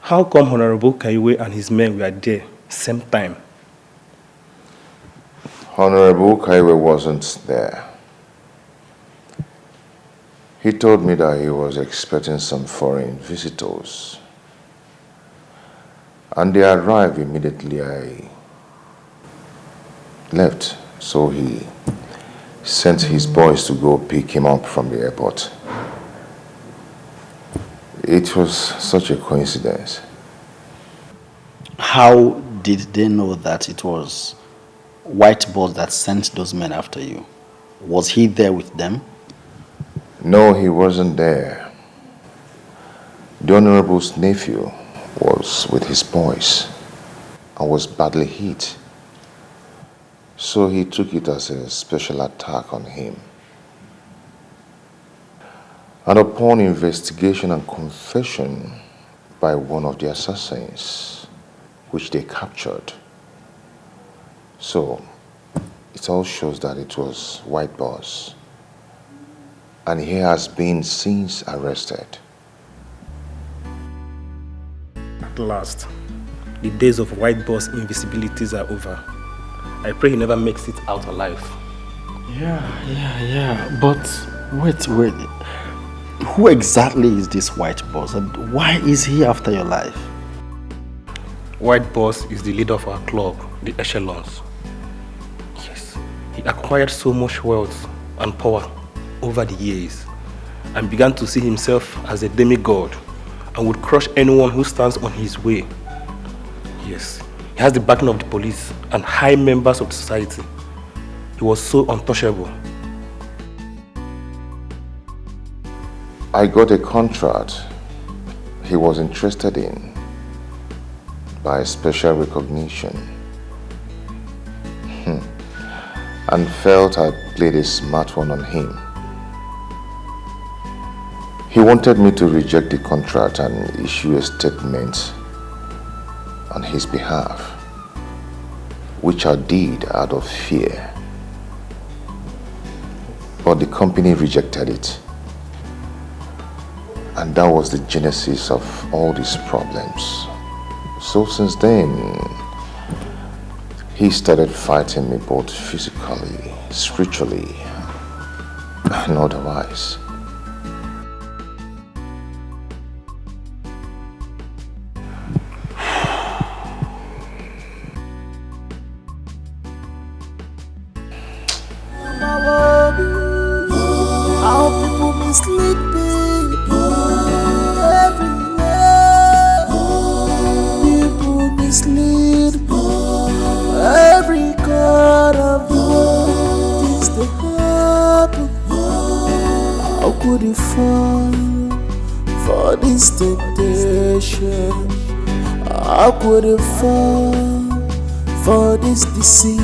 How come Honorable Kaiwe and his men were there same time? Honorable Kaiwe wasn't there. He told me that he was expecting some foreign visitors. And they arrived immediately I left. So he sent his boys to go pick him up from the airport. It was such a coincidence. How did they know that it was White Boss that sent those men after you? Was he there with them? No, he wasn't there. The Honorable's nephew was with his boys and was badly hit. So he took it as a special attack on him. And upon investigation and confession by one of the assassins, which they captured. So it all shows that it was White Boss. And he has been since arrested. At last, the days of White Boss invisibilities are over. I pray he never makes it out alive. Yeah. But wait. Who exactly is this White Boss, and why is he after your life? White Boss is the leader of our club, the Echelons. Yes, he acquired so much wealth and power over the years and began to see himself as a demigod and would crush anyone who stands on his way. Yes, he has the backing of the police and high members of the society. He was so untouchable. I got a contract he was interested in by special recognition and felt I played a smart one on him. He wanted me to reject the contract and issue a statement on his behalf, which I did out of fear. But the company rejected it. And that was the genesis of all these problems. So since then, he started fighting me both physically, spiritually, and otherwise. How people mislead people. the fall for this temptation? How could I fall for this deceit?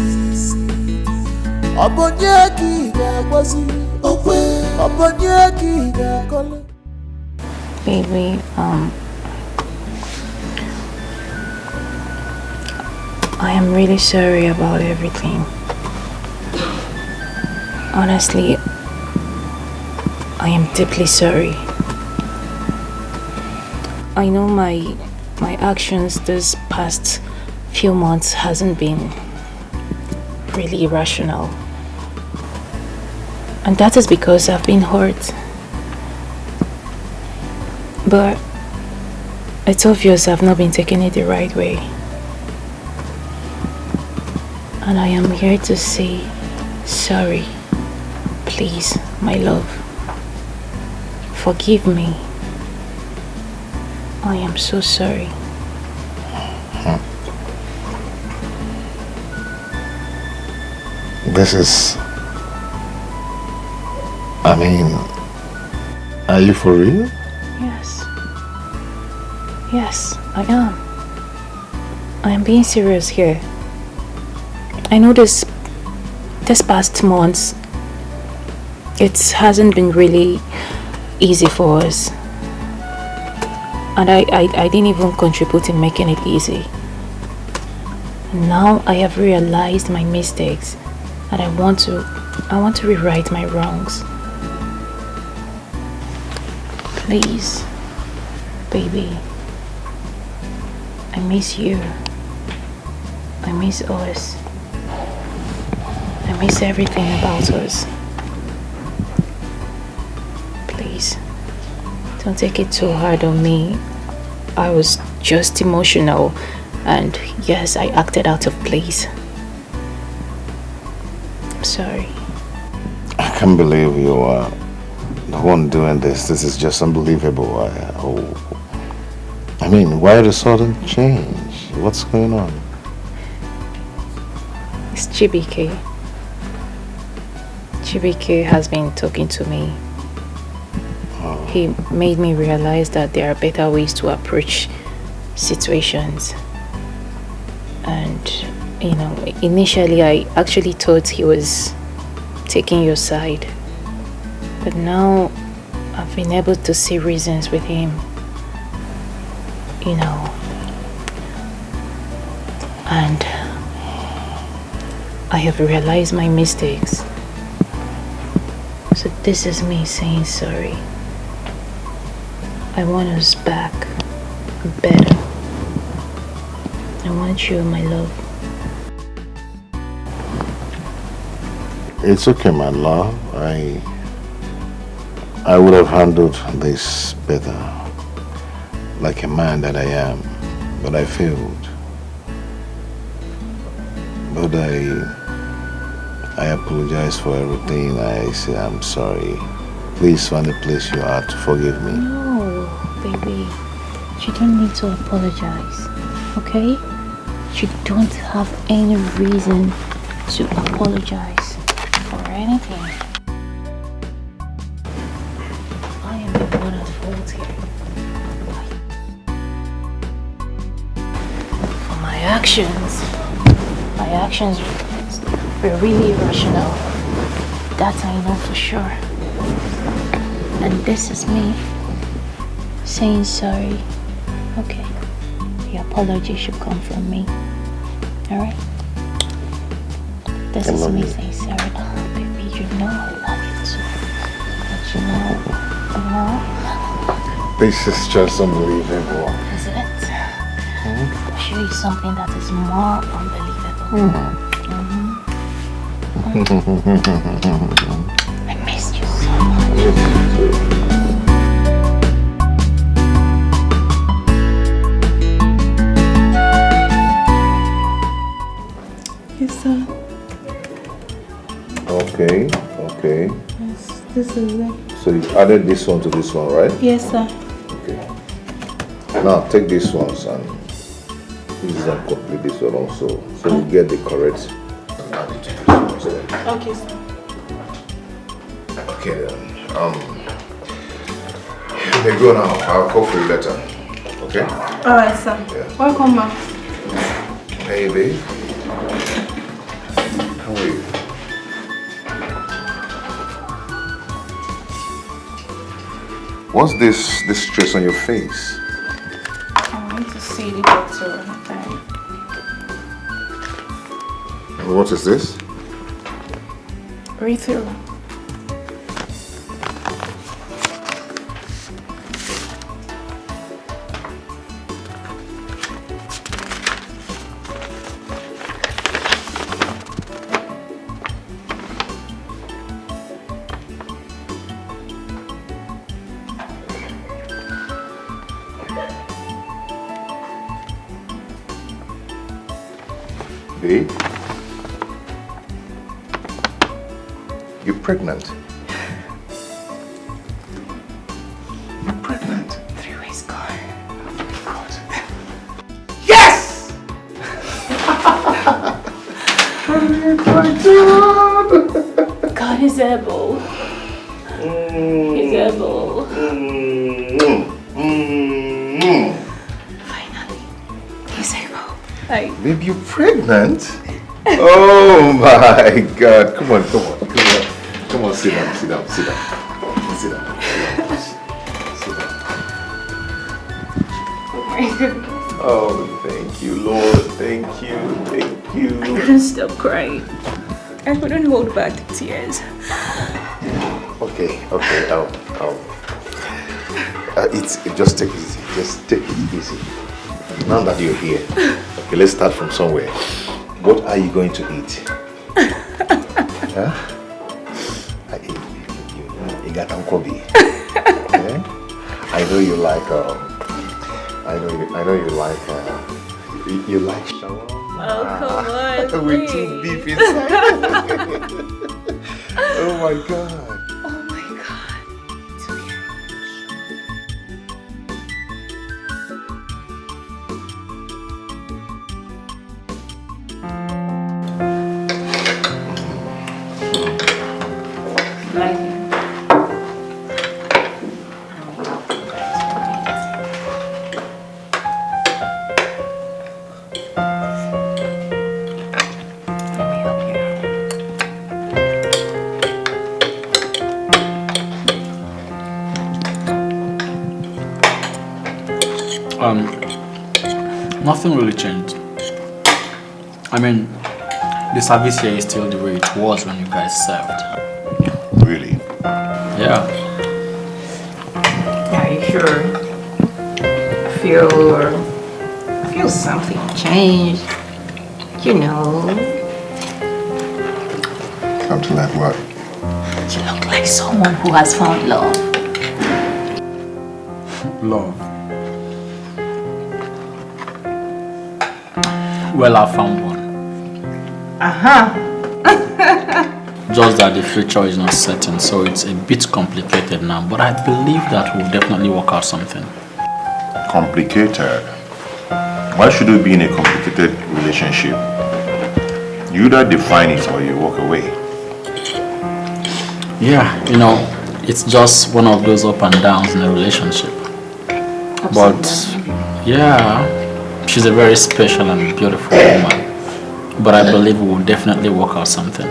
Obonyaki gagwazi, obonyaki gakole. Baby, I am really sorry about everything. Honestly, I am deeply sorry. I know my actions this past few months hasn't been really rational. And that is because I've been hurt. But it's obvious I've not been taking it the right way. And I am here to say sorry. Please, my love. Forgive me. I am so sorry. This is... I mean... Are you for real? Yes. Yes, I am. I am being serious here. I know this past months, it hasn't been really easy for us. And I didn't even contribute in making it easy. Now I have realized my mistakes and I want to rewrite my wrongs. Please, baby, I miss you. I miss us. I miss everything about us. Please, don't take it too hard on me. I was just emotional and yes, I acted out of place. I'm sorry. I can't believe you are the one doing this. This is just unbelievable. I mean, why the sudden change? What's going on? It's Chibk. Chibk has been talking to me. Oh. He made me realize that there are better ways to approach situations. And, you know, initially I actually thought he was taking your side. But now I've been able to see reasons with him. You know. And I have realized my mistakes. So this is me saying sorry. I want us back better. I want you, my love. It's okay, my love. I would have handled this better, like a man that I am, but I failed. But I apologize for everything. I say I'm sorry. Please find a place you are to forgive me. No, baby. You don't need to apologize, okay? You don't have any reason to apologize for anything. I am the one at fault here. For my actions were really irrational. That I know for sure. And this is me saying sorry. Okay. The apology should come from me. Alright? This is me saying sorry. Oh, baby, you know I love you too. But you know. This is just unbelievable. Is it? I'll show you something that is more unbelievable. I missed you so much. Yes, sir. Okay. Yes, this is it. So you added this one to this one, right? Yes, sir. Okay. Now take these ones and use them complete this one also. So you get the correct and add it to this one instead. Okay, sir. Okay then. Hey, go now. I'll call for you later. Okay? Alright, sir. Yeah. Welcome back. Hey, babe. How are you? What's this stress on your face? I want to see the doctor. What is this? Read through. Babe? You're pregnant. You're pregnant. 3 weeks gone. Yes! God is able. He's able. Finally. He's able. Babe, you're pregnant? Oh my God. Come on. Come on, sit down. Sit down. Oh my goodness. Oh, thank you, Lord. Thank you. I couldn't stop crying. I couldn't hold back the tears. Okay. Just take it easy. Just take it easy. Now that you're here, okay, let's start from somewhere. What are you going to eat? Huh? You got Kobe. Okay? I know you like. I know you like. You like shawarma. Oh, come on, with 2 beef inside. Oh my God. Nothing really changed. I mean, the service here is still the way it was when you guys served. Really? Yeah. Are you sure? I feel something changed. You know. Something like what? You look like someone who has found love. Love. Well, I found one. Just that the future is not certain, so it's a bit complicated now. But I believe that we'll definitely work out something. Complicated? Why should we be in a complicated relationship? You either define it or you walk away. Yeah, you know, it's just one of those up and downs in a relationship. But yeah, she's a very special and beautiful woman. But I believe we will definitely work out something.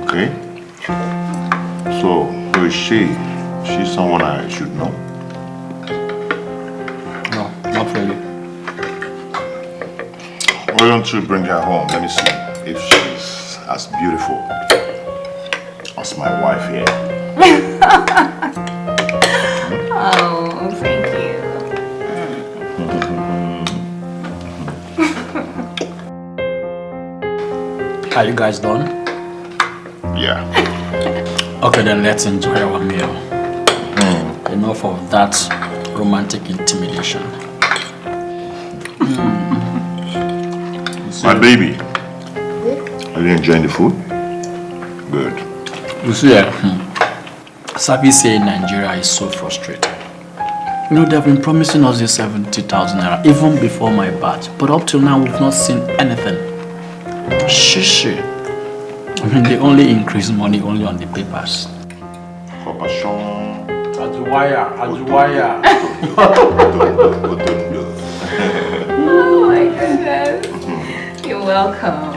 Okay. So, who is she? She's someone I should know. No, not really. Why don't you bring her home? Let me see if she's as beautiful as my wife here. Oh, thank you. Are you guys done? Yeah. Okay, then let's enjoy our meal. Enough of that romantic intimidation. My baby, are you enjoying the food? Good. You see, service here in Nigeria is so frustrating. You know, they've been promising us this 70,000 naira even before my batch, but up till now we've not seen anything. Shishi. I mean, they only increase money only on the papers. For passion. Ajuwaya. Oh my goodness. You're welcome.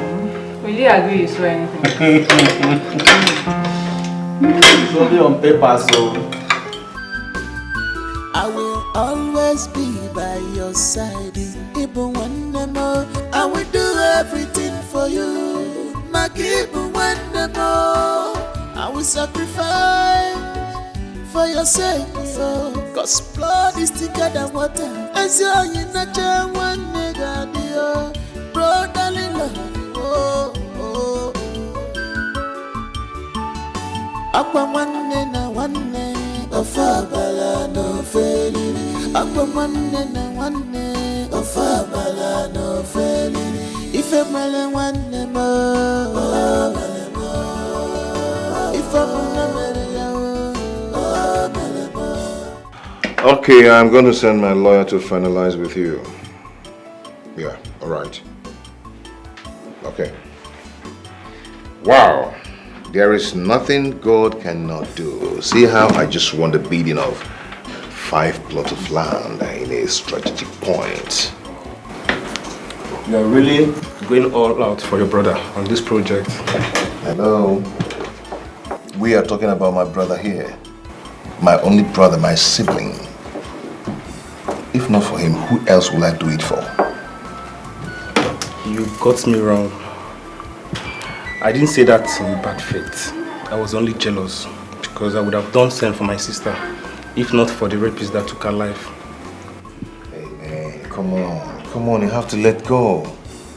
Will you agree you swear anything? It's only on paper, so. I will always be by your side. Even when I will do everything for you. Even when I will sacrifice for your sake. Cause blood is thicker than water. As you're in a chair, one nigga, dear. Brotherly love. Oh. Aqua one na one. Ofabala no failure. Aqua one na one. Ofabala no failure. If a male one more. If Okay, I'm going to send my lawyer to finalize with you. Yeah, all right. Okay. Wow. There is nothing God cannot do. See how I just won the bidding of 5 plots of land in a strategic point. You are really going all out for your brother on this project. Hello. We are talking about my brother here. My only brother, my sibling. If not for him, who else will I do it for? You got me wrong. I didn't say that in bad faith. I was only jealous because I would have done same for my sister if not for the rapist that took her life. Hey man, come on, you have to let go.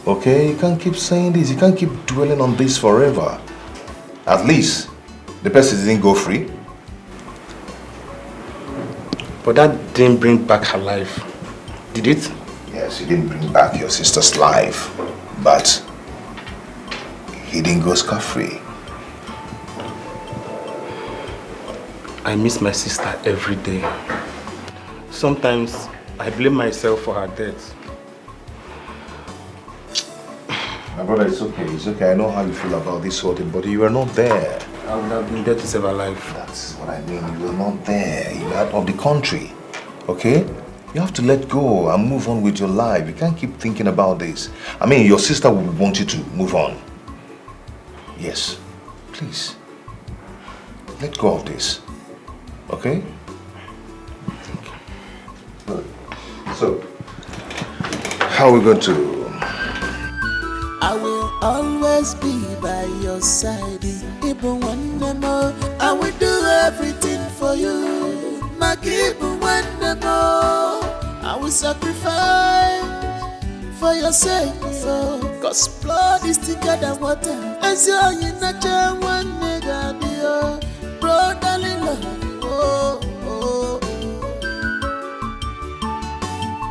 Okay? You can't keep saying this. You can't keep dwelling on this forever. At least, the person didn't go free. But that didn't bring back her life, did it? Yes, it didn't bring back your sister's life, but he didn't go scot-free. I miss my sister every day. Sometimes I blame myself for her death. My brother, it's okay. I know how you feel about this whole thing, but you were not there. I would have been there to save her life. That's what I mean. You were not there. You were out of the country. Okay? You have to let go and move on with your life. You can't keep thinking about this. I mean, your sister would want you to move on. Yes. Please. Let go of this. Okay? Good. So, how are we going to... I will always be by your side. Even when I will do everything for you. Even when I will sacrifice for your sake. Cause blood is thicker than water. As you're in a chair, one nigga, dear. Brotherly love.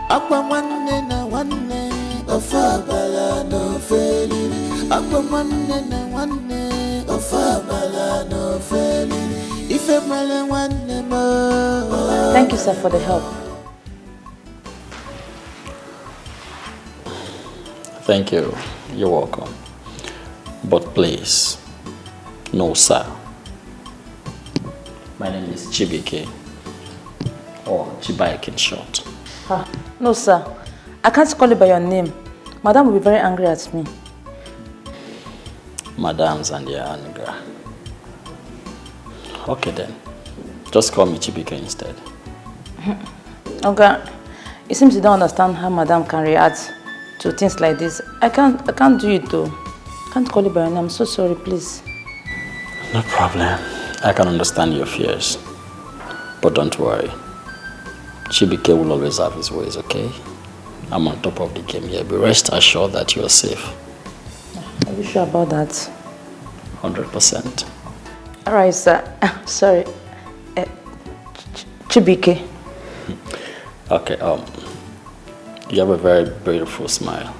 Aqua one na one. Ofabala no failure. Aqua one na one. Ofabala no failure. If a male one more. Thank you, sir, for the help. Thank you. You're welcome. But please, no, sir. My name is Chibk, or Chibk in short. No, sir. I can't call you by your name. Madam will be very angry at me. Madams and their anger. Okay then. Just call me Chibk instead. Okay. It seems you don't understand how Madam can react to things like this. I can't do it though. I can't call you by your name. I'm so sorry, please. No problem. I can understand your fears. But don't worry. Chibk will always have his ways, okay? I'm on top of the game here. But rest assured that you're safe. Are you sure about that? 100%. Alright, sir. Sorry. Chibk. Okay, you have a very beautiful smile.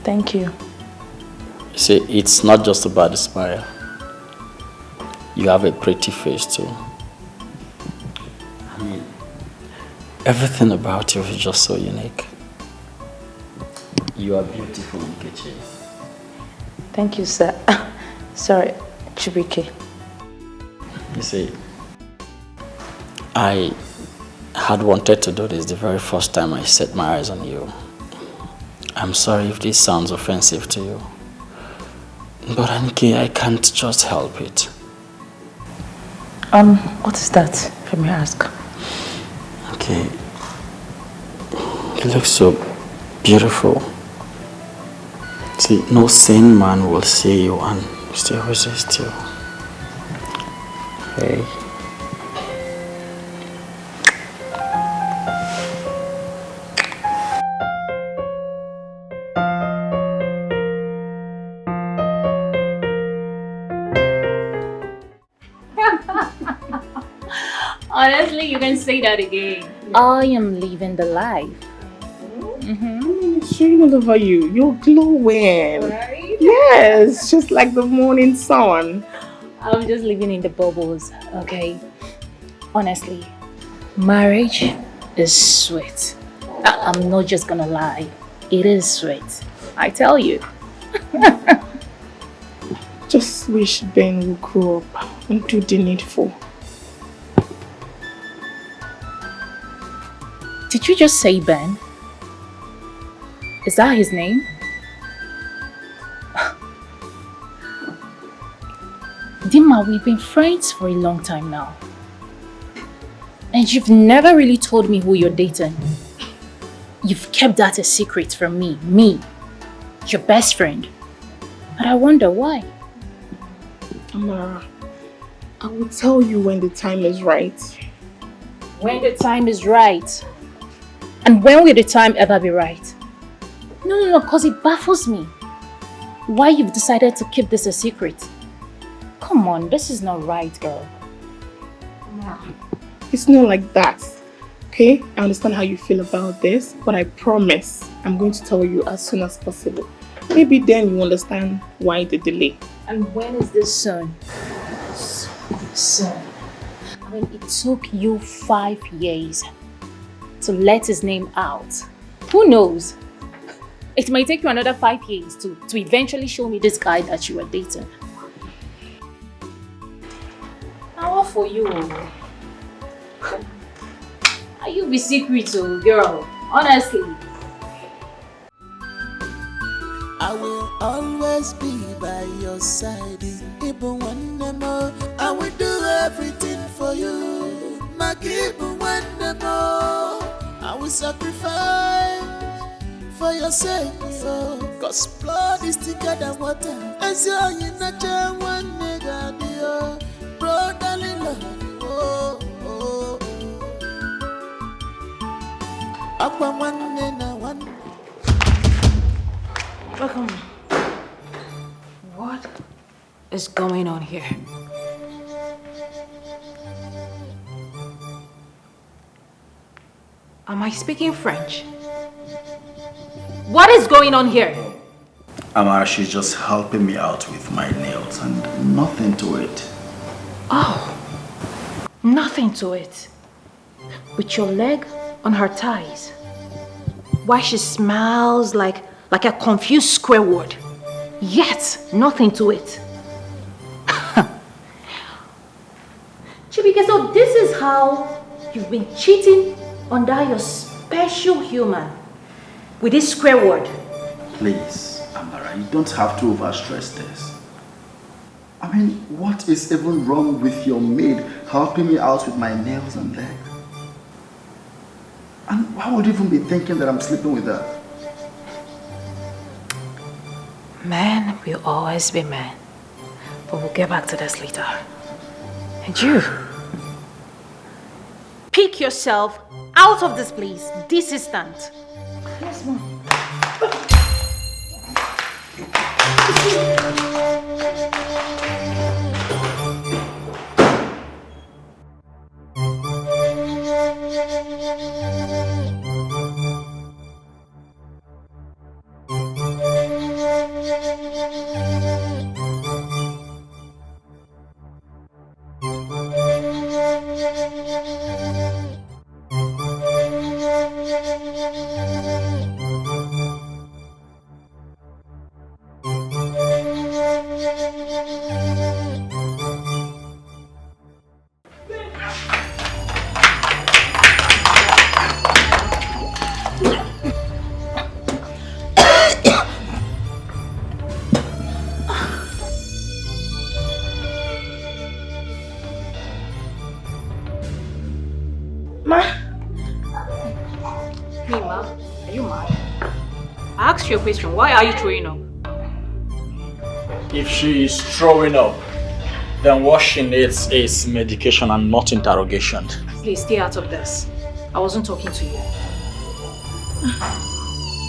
Thank you. You see, it's not just about the smile. You have a pretty face too. I mean, everything about you is just so unique. You are beautiful, Nkechi. Thank you, sir. Sorry, Chibk. You see, I had wanted to do this the very first time I set my eyes on you. I'm sorry if this sounds offensive to you. But Anike, I can't just help it. What is that? Let me ask. Okay. You look so beautiful. See, no sane man will see you and still resist you. Hey. Honestly, you can say that again. I am living the life. It's shining all over you. You're glowing. Right? Yes, just like the morning sun. I'm just living in the bubbles, okay? Honestly, marriage is sweet. I'm not just gonna lie. It is sweet. I tell you. Just wish Ben would grow up and do the needful. Did you just say Ben? Is that his name? Dima, we've been friends for a long time now. And you've never really told me who you're dating. You've kept that a secret from me, your best friend. And I wonder why. Amara, I will tell you when the time is right. When the time is right. And when will the time ever be right? No, because it baffles me. Why you've decided to keep this a secret? Come on, this is not right, girl. It's not like that. Okay? I understand how you feel about this, but I promise I'm going to tell you as soon as possible. Maybe then you understand why the delay. And when is this soon? Soon. I mean, it took you 5 years to let his name out. Who knows? It might take you another 5 years to eventually show me this guy that you were dating. Now what for you? Are you be secret, girl? Honestly. I will always be by your side. Even when I will do everything for you. Even when I will sacrifice for your sake. Cause blood is thicker than water. As you're in a chair, one nigga, dear. Brotherly love. Welcome. What is going on here? Am I speaking French? What is going on here? Amara, she's just helping me out with my nails and nothing to it. Oh, nothing to it. With your leg on her thighs. Why she smiles like a confused square word. Yet, nothing to it. Chibk, so this is how you've been cheating on that your special human with this square word. Please, Amara, you don't have to overstress this. I mean, what is even wrong with your maid helping me out with my nails and leg? And why would you even be thinking that I'm sleeping with her? Men will always be men. But we'll get back to this later. And you? Pick yourself out of this place this instant. Yes, Mom. asked you a question. Why are you throwing up? If she is throwing up, then what she needs is medication and not interrogation. Please stay out of this. I wasn't talking to you.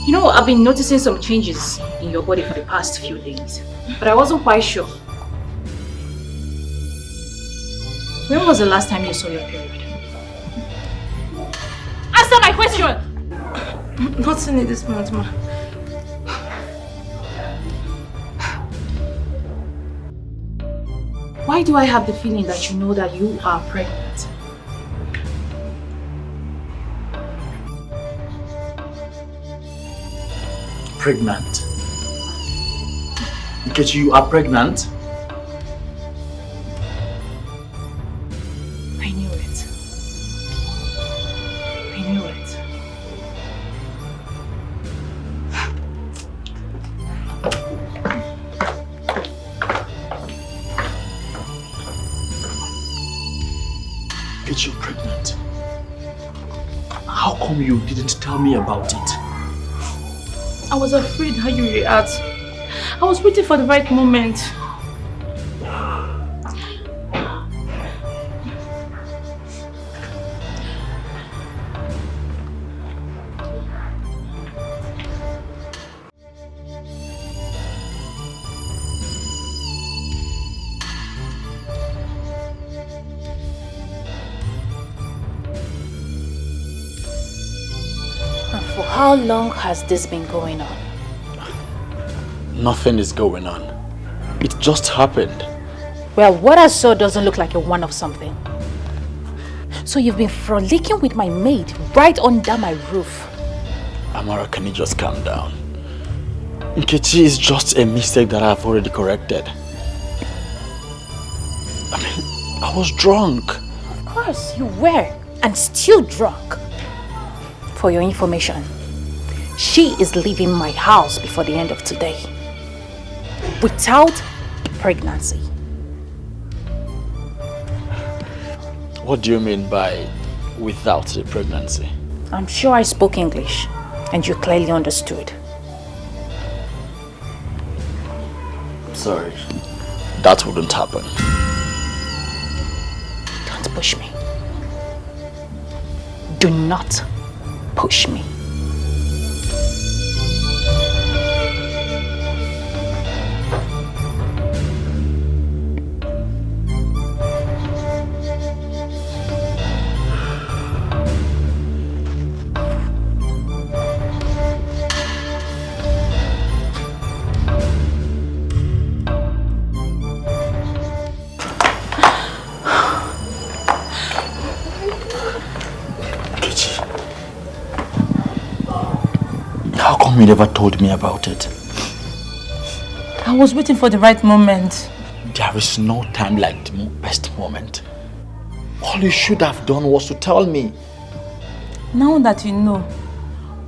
You know, I've been noticing some changes in your body for the past few days, but I wasn't quite sure. When was the last time you saw your period? Answer my question! Not in this month, ma. Why do I have the feeling that you know that you are pregnant? Pregnant? Because you are pregnant? I knew it. I knew it. You're pregnant. How come you didn't tell me about it? I was afraid how you react. I was waiting for the right moment. How long has this been going on? Nothing is going on. It just happened. Well, what I saw doesn't look like a one-off something. So you've been frolicking with my maid right under my roof. Amara, can you just calm down? Nkechi is just a mistake that I've already corrected. I mean, I was drunk. Of course, you were, and still drunk. For your information, she is leaving my house before the end of today. Without pregnancy. What do you mean by without the pregnancy? I'm sure I spoke English and you clearly understood. Sorry, that wouldn't happen. Don't push me. Do not push me. You never told me about it. I was waiting for the right moment. There is no time like the best moment. All you should have done was to tell me. Now that you know,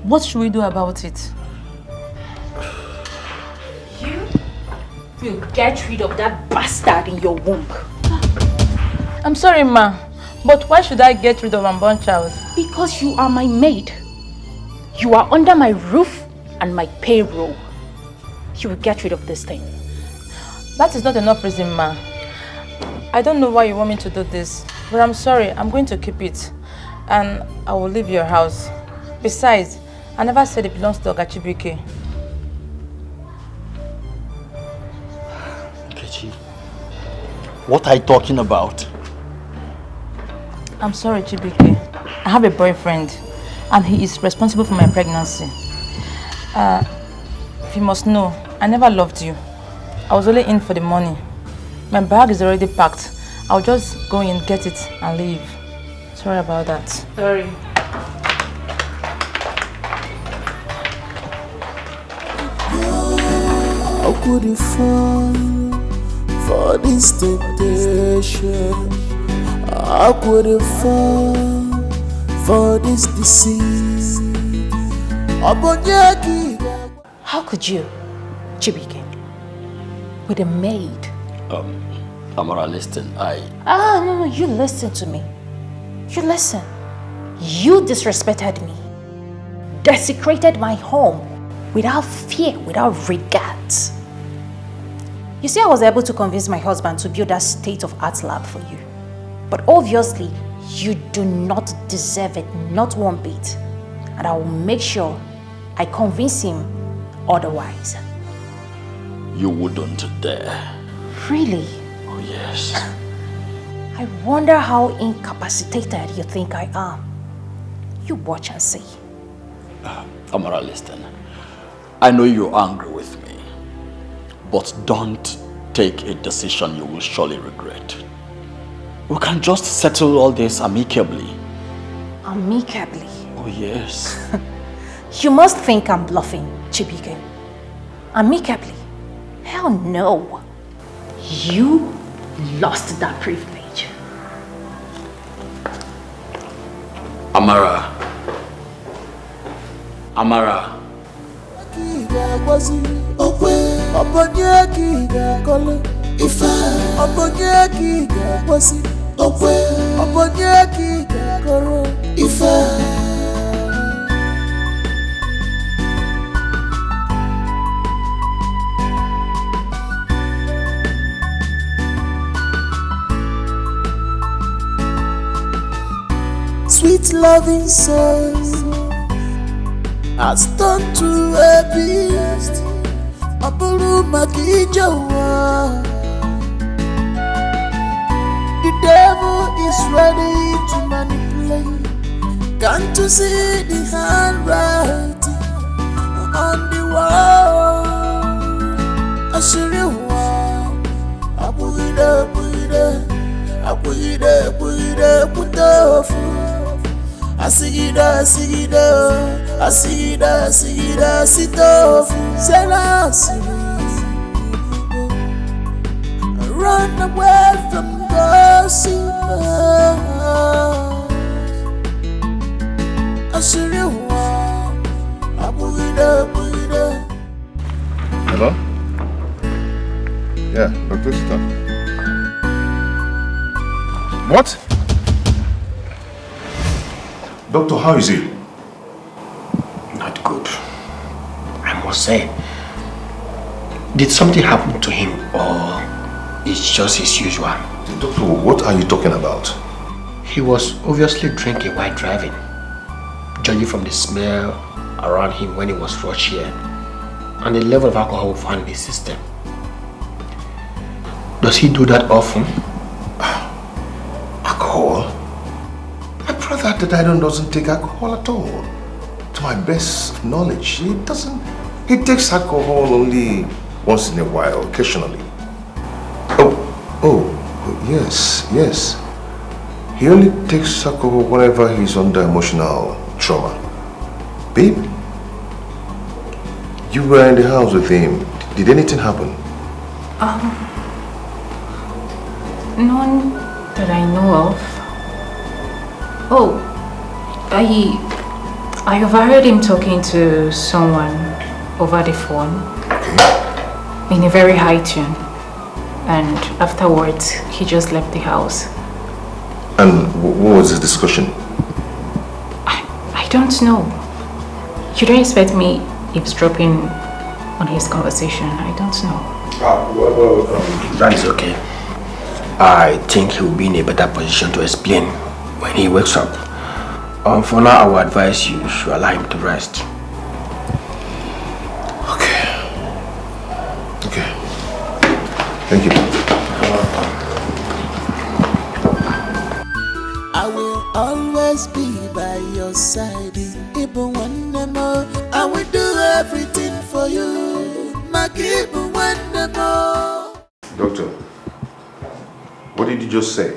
what should we do about it? You will get rid of that bastard in your womb. I'm sorry, ma, but why should I get rid of unborn child? Because you are my maid. You are under my roof and my payroll. You will get rid of this thing. That is not enough reason, ma. I don't know why you want me to do this, but I'm sorry, I'm going to keep it. And I will leave your house. Besides, I never said it belongs to Chibk. Nkechi, what are you talking about? I'm sorry, Chibk. I have a boyfriend, and he is responsible for my pregnancy. If you must know, I never loved you. I was only in for the money. My bag is already packed. I'll just go in, get it, and leave. Sorry about that. Sorry. How could you fall for this temptation? How could you fall for this deceit? How could you, Chibk, with a maid? Amara, listen, No, you listen to me. You listen. You disrespected me, desecrated my home, without fear, without regards. You see, I was able to convince my husband to build that state-of-art lab for you. But obviously, you do not deserve it, not one bit. And I will make sure I convince him otherwise. You wouldn't dare. Really? Oh, yes. I wonder how incapacitated you think I am. You watch and see. Amara, listen. I know you're angry with me, but don't take a decision you will surely regret. We can just settle all this amicably. Amicably? Oh, yes. You must think I'm bluffing, Chibk. Amicably? Hell no. You lost that privilege. Amara. Amara. Sweet loving soul has turned to a beast. The devil is ready to manipulate. Can't you see the handwriting on the wall? Asigida, sitofu, run away from gossip. Hello? Yeah, Dr. Sita. What? Doctor, how is he? Not good, I must say. Did something happen to him, or it's just his usual? Doctor, what are you talking about? He was obviously drinking while driving, judging from the smell around him when he was rushed here, and the level of alcohol found in his system. Does he do that often? Alcohol? My brother that I don't doesn't take alcohol at all. To my best knowledge, he doesn't. He takes alcohol only once in a while, occasionally. Oh, yes. He only takes alcohol whenever he's under emotional trauma. Babe, you were in the house with him. Did anything happen? None that I know of. Oh, I overheard him talking to someone over the phone. Okay. In a very high tune. And afterwards, he just left the house. And what was the discussion? I don't know. You don't expect me eavesdropping on his conversation. I don't know. That is okay. I think he will be in a better position to explain when he wakes up. For now, I will advise you should allow him to rest. Okay. Thank you. I will always be by your side. Even when I'm more, I will do everything for you. Even when I'm more. Doctor, what did you just say?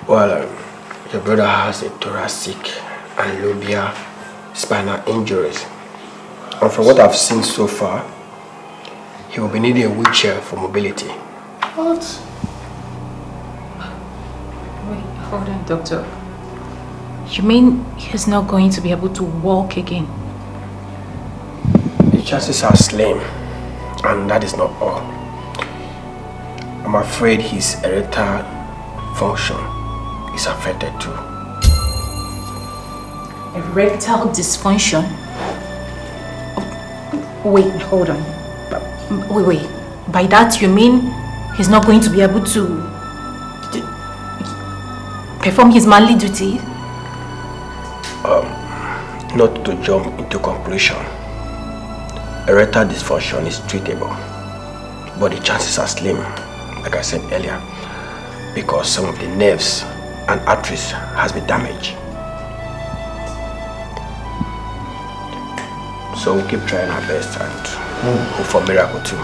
Well, your brother has a thoracic and labia spinal injuries. And from what I've seen so far, he will be needing a wheelchair for mobility. What? Wait, hold on, doctor. You mean he's not going to be able to walk again? The chances are slim, and that is not all. I'm afraid his erectile function is affected too. Erectile dysfunction? Wait, hold on. Wait. By that you mean he's not going to be able to perform his manly duty? Not to jump into conclusion. Erectile dysfunction is treatable, but the chances are slim, like I said earlier, because some of the nerves and arteries has been damaged. So we'll keep trying our best and hope for a miracle too.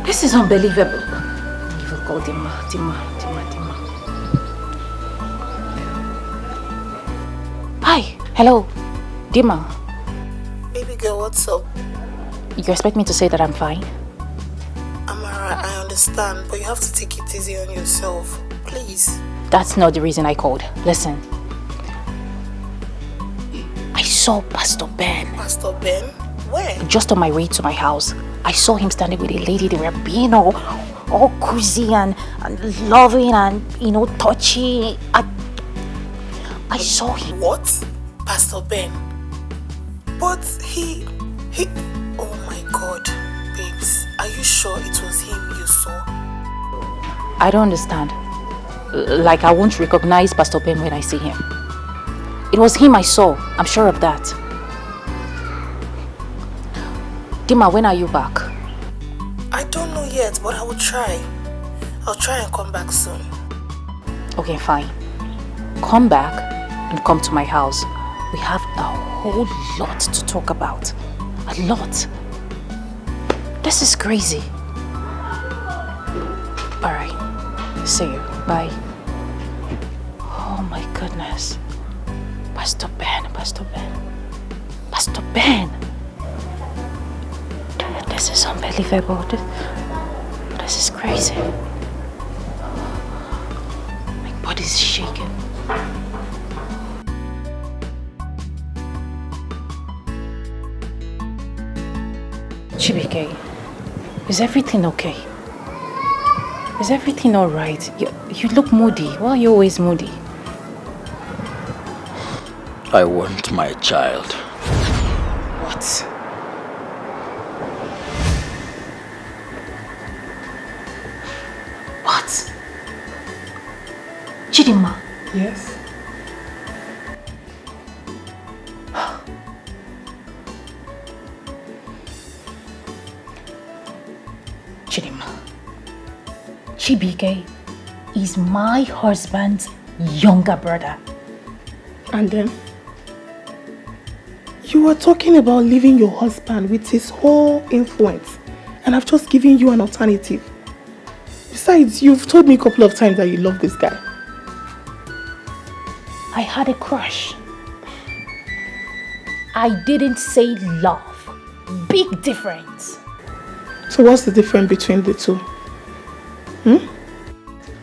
This is unbelievable. You will call Dima. Hi, hello, Dima. Baby girl, what's up? You expect me to say that I'm fine? Amara, I understand, but you have to take it easy on yourself. Please. That's not the reason I called. Listen. I saw Pastor Ben. Pastor Ben? Where? Just on my way to my house. I saw him standing with a lady. They were being all cozy and loving and, touchy. I saw him. What? Pastor Ben? But he... Oh my God. Babes, are you sure it was him you saw? I don't understand. Like I won't recognize Pastor Ben when I see him. It was him I saw. I'm sure of that. Dima, when are you back? I don't know yet, but I will try. I'll try and come back soon. Okay, fine. Come back and come to my house. We have a whole lot to talk about. A lot. This is crazy. Alright. See you. Bye. Oh my goodness. Pastor Ben. This is unbelievable. This is crazy. My body's shaking. Chibk, is everything okay? Is everything alright? You look moody. Why are you always moody? I want my child. What? What? Chidinma? Yes? Chidinma, Chibk is my husband's younger brother. And then? You were talking about leaving your husband with his whole influence, and I've just given you an alternative. Besides, you've told me a couple of times that you love this guy. I had a crush. I didn't say love. Big difference. So what's the difference between the two?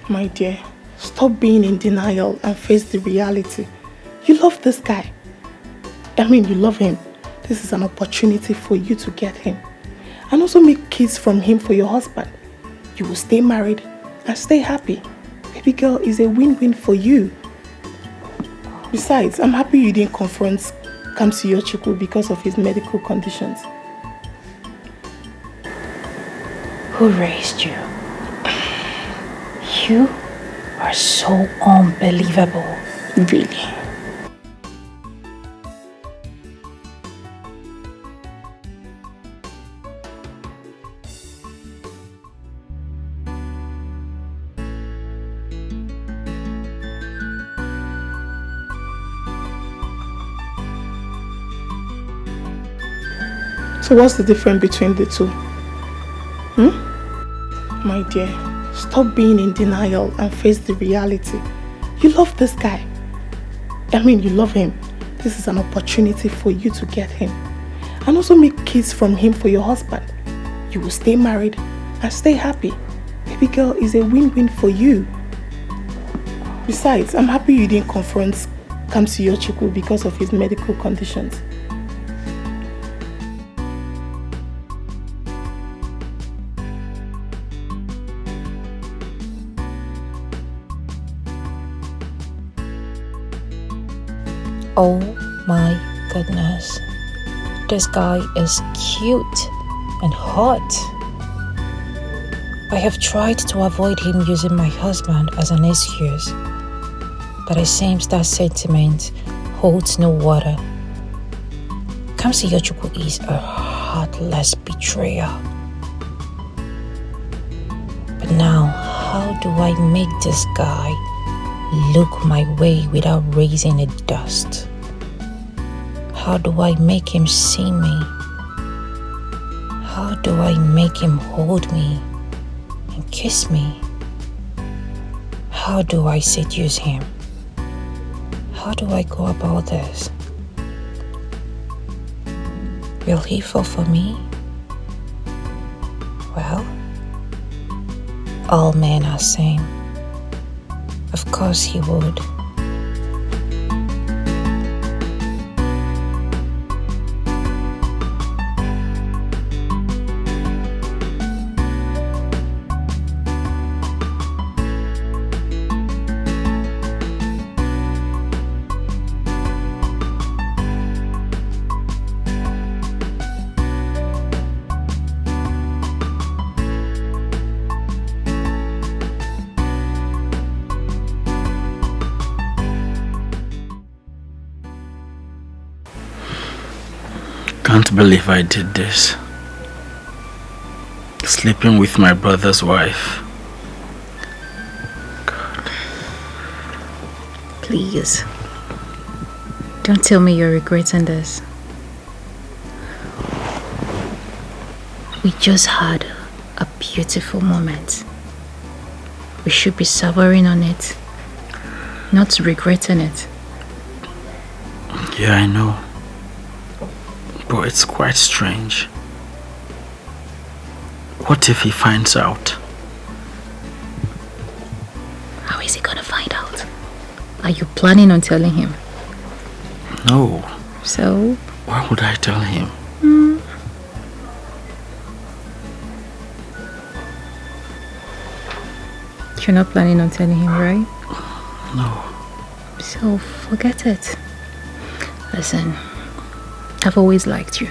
My dear, stop being in denial and face the reality. You love this guy. You love him. This is an opportunity for you to get him. And also make kids from him for your husband. You will stay married and stay happy. Baby girl, is a win-win for you. Besides, I'm happy you didn't confront Kamsiyochukwu because of his medical conditions. Who raised you? You are so unbelievable. Really? So what's the difference between the two? My dear, stop being in denial and face the reality. You love this guy. I mean, you love him. This is an opportunity for you to get him. And also make kids from him for your husband. You will stay married and stay happy. Baby girl, is a win-win for you. Besides, I'm happy you didn't confront Kamsiyochukwu because of his medical conditions. Oh my goodness. This guy is cute and hot. I have tried to avoid him using my husband as an excuse, but it seems that sentiment holds no water. Kamsiyochukwu is a heartless betrayer. But now, how do I make this guy look my way without raising a dust? How do I make him see me? How do I make him hold me and kiss me? How do I seduce him? How do I go about this? Will he fall for me? Well, all men are same. Of course he would. Can't believe I did this. Sleeping with my brother's wife. God. Please, don't tell me you're regretting this. We just had a beautiful moment. We should be savoring on it, not regretting it. Yeah, I know. But it's quite strange. What if he finds out? How is he gonna find out? Are you planning on telling him? No. So? Why would I tell him? You're not planning on telling him, right? No. So forget it. Listen, I've always liked you.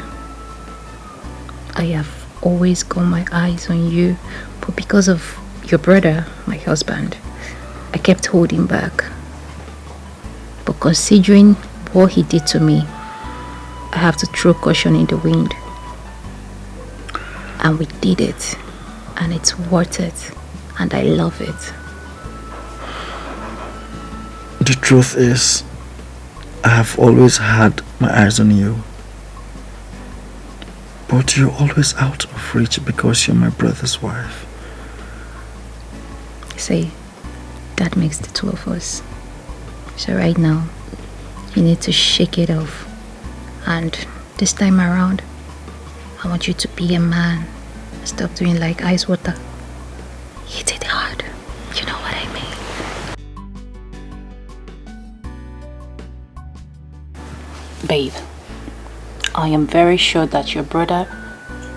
I have always got my eyes on you, but because of your brother, my husband, I kept holding back. But considering what he did to me, I have to throw caution in the wind. And we did it, and it's worth it, and I love it. The truth is, I have always had my eyes on you. But you're always out of reach because you're my brother's wife. See, that makes the two of us. So right now, you need to shake it off. And this time around, I want you to be a man. Stop doing like ice water. Hit it hard. You know what I mean. Babe, I am very sure that your brother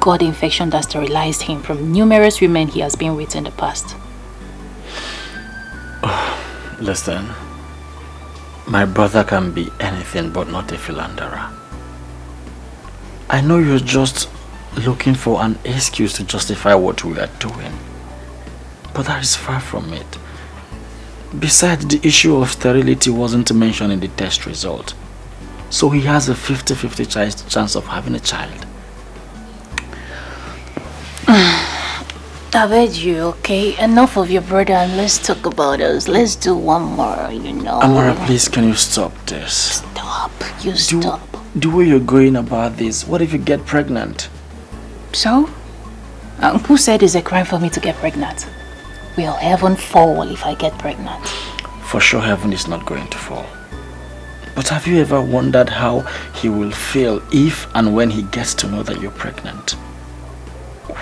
got the infection that sterilized him from numerous women he has been with in the past. Listen, my brother can be anything but not a philanderer. I know you're just looking for an excuse to justify what we are doing, but that is far from it. Besides, the issue of sterility wasn't mentioned in the test result, so he has a 50-50 chance of having a child. I've heard you, okay? Enough of your brother and let's talk about us. Let's do one more, you know. Amara, please, can you stop this? Stop. You stop. The way you're going about this, what if you get pregnant? So? Who said it's a crime for me to get pregnant? Will heaven fall if I get pregnant? For sure heaven is not going to fall. But have you ever wondered how he will feel if and when he gets to know that you're pregnant?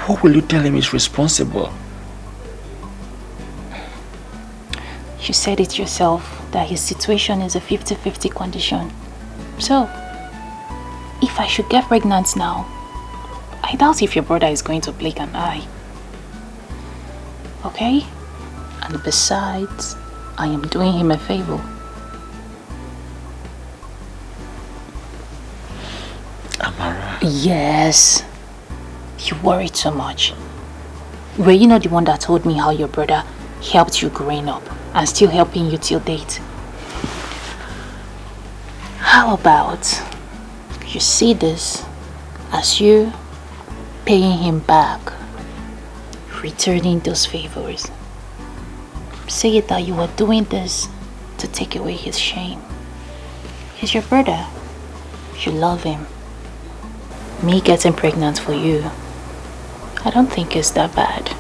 What will you tell him is responsible? You said it yourself, that his situation is a 50-50 condition. So, if I should get pregnant now, I doubt if your brother is going to blink an eye. Okay? And besides, I am doing him a favor. Amara. Yes. You worry too much. Were you not the one that told me how your brother helped you growing up and still helping you till date? How about you see this as you paying him back, returning those favors? Say it that you are doing this to take away his shame. He's your brother. You love him. Me getting pregnant for you, I don't think it's that bad.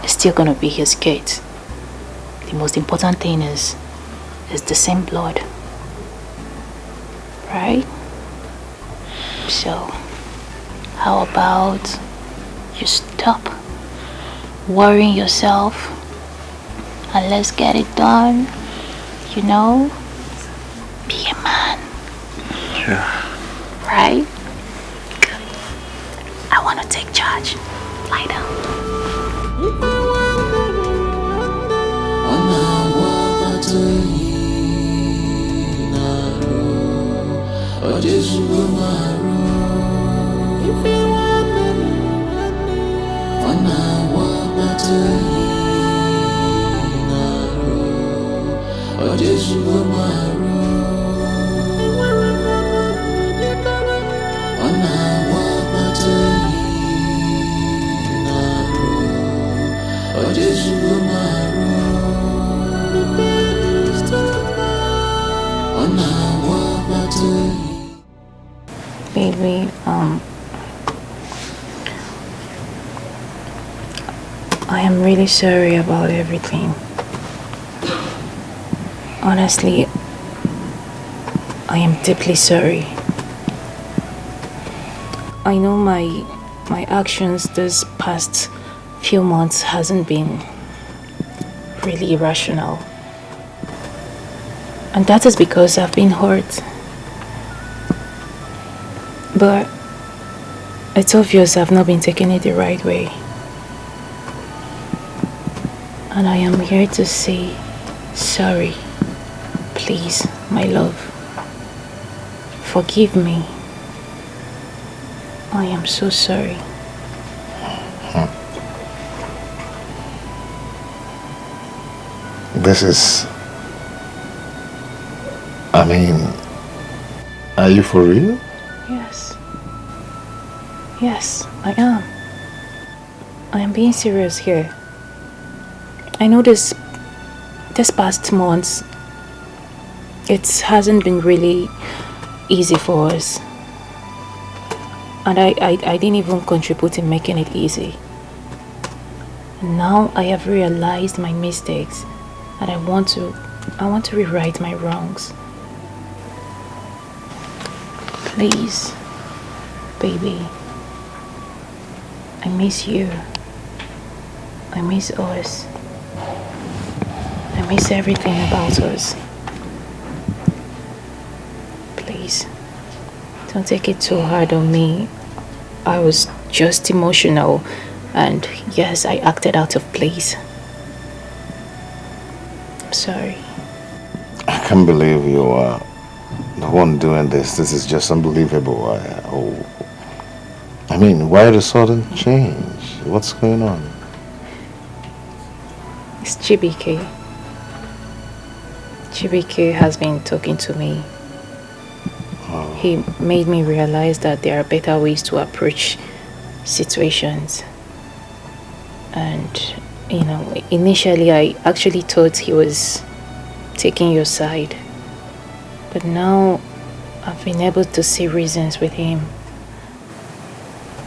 It's still gonna be his kid. The most important thing is the same blood. Right? So, how about you stop worrying yourself and let's get it done, you know? Be a man. Yeah. Right? I want to take charge. Lie down. Baby, I am really sorry about everything. Honestly, I am deeply sorry. I know my actions this past few months hasn't been really rational. And that is because I've been hurt. But it's obvious I've not been taking it the right way. And I am here to say sorry. Please, my love. Forgive me. I am so sorry. This is... I mean... Are you for real? Yes. Yes, I am. I am being serious here. I know this past months, it hasn't been really easy for us. And I didn't even contribute in making it easy. Now I have realized my mistakes and I want to rewrite my wrongs. Please, baby, I miss you. I miss us. I miss everything about us. Please, don't take it too hard on me. I was just emotional and yes, I acted out of place. I'm sorry. I can't believe you are the one doing this. This is just unbelievable. I mean, why the sudden change? What's going on? It's Chibk. Chibk has been talking to me. Oh. He made me realize that there are better ways to approach situations. And, you know, initially I actually thought he was taking your side. But now I've been able to see reasons with him.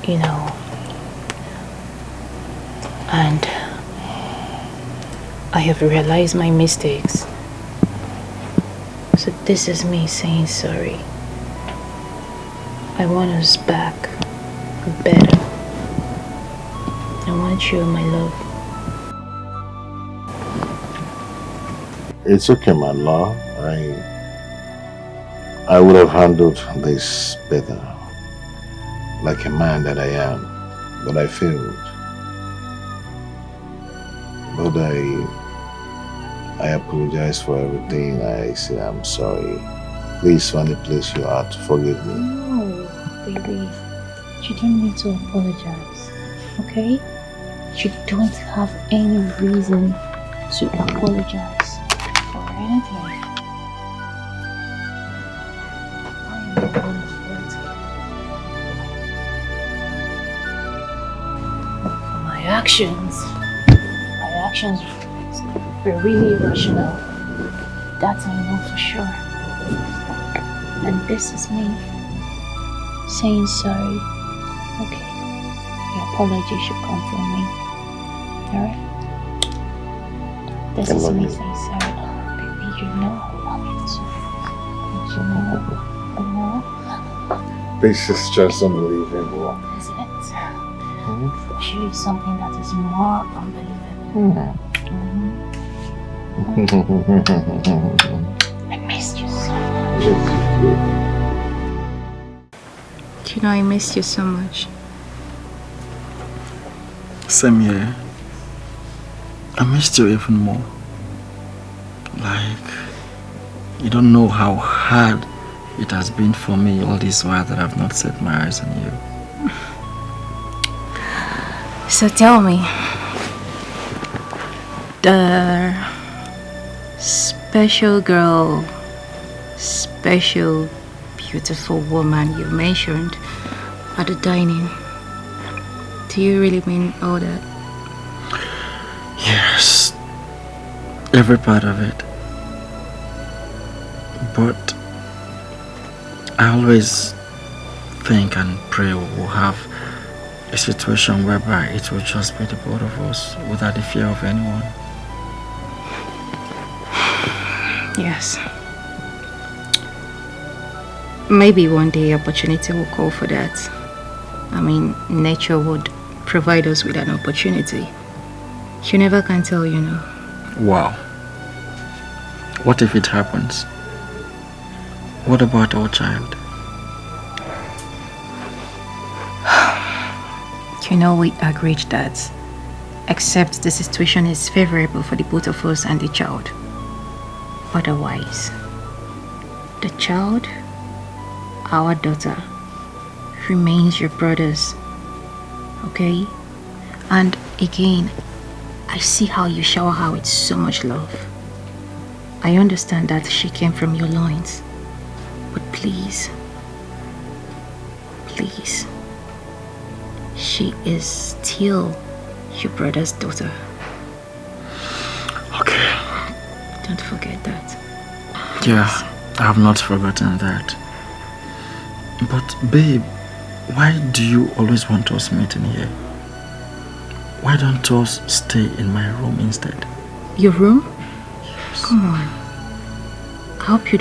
You know. And I have realized my mistakes. So this is me saying sorry. I want us back better. I want you, my love. It's okay, my love. I would have handled this better. Like a man that I am. But I failed. But I apologize for everything. I say I'm sorry. Please, finally place your heart to forgive me. No, baby. You don't need to apologize. Okay? You don't have any reason to apologize for anything. For my actions were really irrational. That I know for sure. And this is me saying sorry. Okay. The apology should come from me. Alright? This is me saying sorry. Oh, baby, you know I love you too. You know? This is just unbelievable. Is it? I'll show you something that is more unbelievable. I missed you so much. Do you know I missed you so much? Same here. I missed you even more. Like, you don't know how hard it has been for me all this while that I've not set my eyes on you. So tell me, the special girl, special beautiful woman you mentioned at the dining, do you really mean all that? Yes, every part of it. But I always think and pray we'll have a situation whereby it will just be the both of us without the fear of anyone. Yes. Maybe one day opportunity will call for that. I mean, nature would provide us with an opportunity. You never can tell, you know. Wow. What if it happens? What about our child? You know, we agreed that except the situation is favorable for the both of us and the child. Otherwise, the child, our daughter, remains your brother's. Okay? And again, I see how you shower her with so much love. I understand that she came from your loins. But please, please, she is still your brother's daughter. Okay. Don't forget that. Yeah, I have not forgotten that. But babe, why do you always want us meeting here? Why don't us stay in my room instead? Your room? Yes. Come on. I hope you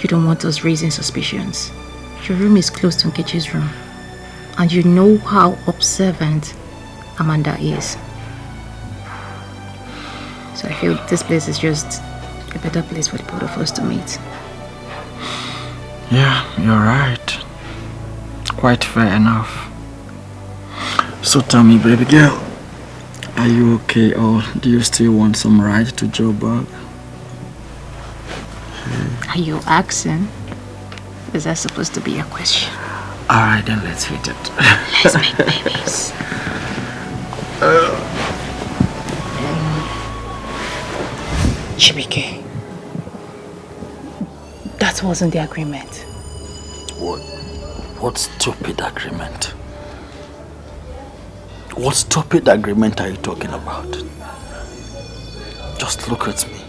don't want us raising suspicions. Your room is close to Nkechi's room. And you know how observant Amanda is. So I feel this place is just a better place for the both of us to meet. Yeah, you're right. Quite fair enough. So tell me, baby girl, are you okay or do you still want some ride to Joburg? Hey. Are you asking? Is that supposed to be a question? Alright, then let's hit it. Let's make babies. Chibk, that wasn't the agreement. What stupid agreement? What stupid agreement are you talking about? Just look at me.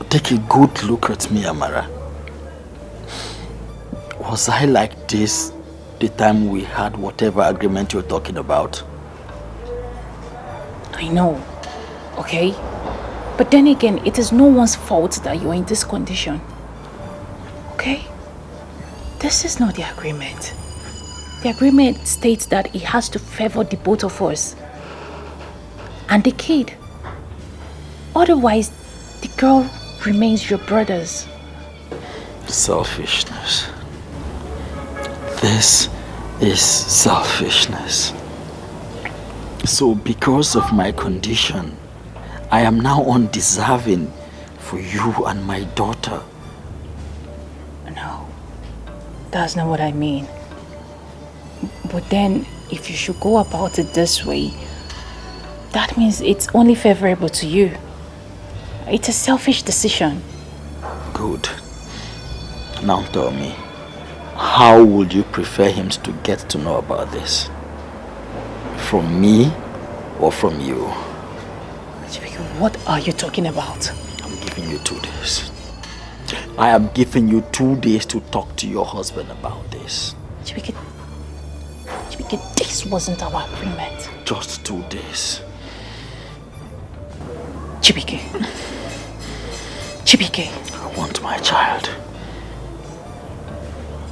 Take a good look at me, Amara. Was I like this the time we had whatever agreement you're talking about? I know, okay? But then again, it is no one's fault that you're in this condition. Okay? This is not the agreement. The agreement states that it has to favor the both of us. And the kid. Otherwise, the girl remains your brother's. Selfishness. This is selfishness. So because of my condition, I am now undeserving for you and my daughter. No, that's not what I mean. But then, if you should go about it this way, that means it's only favorable to you. It's a selfish decision. Good. Now tell me, how would you prefer him to get to know about this? From me or from you? What are you talking about? I'm giving you 2 days. I am giving you 2 days to talk to your husband about this. Chibk, this wasn't our agreement. Just 2 days. Chibk. I want my child.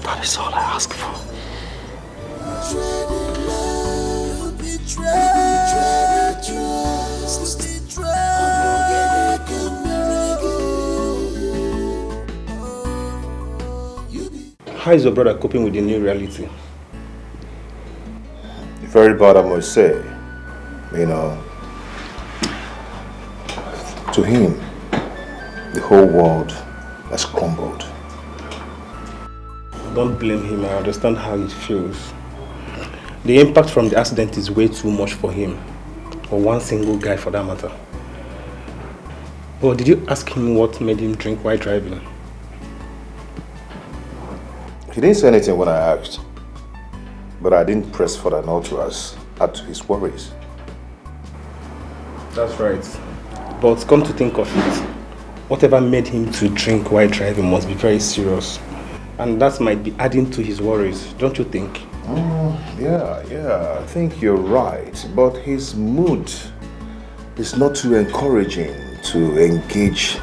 That is all I ask for. How is your brother coping with the new reality? Very bad, I must say. You know, to him, the whole world has crumbled. Don't blame him. I understand how he feels. The impact from the accident is way too much for him. Or one single guy for that matter. But did you ask him what made him drink while driving? He didn't say anything when I asked. But I didn't press further not to add to his worries. That's right. But come to think of it, whatever made him to drink while driving must be very serious. And that might be adding to his worries, don't you think? Yeah, I think you're right. But his mood is not too encouraging to engage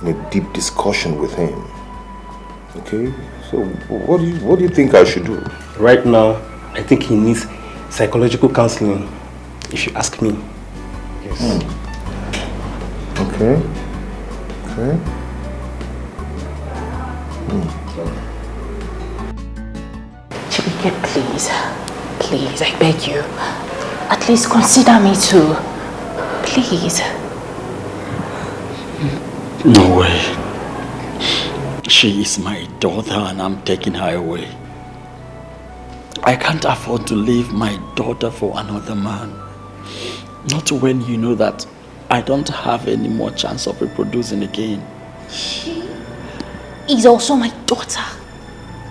in a deep discussion with him. Okay? So what do you think I should do? Right now, I think he needs psychological counseling, if you ask me. Yes. Okay. Chibk, please, I beg you. At least consider me too. Please. No way. She is my daughter and I'm taking her away. I can't afford to leave my daughter for another man. Not when you know that I don't have any more chance of reproducing again. She is also my daughter.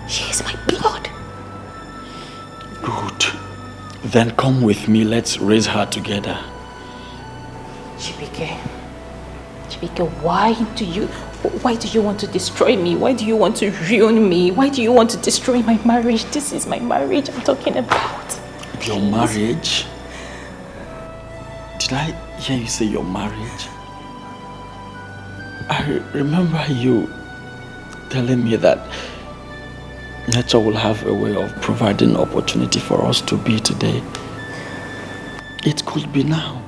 She is my blood. Good. Then come with me, let's raise her together. Chibk, why do you want to destroy me? Why do you want to ruin me? Why do you want to destroy my marriage? This is my marriage I'm talking about. Your marriage? Did I hear you say your marriage? I remember you telling me that nature will have a way of providing opportunity for us to be today. It could be now.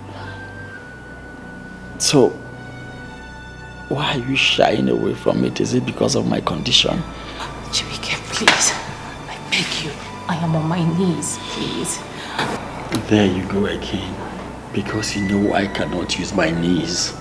So, why are you shying away from it? Is it because of my condition? Chibk, please. I beg you. I am on my knees, please. There you go again. Because you know I cannot use my knees.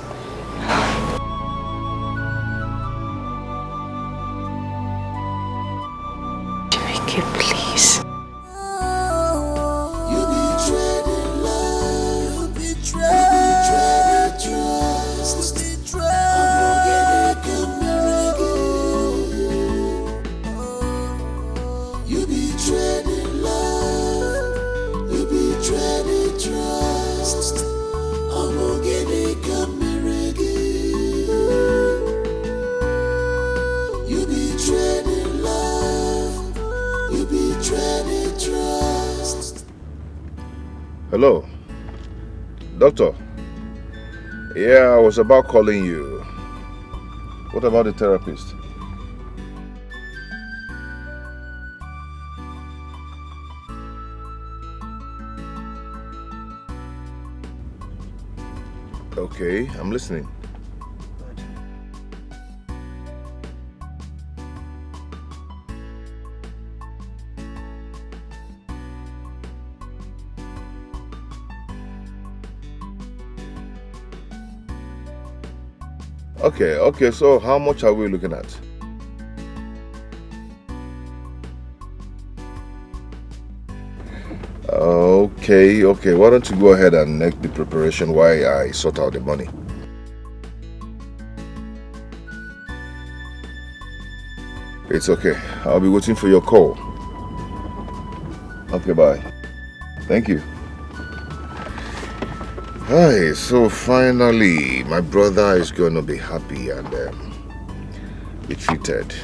Hello? Doctor? Yeah, I was about calling you. What about the therapist? Okay, I'm listening. Okay, so how much are we looking at? Okay, why don't you go ahead and make the preparation while I sort out the money? It's okay, I'll be waiting for your call. Okay, bye. Thank you. Hi, so finally, my brother is going to be happy and be treated.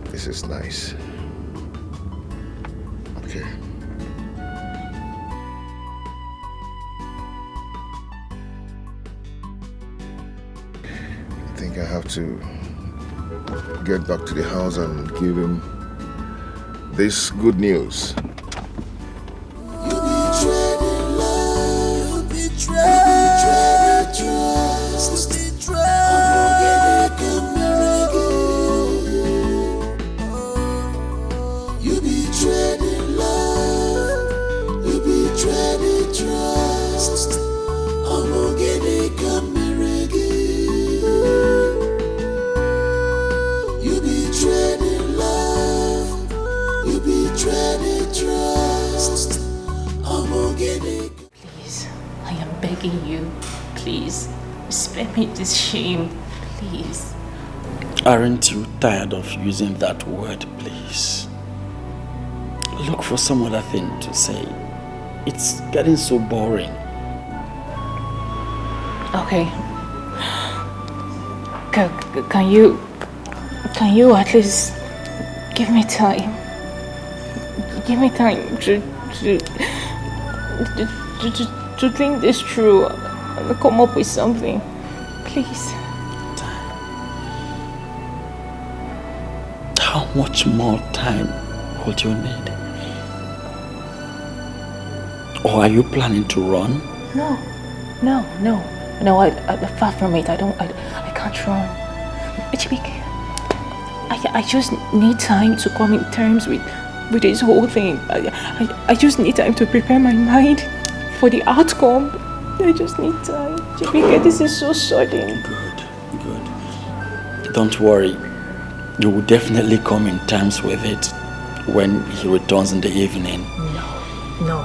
This is nice. Okay. I think I have to get back to the house and give him this good news. You, please, spare me this shame, please. Aren't you tired of using that word, please? Look for some other thing to say. It's getting so boring. Okay. Can you at least give me time? Give me time to think this through and come up with something, please. How much more time would you need? Or are you planning to run? No, far from it. I can't run. Chibk, I just need time to come in terms with this whole thing. I just need time to prepare my mind for the outcome. I just need time. Chibk, this is so sudden. Good. Don't worry. You will definitely come in terms with it when he returns in the evening. No.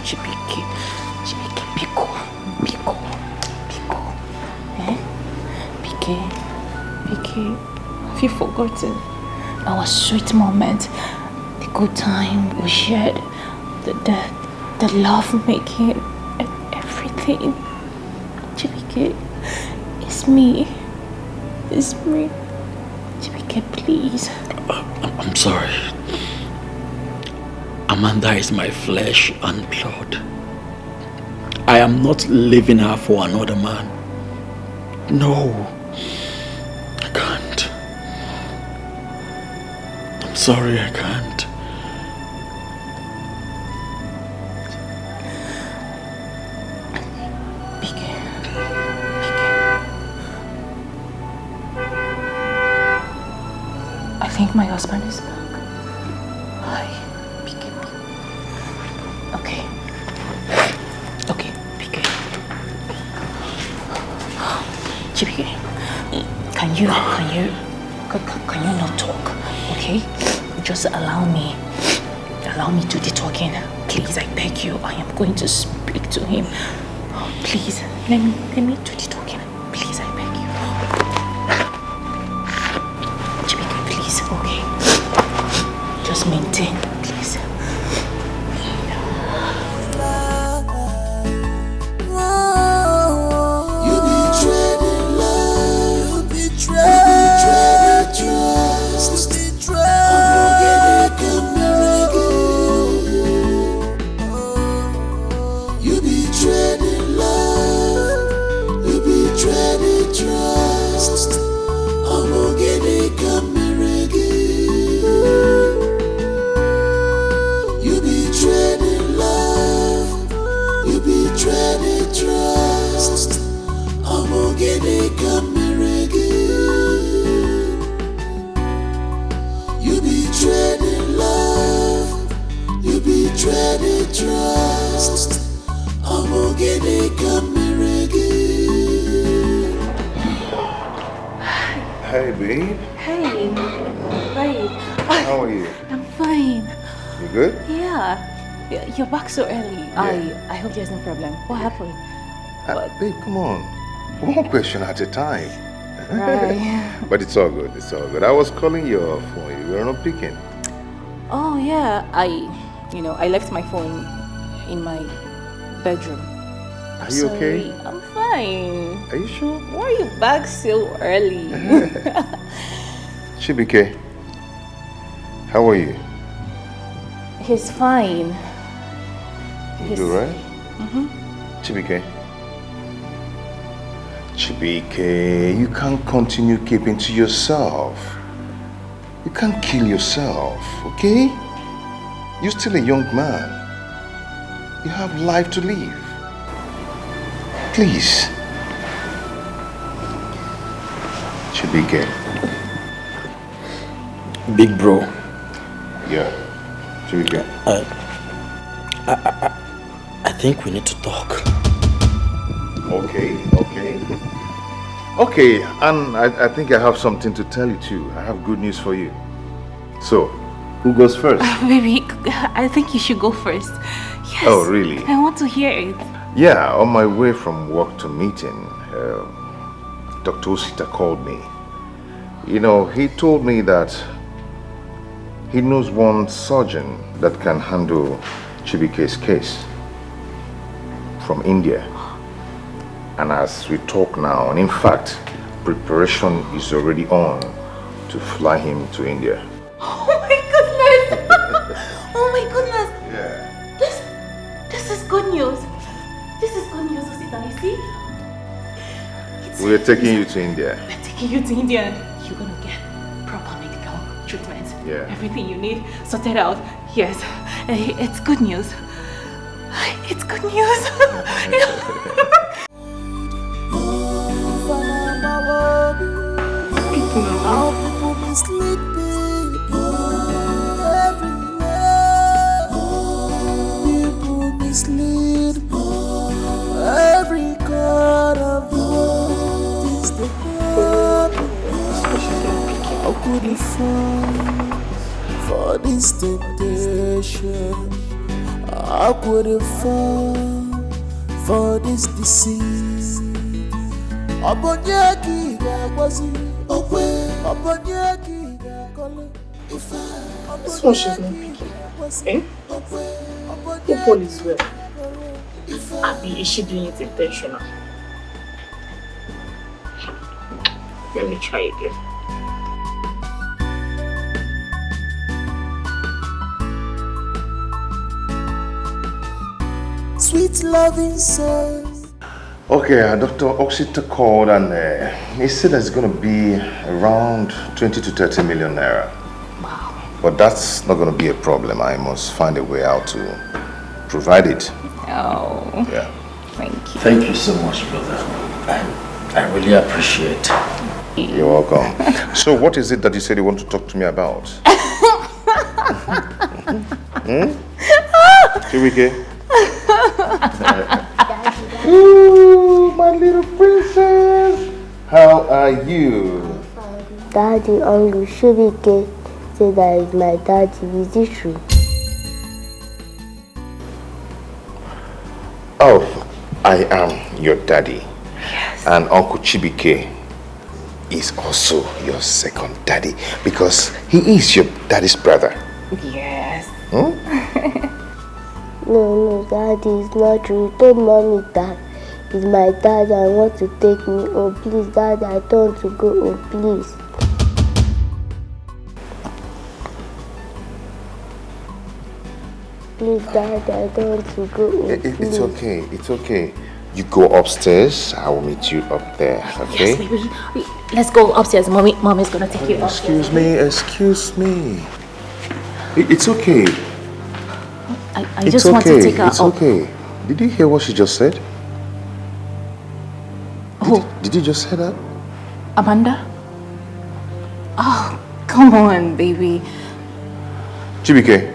Chibk, be cool. Bike, have you forgotten our sweet moment? The good time we shared, the love making, everything. Chibk, it's me. Chibk, please. I'm sorry. Amanda is my flesh and blood. I am not leaving her for another man. No, I can't. I'm sorry, I can't. I think my husband is back. Hi, Bike. Okay, Bike. Chibk, can you not talk? Okay, just allow me to do the talking, please. I beg you. I am going to speak to him. Please, let me do the talking. Please, I beg you. Chibk, please, okay. Just maintain, please. betray the trust. I'm gonna come Hey, babe. Hey, babe. How are you? I'm fine. You good? Yeah. You're back so early. I hope there's no problem. What happened? Babe, come on. One question at a time. Right. But it's all good. It's all good. I was calling your phone. You were not picking. Oh yeah. I left my phone in my bedroom. Are you okay? I'm fine. Are you sure? Why are you back so early? Chibk, how are you? He's fine. You right? Mm-hmm. Chibk. Chibk, you can't continue keeping to yourself. You can't kill yourself, okay? You're still a young man. You have life to live. Please. Chibk. Big bro. Yeah. Chibk. I think we need to talk. Okay. Okay, and I think I have something to tell you too. I have good news for you. So, who goes first? Baby, I think you should go first. Yes. Oh, really? I want to hear it. Yeah, on my way from work to meeting, Dr. Osita called me. You know, he told me that he knows one surgeon that can handle Chibk's case from India. And as we talk now, and in fact, preparation is already on to fly him to India. Oh my goodness! Oh my goodness! Yeah. This is good news. This is good news, Osita, you see? We are taking you to India. We're taking you to India. You're gonna get proper medical treatment. Yeah. Everything you need sorted out. Yes. It's good news. It's good news. How people mislead people everywhere. People mislead every corner of the world. This the happen. How could you fall for this temptation? How could you fall for this deceit? Obonyaki was it? This one she's not picking. Eh? Hope all is well. Abby, is she doing it intentional? Let me try again. Sweet loving son. Okay, Dr. Oxita called and he said there's going to be around 20 to 30 million naira. Wow. But that's not going to be a problem. I must find a way out to provide it. Oh. Yeah. Thank you. Thank you so much, brother. I really appreciate it. You're welcome. So what is it that you said you want to talk to me about? Chibk? Ooh, my little princess. How are you? Daddy, Uncle Chibk said that is my daddy. Is it true? Oh, I am your daddy. Yes. And Uncle Chibk is also your second daddy because he is your daddy's brother. Yes. Hmm? No, Daddy, it's not true. You told Mommy that it's my dad and want to take me home. Please, Daddy, I don't want to go home, please. Please, Daddy, I don't want to go home, It's okay, it's okay. You go upstairs, I will meet you up there, okay? Yes, baby. Let's go upstairs. Mommy's gonna take you upstairs. Excuse me. It's okay. I just want to take her It's up. okay. Did you hear what she just said? Did you just hear that? Amanda? Oh, come on, baby. Chibk,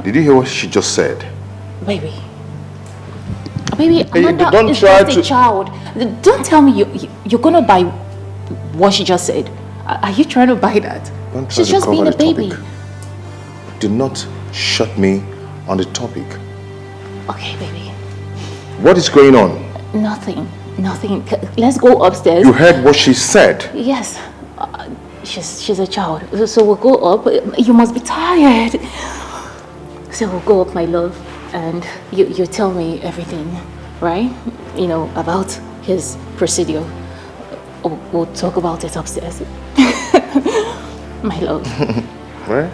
Did you hear what she just said? Baby, Amanda don't is try just a to- child. Don't tell me you're gonna buy what she just said. Are you trying to buy that? Don't try She's to just cover being a the baby. topic. Do not shut me on the topic. Okay, baby. What is going on? Nothing. Let's go upstairs. You heard what she said. Yes. She's a child. So we'll go up. You must be tired. So we'll go up, my love, and you tell me everything, right? You know, about his procedure. We'll talk about it upstairs. My love. Right?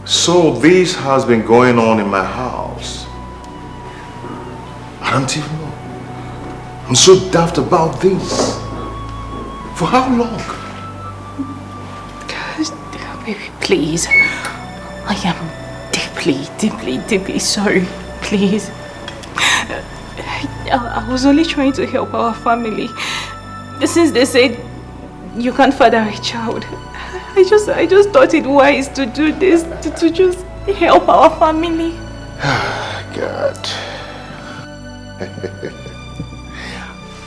So this has been going on in my house. I don't even know. I'm so daft about this. For how long? Baby, please. I am deeply sorry. Please. I was only trying to help our family. Since they said you can't father a child, I just thought it wise to do this, to just help our family. God.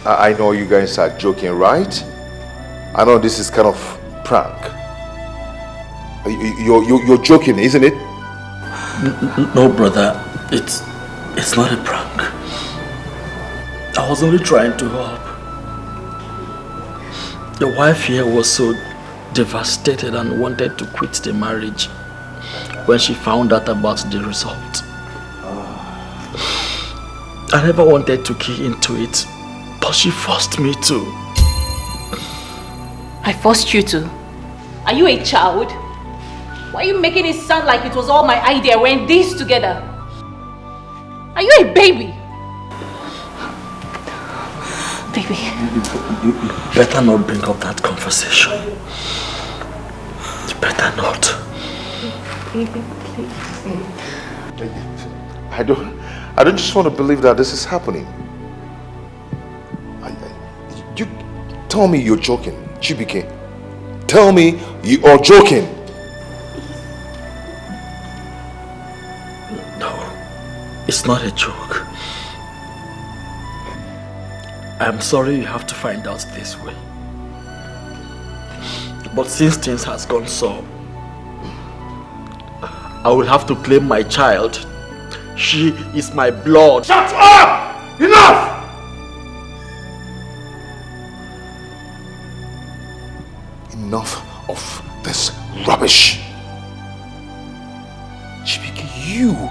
I know you guys are joking, right? I know this is kind of prank. You're joking, isn't it? No, brother. It's not a prank. I was only trying to help. The wife here was so devastated and wanted to quit the marriage when she found out about the result. I never wanted to key into it, but she forced me to. I forced you to? Are you a child? Why are you making it sound like it was all my idea? We're in this together. Are you a baby? Baby. You better not bring up that conversation. You better not. Baby, please. I don't just want to believe that this is happening. You tell me you're joking, Chibk. Tell me you are joking. It's not a joke. I'm sorry you have to find out this way. But since things has gone so, I will have to claim my child. She is my blood. Shut up! Enough! Enough of this rubbish. Chibk, you.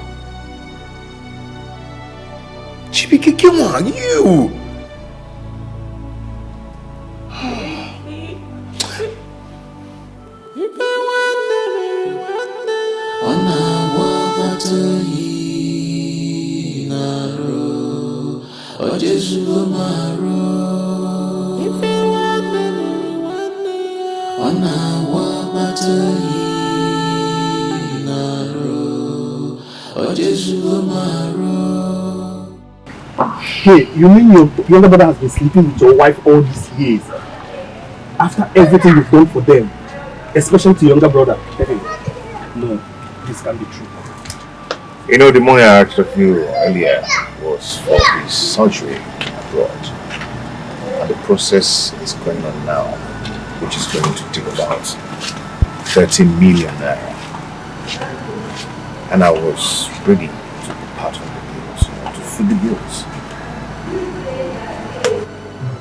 Chibk, come on, you. Hey, you mean your younger brother has been sleeping with your wife all these years? After everything you've done for them, especially to your younger brother? Hey, no, this can't be true. You know, the money I asked of you earlier was for his surgery abroad. And the process is going on now, which is going to take about 30 million naira. And I was ready to be part of the bills, to foot the bills.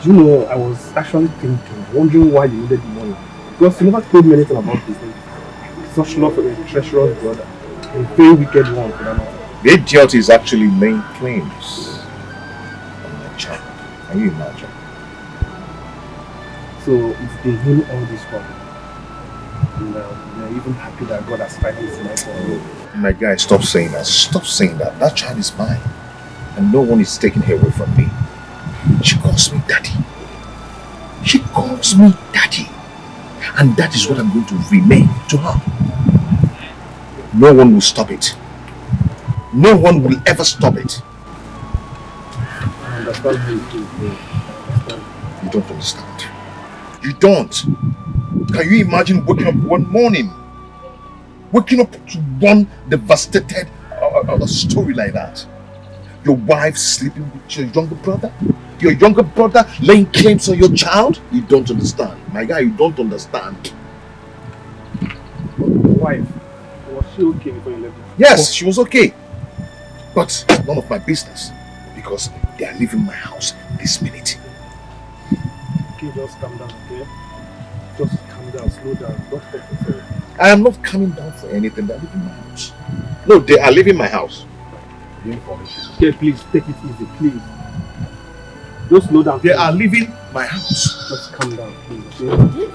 Do you know, I was actually wondering why you needed the money. Because you never told me anything about this thing. Such love for the treacherous brother. A very wicked one for that matter. The idiot is actually laying claims on my child. Can you imagine? So it's been him all this while. And you're even happy that God has finally smiled for you. My guy, stop saying that. Stop saying that. That child is mine. And no one is taking her away from me. She calls me daddy. She calls me daddy. And that is what I'm going to remain to her. No one will stop it. No one will ever stop it. I understand how you feel. You don't understand. You don't. Can you imagine waking up one morning waking up to one devastated story like that. Your wife sleeping with your younger brother? Your younger brother laying claims on your child? You don't understand. My guy, you don't understand. Your wife, was she okay before you left? Yes, she was okay. But none of my business. Because they are leaving my house this minute. Okay, just calm down, okay? Just calm down, slow down. Don't hurt yourself. I am not coming down for anything. They are leaving my house. No, they are leaving my house. Okay, please, take it easy, please. Just slow down. They are leaving my house. Just calm down, please. Okay?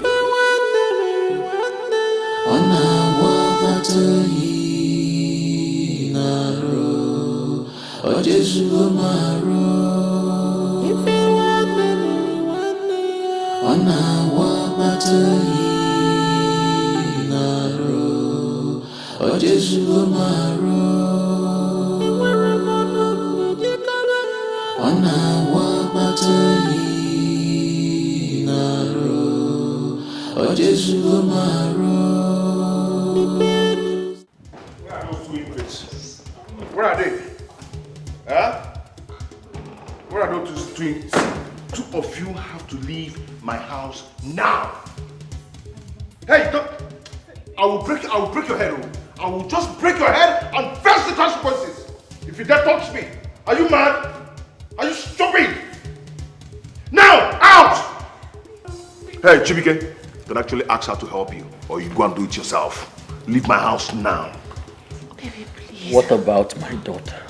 Where are those two hypocrites? Where are they? Huh? Where are those two twins? Two of you have to leave my house now. Hey, don't! I will break your head. I will just break your head and face the consequences. If you dare touch me, are you mad? Are you stupid? Now, out! Hey, Chibk, you can actually ask her to help you, or you go and do it yourself. Leave my house now. Baby, please. What about my daughter?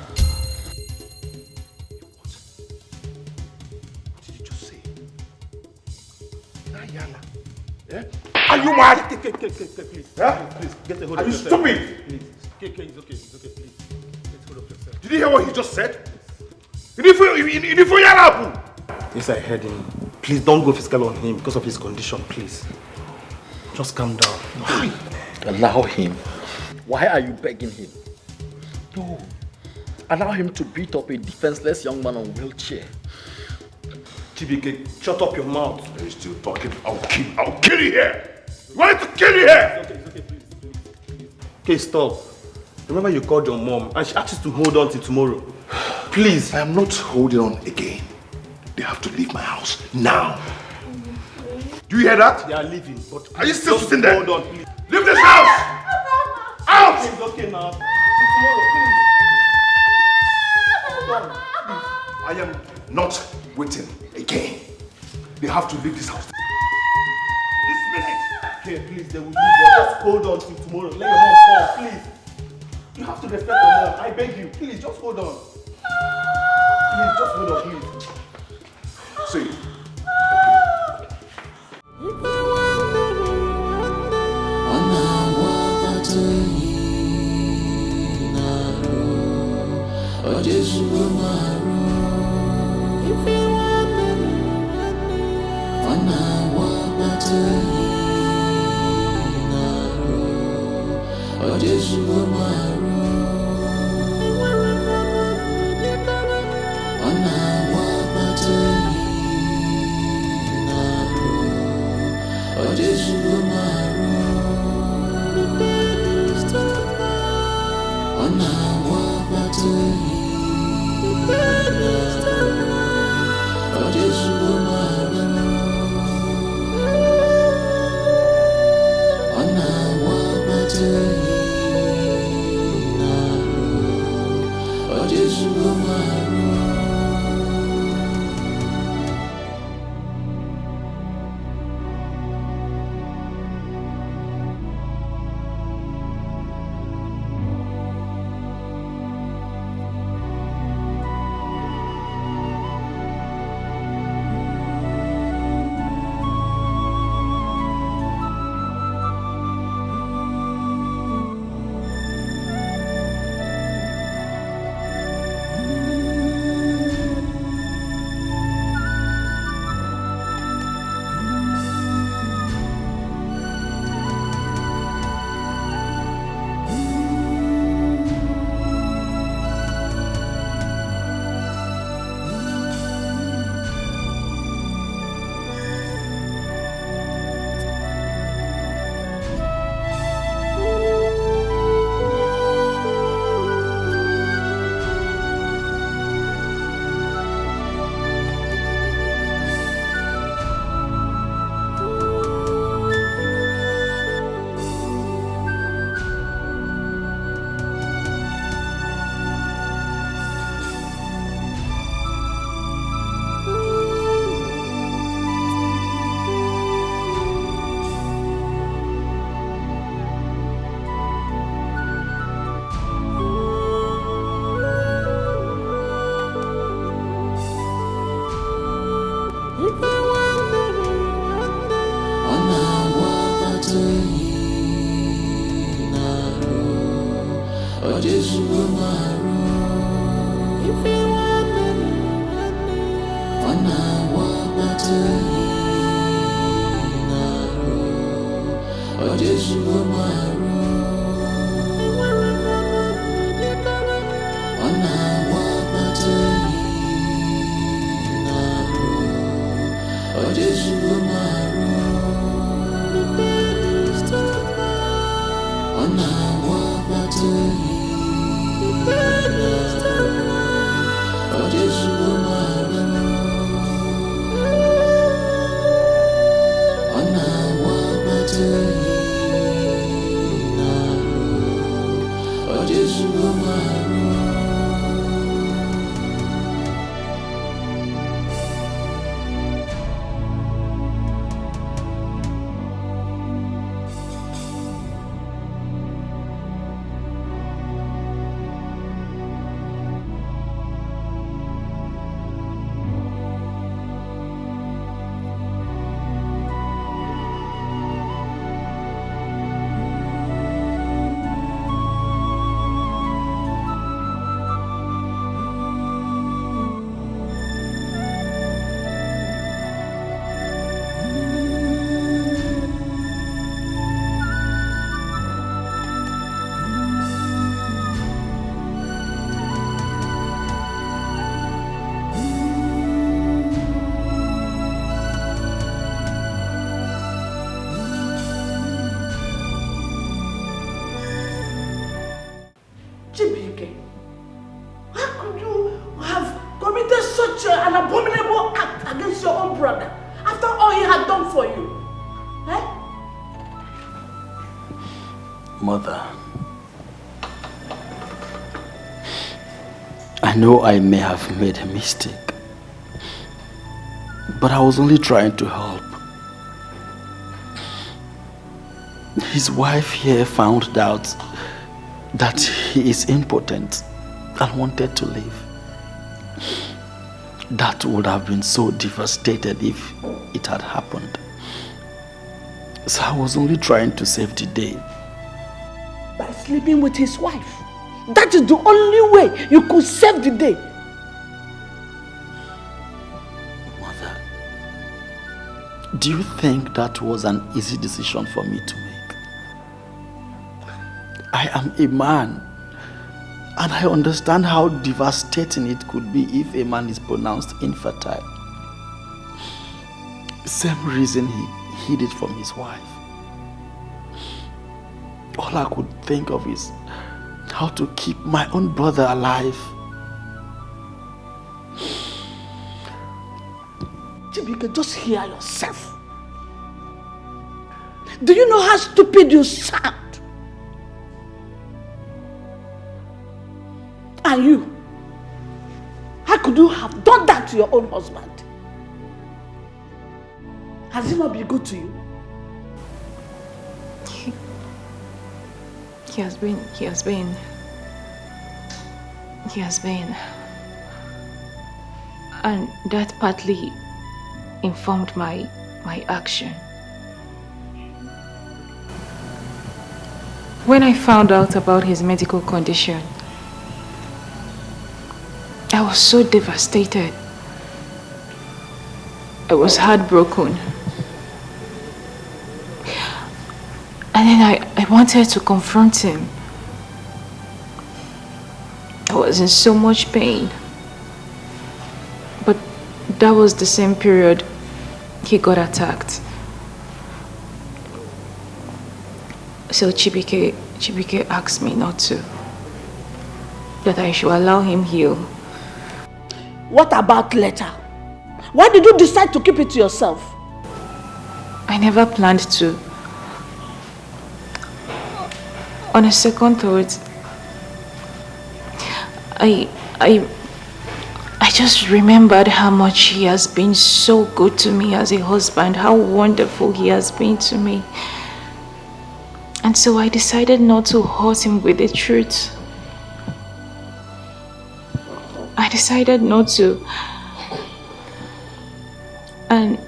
What did you just say? Nayala. Yeah? Are you mad? Please. Huh? Please, get a hold Are of you yourself. stupid? Please. Okay, it's okay, please. Get hold of yourself. Did you hear what he just said? Yala. Yes, I heard him. Please don't go physical on him because of his condition, please. Just calm down. Why? Allow him. Why are you begging him? No. Allow him to beat up a defenseless young man on a wheelchair. Chibk, shut up your mouth. Are you still talking? I'll kill you here. You wanted to kill you here. It's okay, please. Okay, stop. Remember you called your mom and she asked you to hold on till tomorrow. Please. I am not holding on again. They have to leave my house now. Do you hear that? They are leaving, but are you still sitting there? Hold on, please. Leave this house! Out! It's okay now. Till tomorrow, please. Hold on, please. I am not waiting again. They have to leave this house. This minute. Okay, please, they will leave. But just hold on till tomorrow. Let your mom come, please. You have to respect your mom. I beg you. Please, just hold on. Please, just hold on, please. See. Chibk, how could you have committed such an abominable act against your own brother after all he had done for you? Eh? Mother, I know I may have made a mistake, but I was only trying to help. His wife here found out that he is impotent and wanted to leave. That would have been so devastated if it had happened. So I was only trying to save the day. By sleeping with his wife. That is the only way you could save the day. Mother, do you think that was an easy decision for me to make? I am a man, and I understand how devastating it could be if a man is pronounced infertile. Same reason he hid it from his wife. All I could think of is how to keep my own brother alive. Chibk, just hear yourself. Do you know how stupid you sound? And you, how could you have done that to your own husband? Has he not been good to you? He has been. And that partly informed my action. When I found out about his medical condition, I was so devastated. I was heartbroken. And then I wanted to confront him. I was in so much pain. But that was the same period he got attacked. So Chibk asked me not to. That I should allow him heal. What about later? Why did you decide to keep it to yourself? I never planned to. On a second thought, I just remembered how much he has been so good to me as a husband, how wonderful he has been to me. And so I decided not to hurt him with the truth. I decided not to. And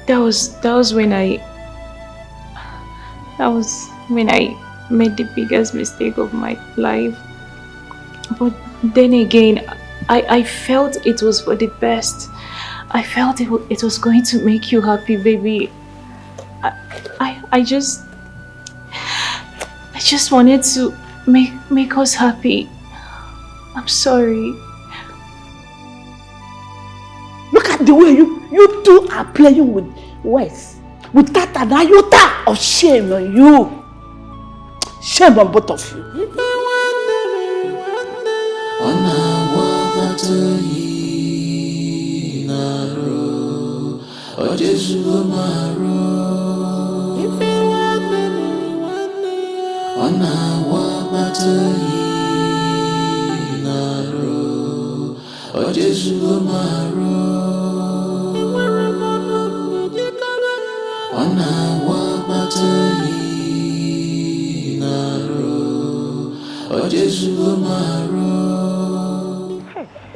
that was when I made the biggest mistake of my life. But then again, I felt it was for the best. I felt it was going to make you happy, baby. I just wanted to make us happy. I'm sorry. Look at the way you two are playing with words. Without an iota of shame on you. Shame on both of you.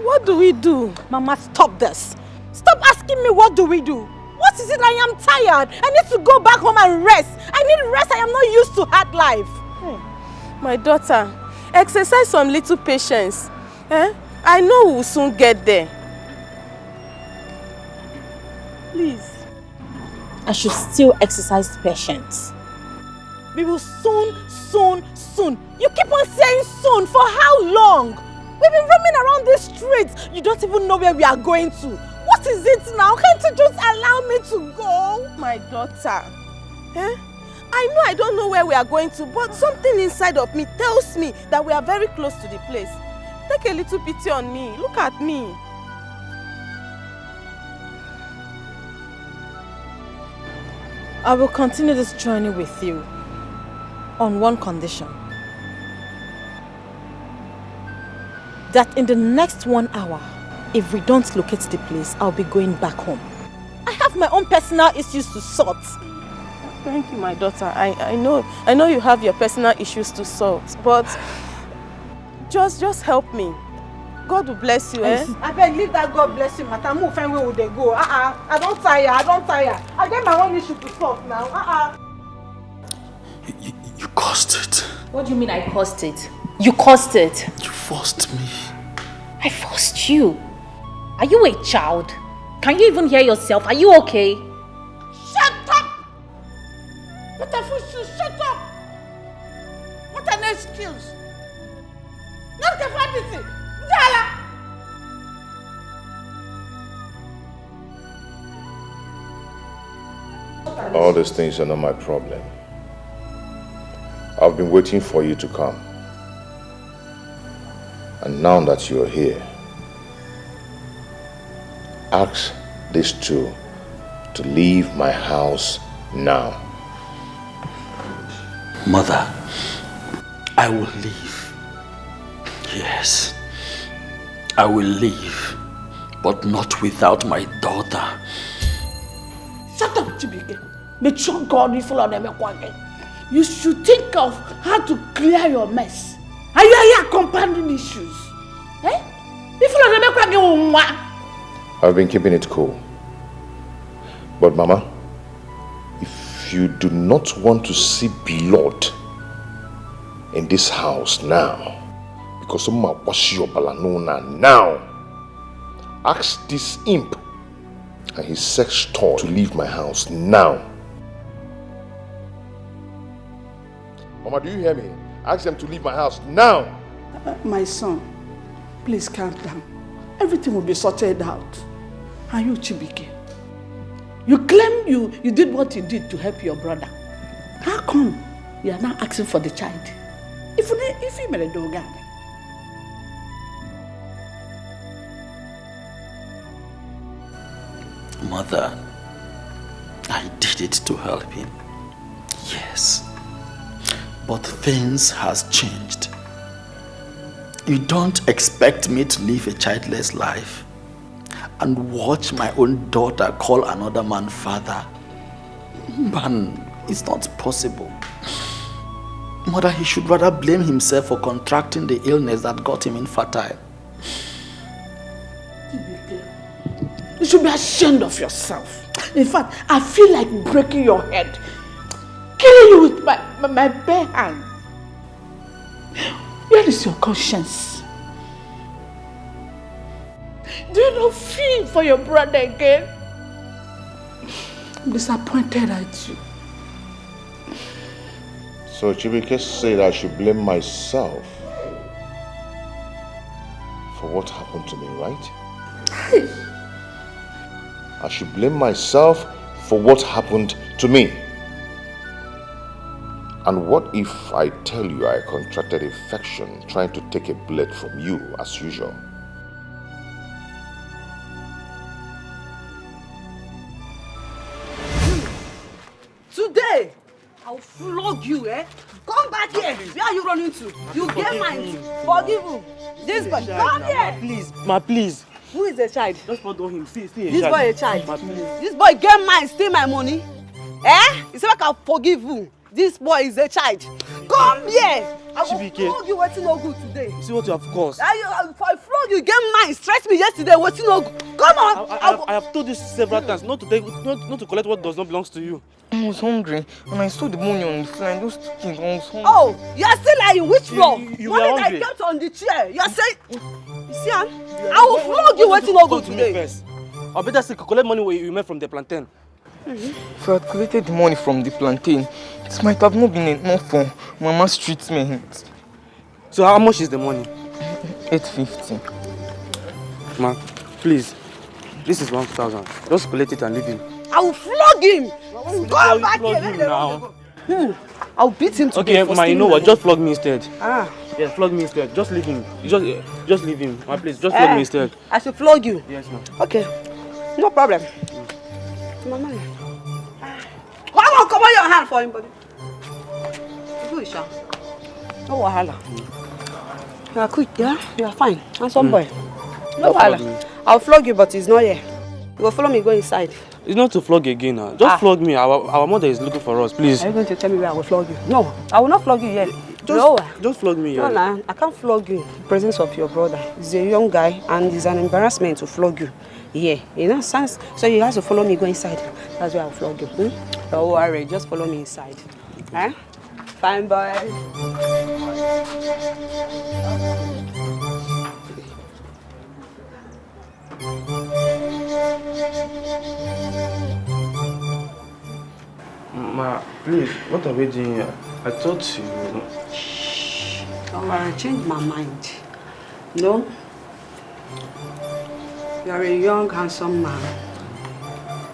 What do we do? Mama, stop this. Stop asking me what do we do. What is it? I am tired. I need to go back home and rest. I need rest. I am not used to hard life. My daughter, exercise some little patience. I know we'll soon get there. Please. I should still exercise patience. We will soon. You keep on saying soon. For how long? We've been roaming around these streets. You don't even know where we are going to. What is it now? Can't you just allow me to go? My daughter, I know I don't know where we are going to, but something inside of me tells me that we are very close to the place. Take a little pity on me. Look at me. I will continue this journey with you on one condition. That in the next 1 hour, if we don't locate the place, I'll be going back home. I have my own personal issues to sort. Thank you, my daughter. I know you have your personal issues to sort, but just help me. God will bless you, I beg, leave that God bless you matter. Move and where would they go? I don't tire. I get my own issue to sort now. You caused it. What do you mean I caused it? You caused it. You forced me. I forced you. Are you a child? Can you even hear yourself? Are you okay? Shut up! What a fool! Shut up! What an excuse! Not the fantasy! All these things are not my problem. I've been waiting for you to come. And now that you're here, ask these two to leave my house now. Mother, I will leave. Yes, I will leave, but not without my daughter. Shut up, Chibk. Make sure God will follow them again. You should think of how to clear your mess. Are you here compounding issues? I've been keeping it cool. But Mama, if you do not want to see blood in this house now, because of my washi balanona now, ask this imp and his sex toy to leave my house now. Mama, do you hear me? Ask them to leave my house now. My son, please calm down. Everything will be sorted out. Are you Chibk? You claim you did what you did to help your brother. How come you are now asking for the child? If you made a dog, Mother, I did it to help him. Yes. But things has changed. You don't expect me to live a childless life and watch my own daughter call another man father. Man, it's not possible. Mother, he should rather blame himself for contracting the illness that got him infertile. You should be ashamed of yourself. In fact, I feel like breaking your head. Killing you with my bare hand. Where is your conscience? Do you not feel for your brother again? I'm disappointed at you. So Chibk said I should blame myself for what happened to me, right? I should blame myself for what happened to me. And what if I tell you I contracted infection trying to take a blood from you as usual? Today, I'll flog you, eh? Come back here. Where are you running to? You get mine. Forgive him. This boy, come here. Please, ma, please. Who is the child? Just pardon him. See, This boy a child. Ma, please. This boy get mine, steal my money. Eh? You say I can forgive you. This boy is a child. Come here. I will Chibk. flog you waiting no good today. See what you have caused. If I flog you, get mine. Stress me yesterday waiting no good. Come on. I have told you several times not to collect what does not belong to you. I was hungry and I saw the money on the floor and just took it. I was hungry. Oh, you are still lying. Which floor? You money were that hungry. I kept on the chair. You are saying... You see, I will flog you waiting no good today. I better say collect money where you made from the plantain. If I had collected the money from the plantain, it might have not been enough for Mama's treatment. So how much is the money? 850. Ma, please. This is 1,000. Just collect it and leave him. I will flog him. Go back flog here. him now? I'll beat him today. Okay, ma, you know what? Just flog me instead. Ah. Yeah, flog me instead. Just leave him. Just leave him. Ma, please, just flog me instead. I should flog you? Yes, ma. Okay. No problem. Mama. Come on, your hand for him, buddy. Do it, Sha. No wahala. You are quick, yeah? You are fine. Handsome boy. No wahala. I'll flog you, but he's not here. You go follow me, go inside. It's not to flog again. Just flog me. Our mother is looking for us, please. Are you going to tell me where I will flog you? No, I will not flog you yet. Just flog me. No, nah, I can't flog you in the presence of your brother. He's a young guy and it's an embarrassment to flog you. Yeah, you know, sense. So you have to follow me, go inside. That's where I'll flog you. Don't worry, just follow me inside. Eh? Fine, boy. Ma, please, what are we doing here? I thought you... Don't worry, I changed my mind. No? You are a young, handsome man.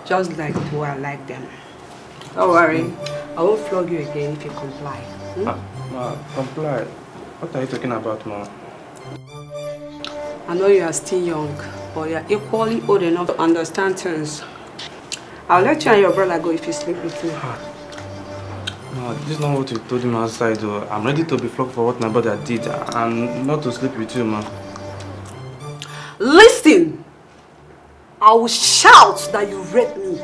Just like who I like them. Don't worry, I won't flog you again if you comply. Ma, comply? What are you talking about, ma? I know you are still young, but you are equally old enough to understand things. I'll let you and your brother go if you sleep with me. No, this is not what you told him outside, though. I'm ready to be flogged for what my brother did and not to sleep with you, ma. Listen! I will shout that you raped me,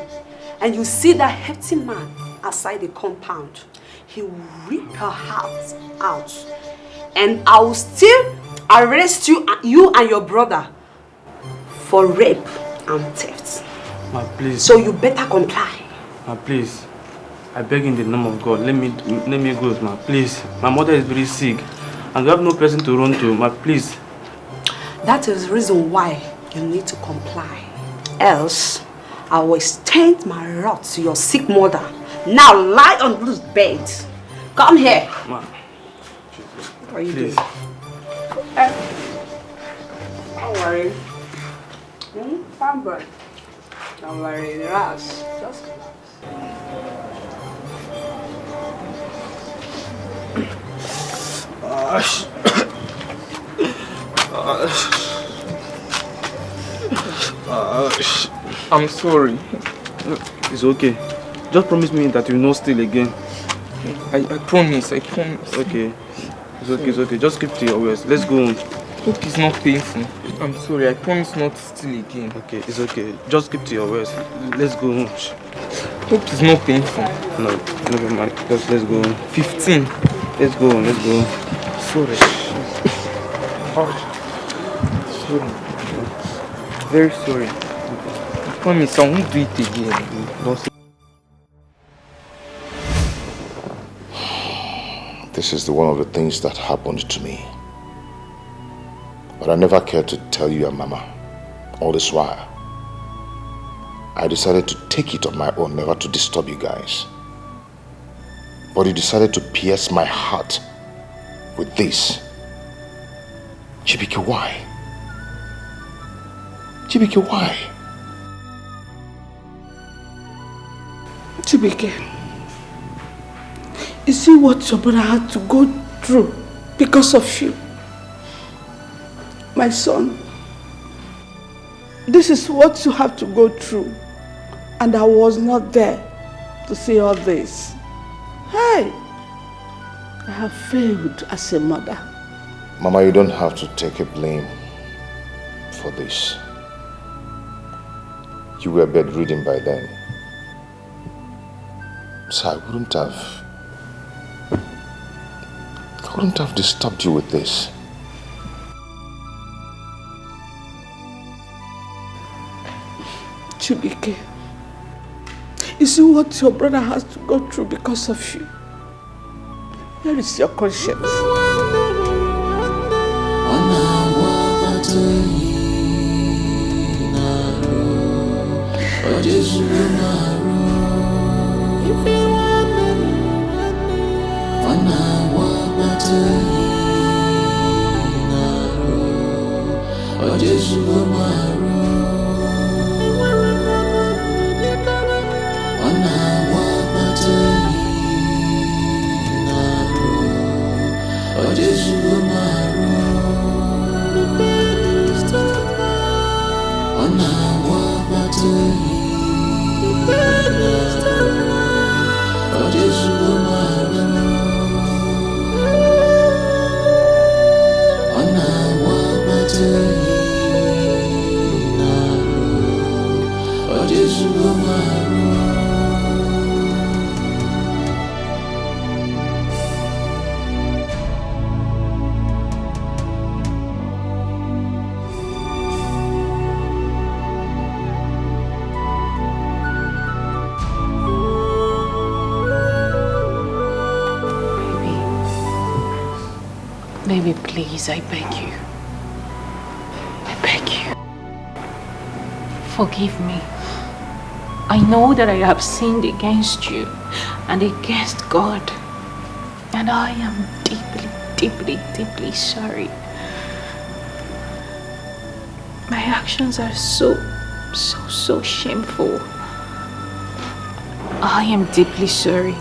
and you see that hefty man outside the compound. He will rip her heart out, and I will still arrest you and your brother for rape and theft. Ma, please. So you better comply. Ma, please. I beg in the name of God, let me go, ma. Please. My mother is very sick, and we have no person to run to, ma. Please. That is the reason why you need to comply. Else, I will extend my wrath to your sick mother. Now lie on this bed. Come here. Ma. What are you please. doing? Don't worry. Fine, boy. Don't worry, relax. Just relax. I'm sorry. It's okay. Just promise me that you will not steal again. I promise, I promise. Okay. It's okay. Just keep to your words. Let's go home. Hope it's not painful. I'm sorry, I promise not to steal again. Okay, it's okay. Just keep to your words. Let's go home. Hope it's not painful. No, never mind. Let's go home. 15. Let's go home. Sorry. Sorry. Very sorry. I promise I won't do it again. The This is one of the things that happened to me. But I never cared to tell you and Mama all this while. I decided to take it on my own, never to disturb you guys. But you decided to pierce my heart with this. Chibk, why? Chibk, why? Chibk, you see what your brother had to go through because of you. My son, this is what you have to go through. And I was not there to see all this. Hey, I have failed as a mother. Mama, you don't have to take a blame for this. You were bedridden by then. So I wouldn't have disturbed you with this. Chibk, you see what your brother has to go through because of you. Where is your conscience? Baby, please, I beg you. I beg you. Forgive me. I know that I have sinned against you and against God. And I am deeply, deeply, deeply sorry. My actions are so shameful. I am deeply sorry.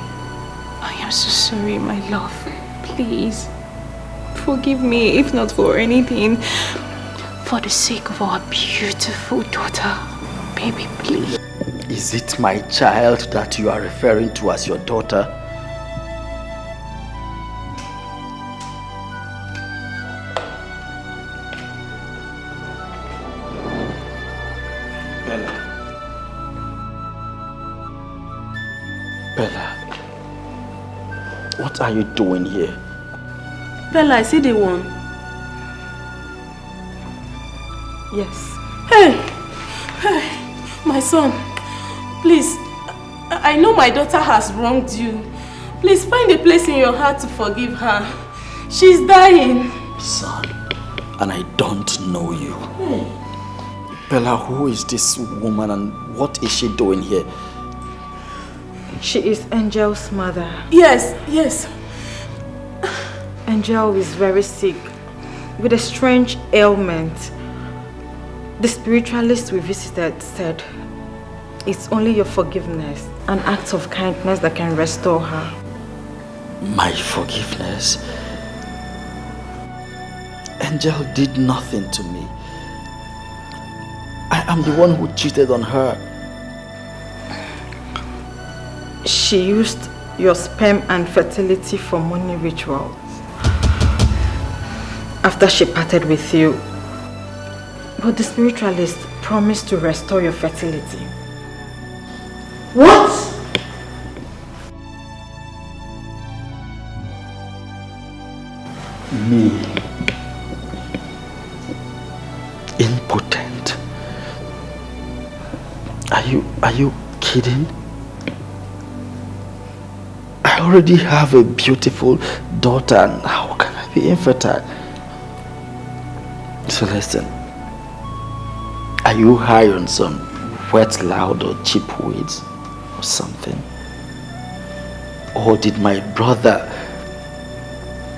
I am so sorry, my love. Please. Forgive me, if not for anything, for the sake of our beautiful daughter. Baby, please. Is it my child that you are referring to as your daughter? Bella. Bella, what are you doing here? Bella, I see the one. Yes. Hey, my son, please, I know my daughter has wronged you. Please find a place in your heart to forgive her. She's dying. Son, and I don't know you. Bella, who is this woman and what is she doing here? She is Angel's mother. Yes. Angel is very sick with a strange ailment. The spiritualist we visited said it's only your forgiveness, an act of kindness that can restore her. My forgiveness? Angel did nothing to me. I am the one who cheated on her. She used your sperm and fertility for money rituals. After she parted with you, but the spiritualist promised to restore your fertility. What? Me, impotent. Are you kidding? I already have a beautiful daughter, and how can I be infertile? So listen, are you high on some wet, loud or cheap weeds or something? Or did my brother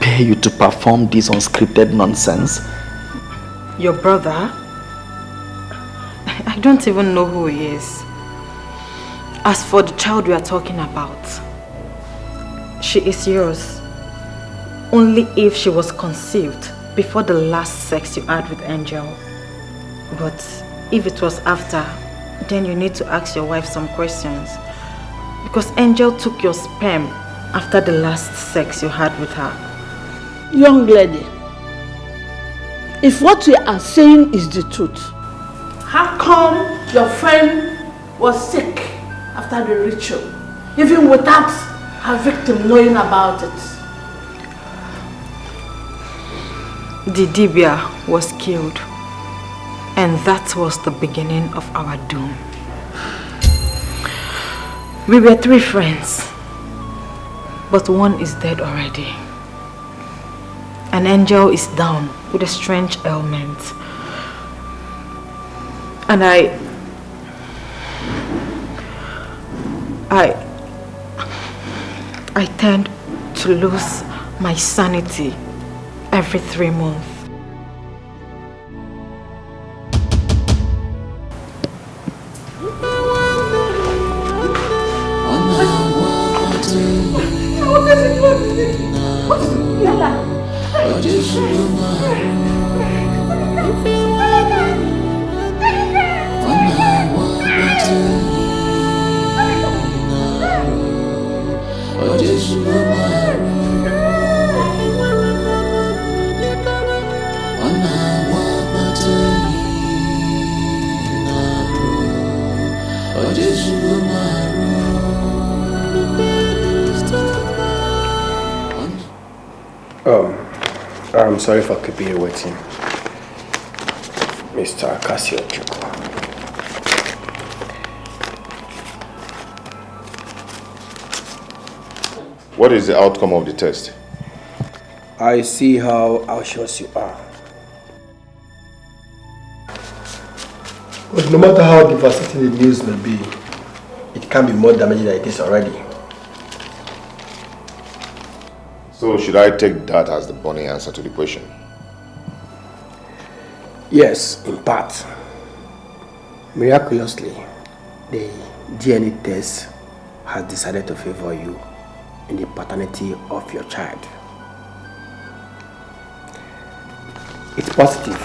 pay you to perform this unscripted nonsense? Your brother? I don't even know who he is. As for the child we are talking about, she is yours. Only if she was conceived before the last sex you had with Angel. But if it was after, then you need to ask your wife some questions. Because Angel took your sperm after the last sex you had with her. Young lady, if what you are saying is the truth, how come your friend was sick after the ritual, even without her victim knowing about it? The Dibia was killed, and that was the beginning of our doom. We were 3 friends, but one is dead already. An angel is down with a strange ailment. And I tend to lose my sanity every 3 months. I'm sorry for keeping you waiting, Mr. Chibk. What is the outcome of the test? I see how anxious you are. But no matter how devastating the news may be, it can be more damaging than it is already. So should I take that as the bunny answer to the question? Yes, in part. Miraculously, the DNA test has decided to favor you in the paternity of your child. It's positive.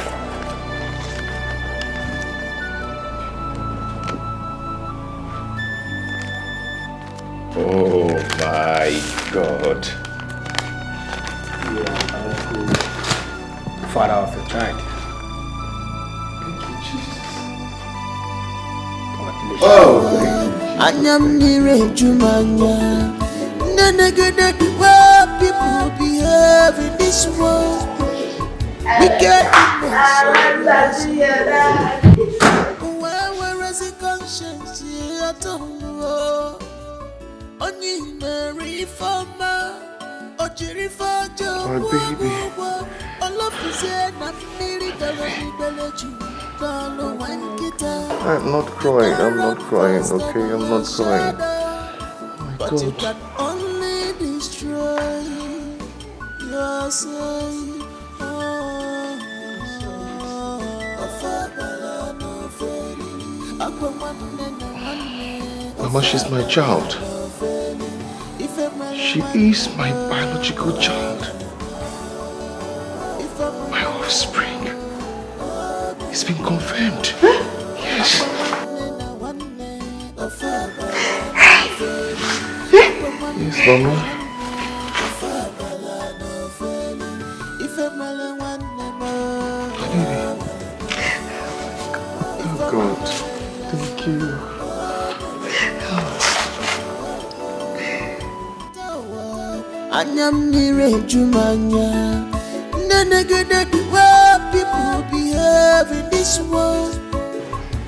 Oh my God. You are uncle, father of your child. Thank you, Jesus. Congratulations. Oh, Anyam nire jumanya. Nenegede where people behave in this world. We get where is the conscience here to Only Mary Fama. my baby. I'm not crying, okay? I'm not crying. Oh my But you God. can only destroy yourself. Mama, she's my child. She is my biological child. My offspring. It's been confirmed. Yes. Yes, Mama. Oh God. Thank you. Anyam nire jumanya. Nenegede where people behave in this world.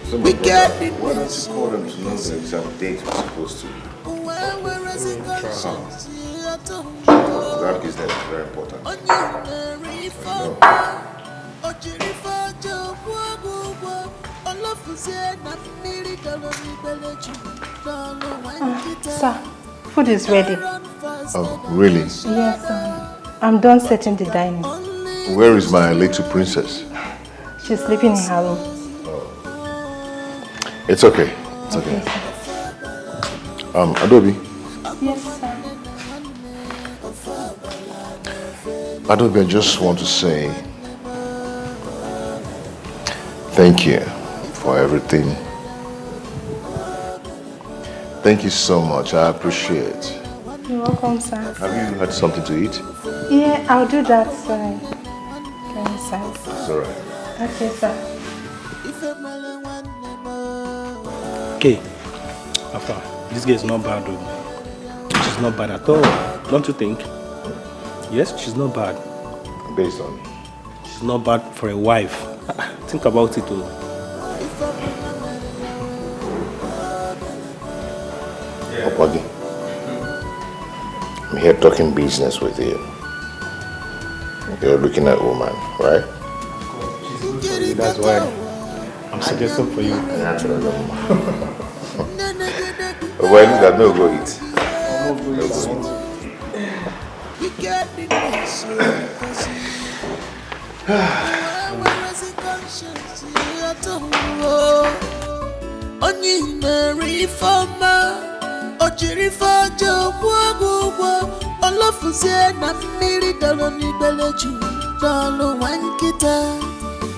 So we get it. Why don't you call them to know the exact date we're supposed to? Where is the conscience? That business is very important. Sir, food is ready. Oh, really? Yes, I'm done setting the dining. Where is my little princess? She's sleeping in her room. It's okay. It's okay. Adobe. Yes, sir. Adobe, I just want to say thank you for everything. Thank you so much. I appreciate it. You're welcome, sir. Have you had something to eat? Yeah, I'll do that, sir. Okay, sir. It's alright. Okay, sir. Okay. Alpha, this girl is not bad though. She's not bad at all. Don't you think? Yes, she's not bad. Based on? She's not bad for a wife. Think about it too. Opagi, I'm here talking business with you. You're looking at a woman, right? She's good for you, that's why I'm suggesting for you. Well, that no go eat. No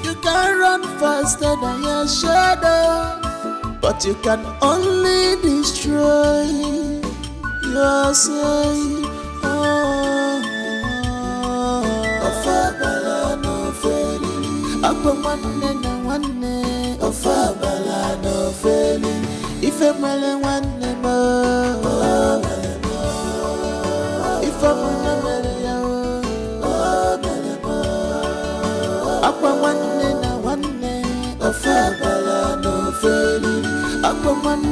You can run faster than your shadow, but you can only destroy yourself. Ofabala no failing. Akwamanne na wanne. Ofabala no failing. Ife mele wanne mo. Ife mele ya. Akwamanne na wanne. Ofabala no failing. Akwamanne